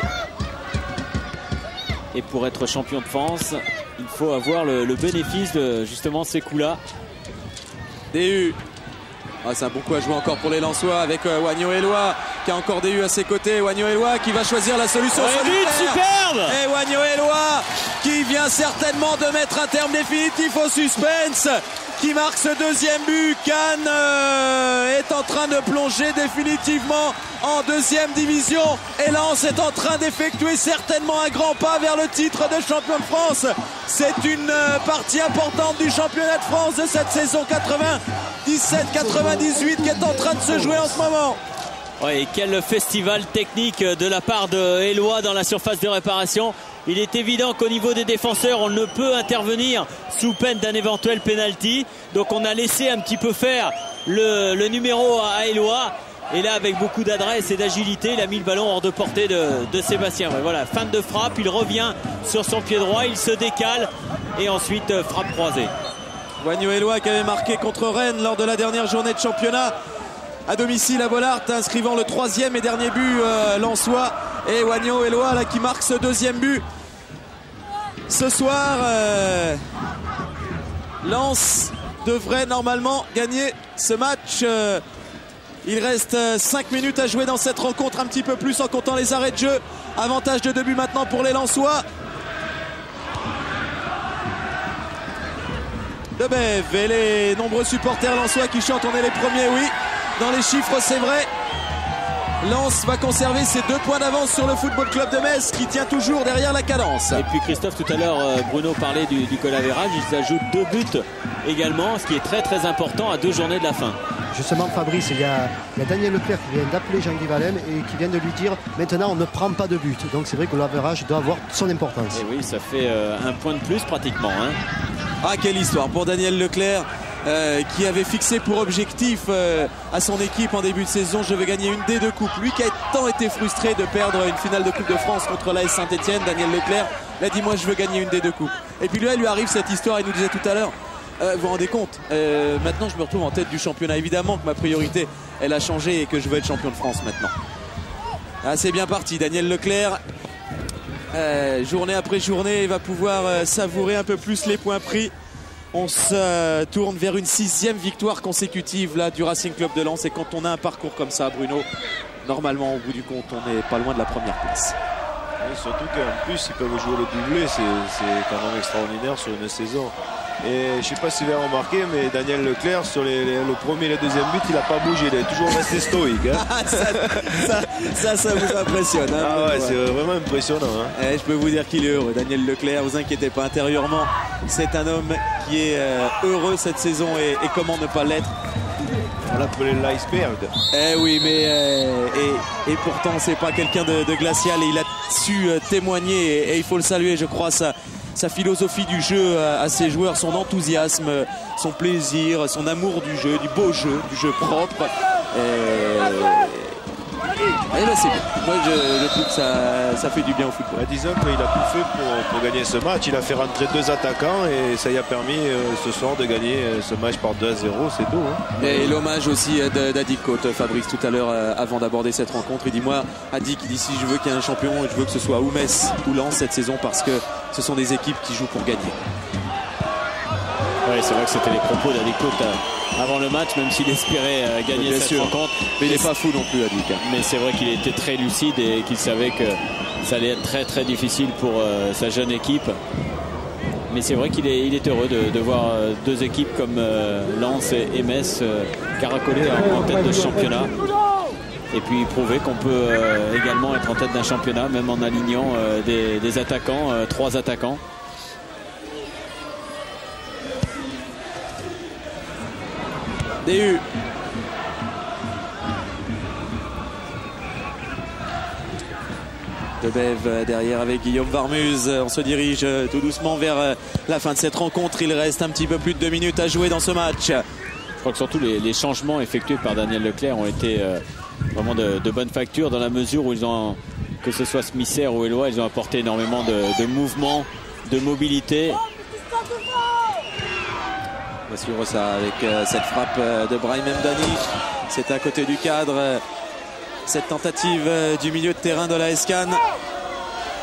Et pour être champion de France, il faut avoir le bénéfice de justement ces coups-là. DU. Ah, c'est un bon coup à jouer encore pour les Lensois avec Wagno Éloi qui a encore DU à ses côtés. Wagno Éloi qui va choisir la solution. Superbe. Et Wagno Éloi qui vient certainement de mettre un terme définitif au suspense, qui marque ce deuxième but. Cannes est en train de plonger définitivement en deuxième division et Lens est en train d'effectuer certainement un grand pas vers le titre de champion de France. C'est une partie importante du championnat de France de cette saison 97-98 qui est en train de se jouer en ce moment. Ouais, et quel festival technique de la part de Éloi dans la surface de réparation. Il est évident qu'au niveau des défenseurs, on ne peut intervenir sous peine d'un éventuel penalty. Donc on a laissé un petit peu faire le numéro à Éloi. Et là, avec beaucoup d'adresse et d'agilité, il a mis le ballon hors de portée de Sébastien. Ouais, voilà, fin de frappe, il revient sur son pied droit, il se décale et ensuite frappe croisée. Wagno Éloi qui avait marqué contre Rennes lors de la dernière journée de championnat à domicile à Bollaert, inscrivant le 3e et dernier but lensois. Et Wagno Éloi là qui marque ce deuxième but ce soir. Lens devrait normalement gagner ce match. Il reste 5 minutes à jouer dans cette rencontre, un petit peu plus en comptant les arrêts de jeu. Avantage de 2 buts maintenant pour les Lensois. Debève et les nombreux supporters lensois qui chantent on est les premiers, oui. Dans les chiffres, c'est vrai. Lens va conserver ses 2 points d'avance sur le Football Club de Metz qui tient toujours derrière la cadence. Et puis Christophe, tout à l'heure, Bruno parlait du goal average. Ils ajoutent 2 buts également, ce qui est très très important à 2 journées de la fin. Justement, Fabrice, il y a Daniel Leclerc qui vient d'appeler Jean-Guy Valem et qui vient de lui dire maintenant on ne prend pas de but. Donc c'est vrai que l'average doit avoir son importance. Et oui, ça fait un point de plus pratiquement. Hein. Ah, quelle histoire pour Daniel Leclerc. Qui avait fixé pour objectif à son équipe en début de saison, je veux gagner une des 2 coupes. Lui qui a tant été frustré de perdre une finale de Coupe de France contre l'AS Saint-Etienne, Daniel Leclerc, il a dit moi je veux gagner une des 2 coupes. Et puis là il lui arrive cette histoire, il nous disait tout à l'heure, vous vous rendez compte, maintenant je me retrouve en tête du championnat, évidemment que ma priorité elle a changé et que je veux être champion de France maintenant. Ah, c'est bien parti, Daniel Leclerc, journée après journée, il va pouvoir savourer un peu plus les points pris. On se tourne vers une 6e victoire consécutive là, du Racing Club de Lens. Et quand on a un parcours comme ça, Bruno, normalement, au bout du compte, on n'est pas loin de la première place. Oui, surtout qu'en plus, ils peuvent jouer le doublé. C'est quand même extraordinaire sur une saison. Et je ne sais pas si vous avez remarqué, mais Daniel Leclerc, sur le premier et le deuxième but, il n'a pas bougé. Il est toujours resté stoïque. Hein. ça vous impressionne. Hein, ah ouais, c'est vraiment impressionnant. Hein. Je peux vous dire qu'il est heureux. Daniel Leclerc, vous inquiétez pas, intérieurement, c'est un homme qui est heureux cette saison et comment ne pas l'être. On l'appelait l'iceberg. Oui, mais et pourtant c'est pas quelqu'un de glacial et il a su témoigner et il faut le saluer, je crois, sa philosophie du jeu à ses joueurs, son enthousiasme, son plaisir, son amour du jeu, du beau jeu, du jeu propre. Et là c'est bien. Moi je trouve que ça fait du bien au football. Disons qu'il a tout fait pour gagner ce match. Il a fait rentrer 2 attaquants et ça lui a permis ce soir de gagner ce match par 2-0, c'est tout. Hein. Et l'hommage aussi d'Adic Côte, Fabrice, tout à l'heure avant d'aborder cette rencontre. Il dit moi, Adic, il dit si je veux qu'il y ait un champion, je veux que ce soit ou Metz ou Lens cette saison parce que ce sont des équipes qui jouent pour gagner. Oui, c'est vrai que c'était les propos d'Adic Côte avant le match, même s'il espérait gagner cette rencontre. Mais il n'est pas fou non plus, Adic. Mais c'est vrai qu'il était très lucide et qu'il savait que ça allait être très très difficile pour sa jeune équipe. Mais c'est vrai qu'il est heureux de voir 2 équipes comme Lens et Metz caracoler en tête de ce championnat. Et puis prouver qu'on peut également être en tête d'un championnat, même en alignant des attaquants, 3 attaquants. DU. Debève derrière avec Guillaume Varmuz. On se dirige tout doucement vers la fin de cette rencontre. Il reste un petit peu plus de 2 minutes à jouer dans ce match. Je crois que surtout les changements effectués par Daniel Leclerc ont été vraiment de bonne facture dans la mesure où ils ont, que ce soit Smisser ou Eloi, ils ont apporté énormément de mouvement, de mobilité. On va suivre ça avec cette frappe de Brahim Mdani. C'est à côté du cadre. Cette tentative du milieu de terrain de la SCAN.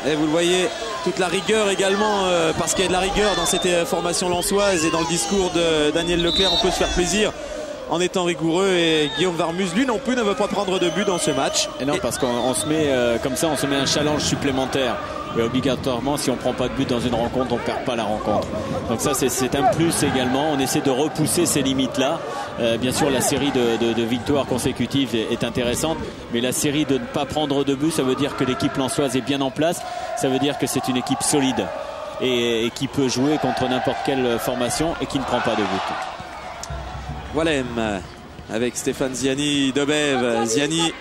Et vous le voyez, toute la rigueur également, parce qu'il y a de la rigueur dans cette formation lensoise et dans le discours de Daniel Leclerc, on peut se faire plaisir en étant rigoureux. Et Guillaume Varmuz, lui non plus, ne veut pas prendre de but dans ce match. Et non, parce qu'on se met comme ça, on se met un challenge supplémentaire. Et obligatoirement, si on ne prend pas de but dans une rencontre, on ne perd pas la rencontre. Donc ça, c'est un plus également. On essaie de repousser ces limites-là. Bien sûr, la série de victoires consécutives est intéressante. Mais la série de ne pas prendre de but, ça veut dire que l'équipe lensoise est bien en place. Ça veut dire que c'est une équipe solide et qui peut jouer contre n'importe quelle formation et qui ne prend pas de but. Walem avec Stéphane Ziani, Debève. Ziani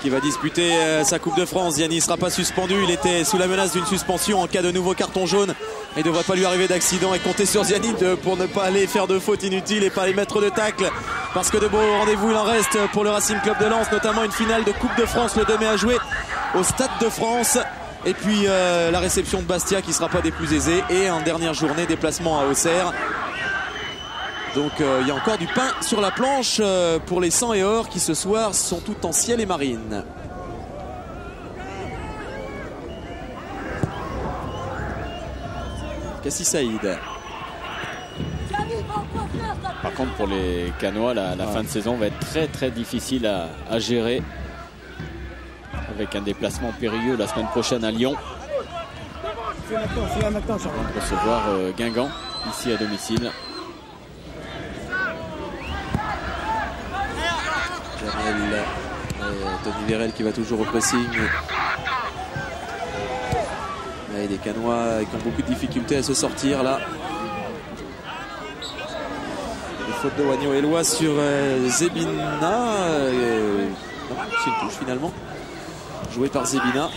qui va disputer sa Coupe de France. Ziani ne sera pas suspendu. Il était sous la menace d'une suspension en cas de nouveau carton jaune. Il ne devrait pas lui arriver d'accident et compter sur Ziani pour ne pas aller faire de fautes inutiles et pas aller mettre de tacle. Parce que de beaux rendez-vous il en reste pour le Racing Club de Lens, notamment une finale de Coupe de France le 2 mai à jouer au Stade de France. Et puis la réception de Bastia qui ne sera pas des plus aisées. Et en dernière journée, déplacement à Auxerre. Donc il y a encore du pain sur la planche pour les 100 et or qui ce soir sont tout en ciel et marine. Kassi Saïd. Par contre pour les Canois, la fin de saison va être très très difficile à gérer. Avec un déplacement périlleux la semaine prochaine à Lyon. On va recevoir Guingamp ici à domicile. Tony Vérel qui va toujours au pressing. Et des Canois qui ont beaucoup de difficultés à se sortir là. Une faute de Wagno Eloi sur Zebina. Non, c'est une touche finalement. Joué par Zebina.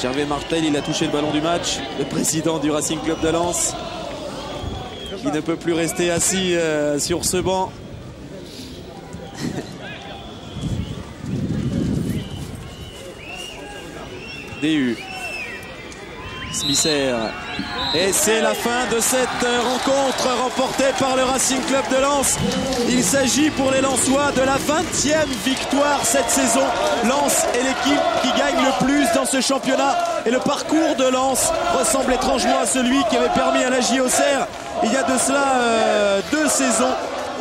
Gervais Martel, il a touché le ballon du match. Le président du Racing Club de Lens. Qui ne peut plus rester assis sur ce banc. DU. Smisser. Et c'est la fin de cette rencontre remportée par le Racing Club de Lens. Il s'agit pour les Lensois de la 20e victoire cette saison. Lens est l'équipe qui gagne le plus dans ce championnat. Et le parcours de Lens ressemble étrangement à celui qui avait permis à la J Auxerre, il y a de cela 2 saisons,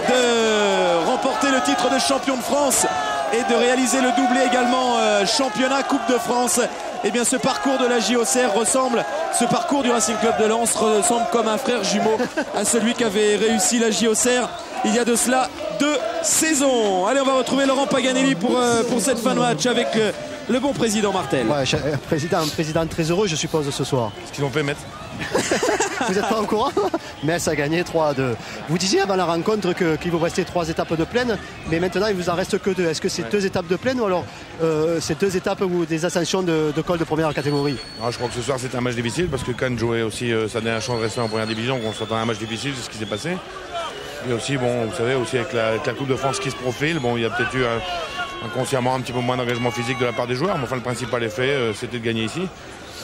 de remporter le titre de champion de France et de réaliser le doublé également championnat Coupe de France. Eh bien ce parcours de la JOCR ce parcours du Racing Club de Lens ressemble comme un frère jumeau à celui qu'avait réussi la JOCR il y a de cela 2 saisons. Allez, on va retrouver Laurent Paganelli pour cette fin de match avec le bon président Martel. Ouais, président très heureux, je suppose, ce soir. Ce qu'ils ont fait, Metz. Vous n'êtes pas au courant? Metz a gagné 3-2. Vous disiez avant la rencontre qu'il vous restait 3 étapes de plaine, mais maintenant il vous en reste que 2. Est-ce que c'est 2 étapes de plaine ou alors c'est 2 étapes ou des ascensions de col de première catégorie? Alors, je crois que ce soir c'était un match difficile parce que Cannes jouait aussi sa dernière chance de rester en première division. On s'attendait à un match difficile, c'est ce qui s'est passé. Et aussi, bon, vous savez, aussi avec la Coupe de France qui se profile, bon, il y a peut-être eu inconsciemment un petit peu moins d'engagement physique de la part des joueurs, mais enfin le principal effet c'était de gagner ici.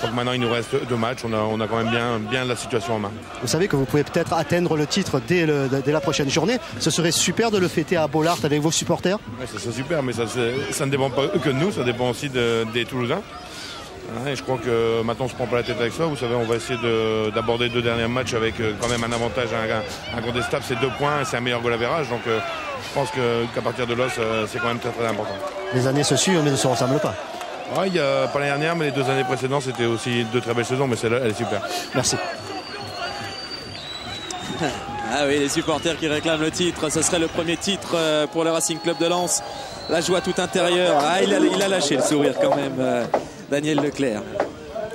Donc maintenant il nous reste 2 matchs, on a quand même bien la situation en main. Vous savez que vous pouvez peut-être atteindre le titre dès la prochaine journée. Ce serait super de le fêter à Bollaert avec vos supporters. Ouais, ça serait super, mais ça ne dépend pas que de nous, ça dépend aussi des Toulousains. Et je crois que maintenant on se prend pas la tête avec ça. Vous savez, on va essayer d'aborder 2 derniers matchs avec quand même un avantage incontestable, c'est 2 points, c'est un meilleur goal average. Donc je pense qu'à partir de là, c'est quand même très très important. Les années se suivent mais ne se ressemblent pas. Ouais, il y a pas l'année dernière, mais les 2 années précédentes, c'était aussi 2 très belles saisons, mais celle-là, elle est super. Merci. Ah oui, les supporters qui réclament le titre, ce serait le premier titre pour le Racing Club de Lens. La joie tout intérieure. Ah, il a lâché le sourire quand même, Daniel Leclerc.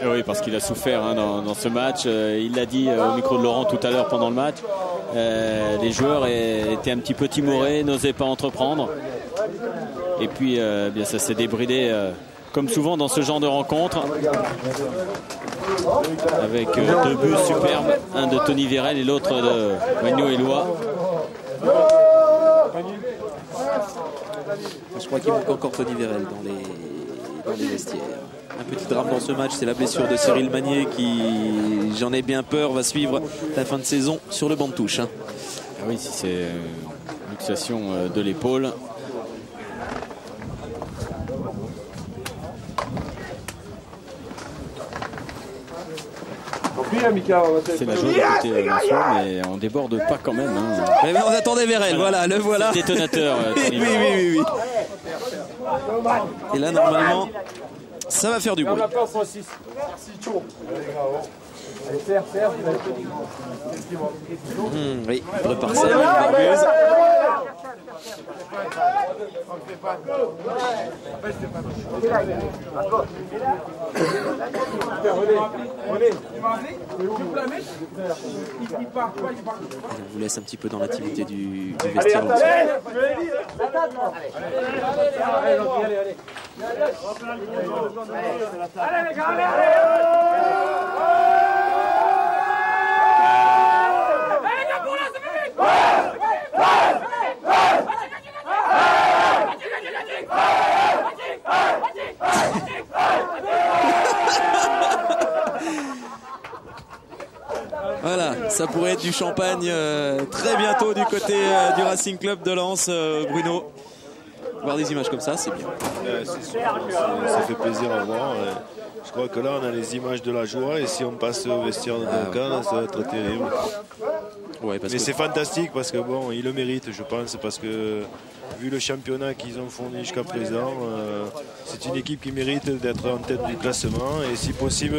Et oui, parce qu'il a souffert dans ce match. Il l'a dit au micro de Laurent tout à l'heure pendant le match. Les joueurs étaient un petit peu timorés, n'osaient pas entreprendre. Et puis, bien, ça s'est débridé comme souvent dans ce genre de rencontre. Avec 2 buts superbes, un de Tony Vérel et l'autre de Magno Eloi. Je crois qu'il manque encore Tony Vérel dans les vestiaires. Un petit drame dans ce match, c'est la blessure de Cyril Magnier qui, j'en ai bien peur, va suivre la fin de saison sur le banc de touche. Ah oui, si c'est une luxation de l'épaule. C'est la joie du côté Lensois, mais on déborde pas quand même. Hein. Mais on attendait Vérel, voilà, le voilà. C'est détonateur. Oui. Et là, normalement, ça va faire du bruit. Oui, le parcelle, Barbeuse. On vous laisse un petit peu dans l'intimité du vestiaire. Voilà, ça pourrait être du champagne très bientôt du côté du Racing Club de Lens, Bruno. Voir des images comme ça, c'est bien. C'est sûr, ça fait plaisir à voir. Je crois que là, on a les images de la joie et si on passe au vestiaire de Duncan, ça va être terrible. Ouais, mais c'est fantastique parce que bon, ils le méritent, je pense, parce que vu le championnat qu'ils ont fourni jusqu'à présent, c'est une équipe qui mérite d'être en tête du classement et si possible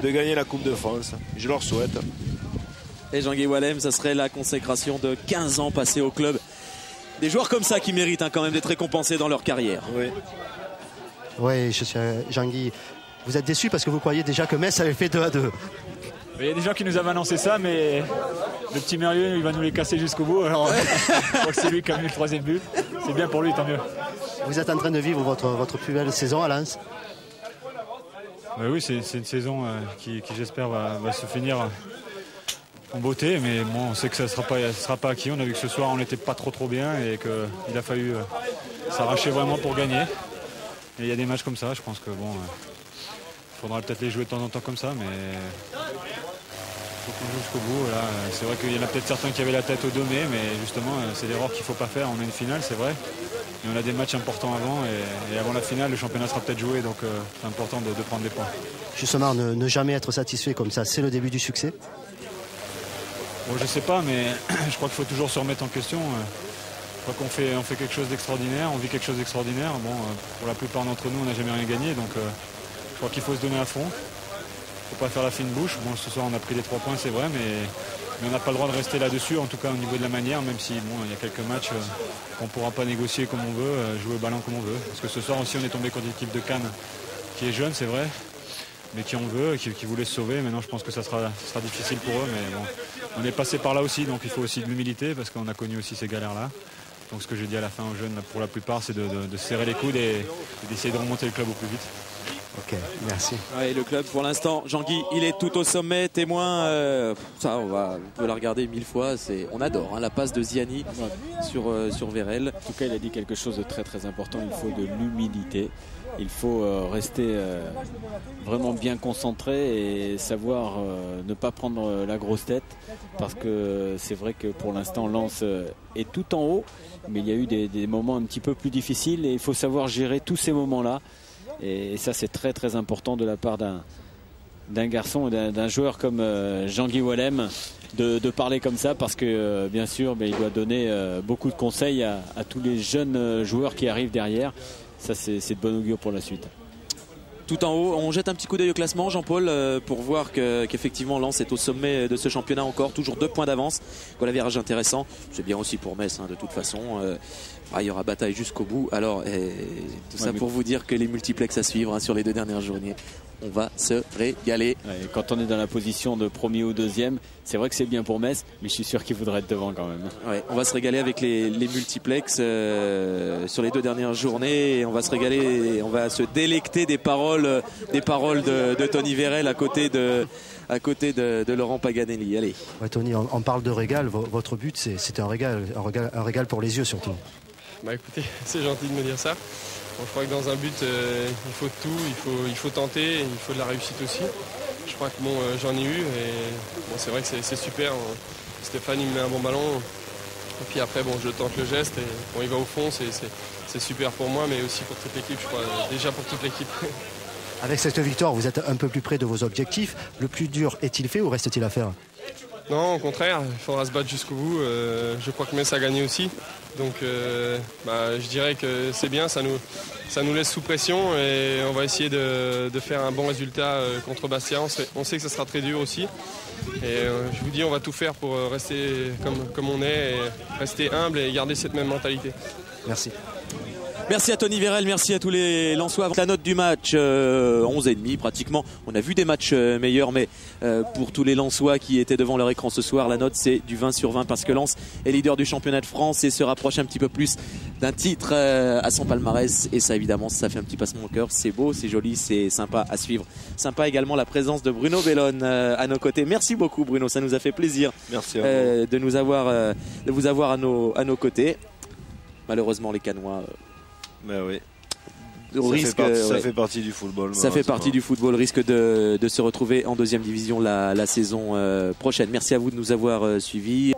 de gagner la Coupe de France. Je leur souhaite. Et Jean-Guy Wallem, ça serait la consécration de 15 ans passés au club. Des joueurs comme ça qui méritent quand même d'être récompensés dans leur carrière. Oui, je suis Jean-Guy. Vous êtes déçu parce que vous croyez déjà que Metz avait fait 2-2. Il y a des gens qui nous avaient annoncé ça, mais le petit Merlieu, il va nous les casser jusqu'au bout. Alors, je crois que c'est lui qui a mis le 3e but. C'est bien pour lui, tant mieux. Vous êtes en train de vivre votre plus belle saison à Lens. Oui, c'est une saison qui j'espère, va se finir en beauté. Mais bon, on sait que ça ne sera pas acquis. On a vu que ce soir, on n'était pas trop bien et qu'il a fallu s'arracher vraiment pour gagner. Et il y a des matchs comme ça, je pense que bon... Il faudra peut-être les jouer de temps en temps comme ça, mais il faut qu'on joue jusqu'au bout. C'est vrai qu'il y en a peut-être certains qui avaient la tête au 2 mai, mais justement, c'est l'erreur qu'il ne faut pas faire. On a une finale, c'est vrai, mais on a des matchs importants avant, et avant la finale, le championnat sera peut-être joué, donc c'est important de prendre les points. Justement, ne jamais être satisfait comme ça, c'est le début du succès? Bon, je ne sais pas, mais je crois qu'il faut toujours se remettre en question. crois qu'on fait quelque chose d'extraordinaire, on vit quelque chose d'extraordinaire. Bon, pour la plupart d'entre nous, on n'a jamais rien gagné, donc je crois qu'il faut se donner à fond. Il ne faut pas faire la fine bouche. Bon, ce soir, on a pris les 3 points, c'est vrai, mais on n'a pas le droit de rester là-dessus, en tout cas au niveau de la manière, même si bon, il y a quelques matchs qu'on ne pourra pas négocier comme on veut, jouer au ballon comme on veut. Parce que ce soir aussi, on est tombé contre l'équipe de Cannes, qui est jeune, c'est vrai, mais qui en veut, qui voulait se sauver. Maintenant, je pense que ça sera difficile pour eux, mais bon, on est passé par là aussi, donc il faut aussi de l'humilité, parce qu'on a connu aussi ces galères-là. Donc ce que j'ai dit à la fin aux jeunes, pour la plupart, c'est de serrer les coudes et d'essayer de remonter le club au plus vite. Ok, merci. Ouais, le club pour l'instant, Jean-Guy, il est tout au sommet, témoin. Ça, on peut la regarder 1000 fois. On adore hein, la passe de Ziani sur Vérel. En tout cas, il a dit quelque chose de très très important. Il faut de l'humilité. Il faut rester vraiment bien concentré et savoir ne pas prendre la grosse tête, parce que c'est vrai que pour l'instant Lens est tout en haut, mais il y a eu des moments un petit peu plus difficiles et il faut savoir gérer tous ces moments-là. Et ça, c'est très très important de la part d'un garçon, d'un joueur comme Jean-Guy Wallem, de parler comme ça, parce que bien sûr, il doit donner beaucoup de conseils à tous les jeunes joueurs qui arrivent derrière. Ça, c'est de bon augure pour la suite. Tout en haut, on jette un petit coup d'œil au classement, Jean-Paul, pour voir qu'effectivement Lens est au sommet de ce championnat encore, toujours 2 points d'avance. Goal average intéressant, c'est bien aussi pour Metz hein, de toute façon. Il y aura bataille jusqu'au bout. Alors, tout ça pour vous dire que les multiplex à suivre hein, sur les 2 dernières journées, on va se régaler. Ouais, quand on est dans la position de premier ou deuxième, c'est vrai que c'est bien pour Metz, mais je suis sûr qu'il voudrait être devant quand même. Ouais, on va se régaler avec les multiplex sur les 2 dernières journées. Et on va se régaler, on va se délecter des paroles de Tony Vérel à côté de Laurent Paganelli. Allez. Ouais, Tony, on parle de régal. Votre but, c'est un régal pour les yeux surtout. Bah écoutez, c'est gentil de me dire ça. Bon, je crois que dans un but, il faut de tout, il faut tenter, il faut de la réussite aussi. Je crois que bon, j'en ai eu et bon, c'est vrai que c'est super. Stéphane, il me met un bon ballon. Et puis après, bon, je tente le geste et bon, il va au fond. C'est super pour moi, mais aussi pour toute l'équipe, je crois. Déjà pour toute l'équipe. Avec cette victoire, vous êtes un peu plus près de vos objectifs. Le plus dur est-il fait ou reste-t-il à faire? Non, au contraire, il faudra se battre jusqu'au bout. Je crois que Metz a gagné aussi. Donc je dirais que c'est bien, ça nous laisse sous pression et on va essayer de faire un bon résultat contre Bastia. On sait que ça sera très dur aussi. Et je vous dis, on va tout faire pour rester comme on est, et rester humble et garder cette même mentalité. Merci. Merci à Tony Vérel, merci à tous les Lensois. La note du match, 11,5 pratiquement. On a vu des matchs meilleurs, mais pour tous les Lensois qui étaient devant leur écran ce soir, la note c'est du 20 sur 20 parce que Lens est leader du championnat de France et se rapproche un petit peu plus d'un titre à son palmarès. Et ça, évidemment, ça fait un petit passement au cœur. C'est beau, c'est joli, c'est sympa à suivre. Sympa également la présence de Bruno Bellone à nos côtés. Merci beaucoup Bruno, ça nous a fait plaisir de vous avoir à nos côtés. Malheureusement les Canois... Ben oui. Ça fait partie du football. Ça fait partie du football. Risque de se retrouver en 2e division la saison prochaine. Merci à vous de nous avoir suivis.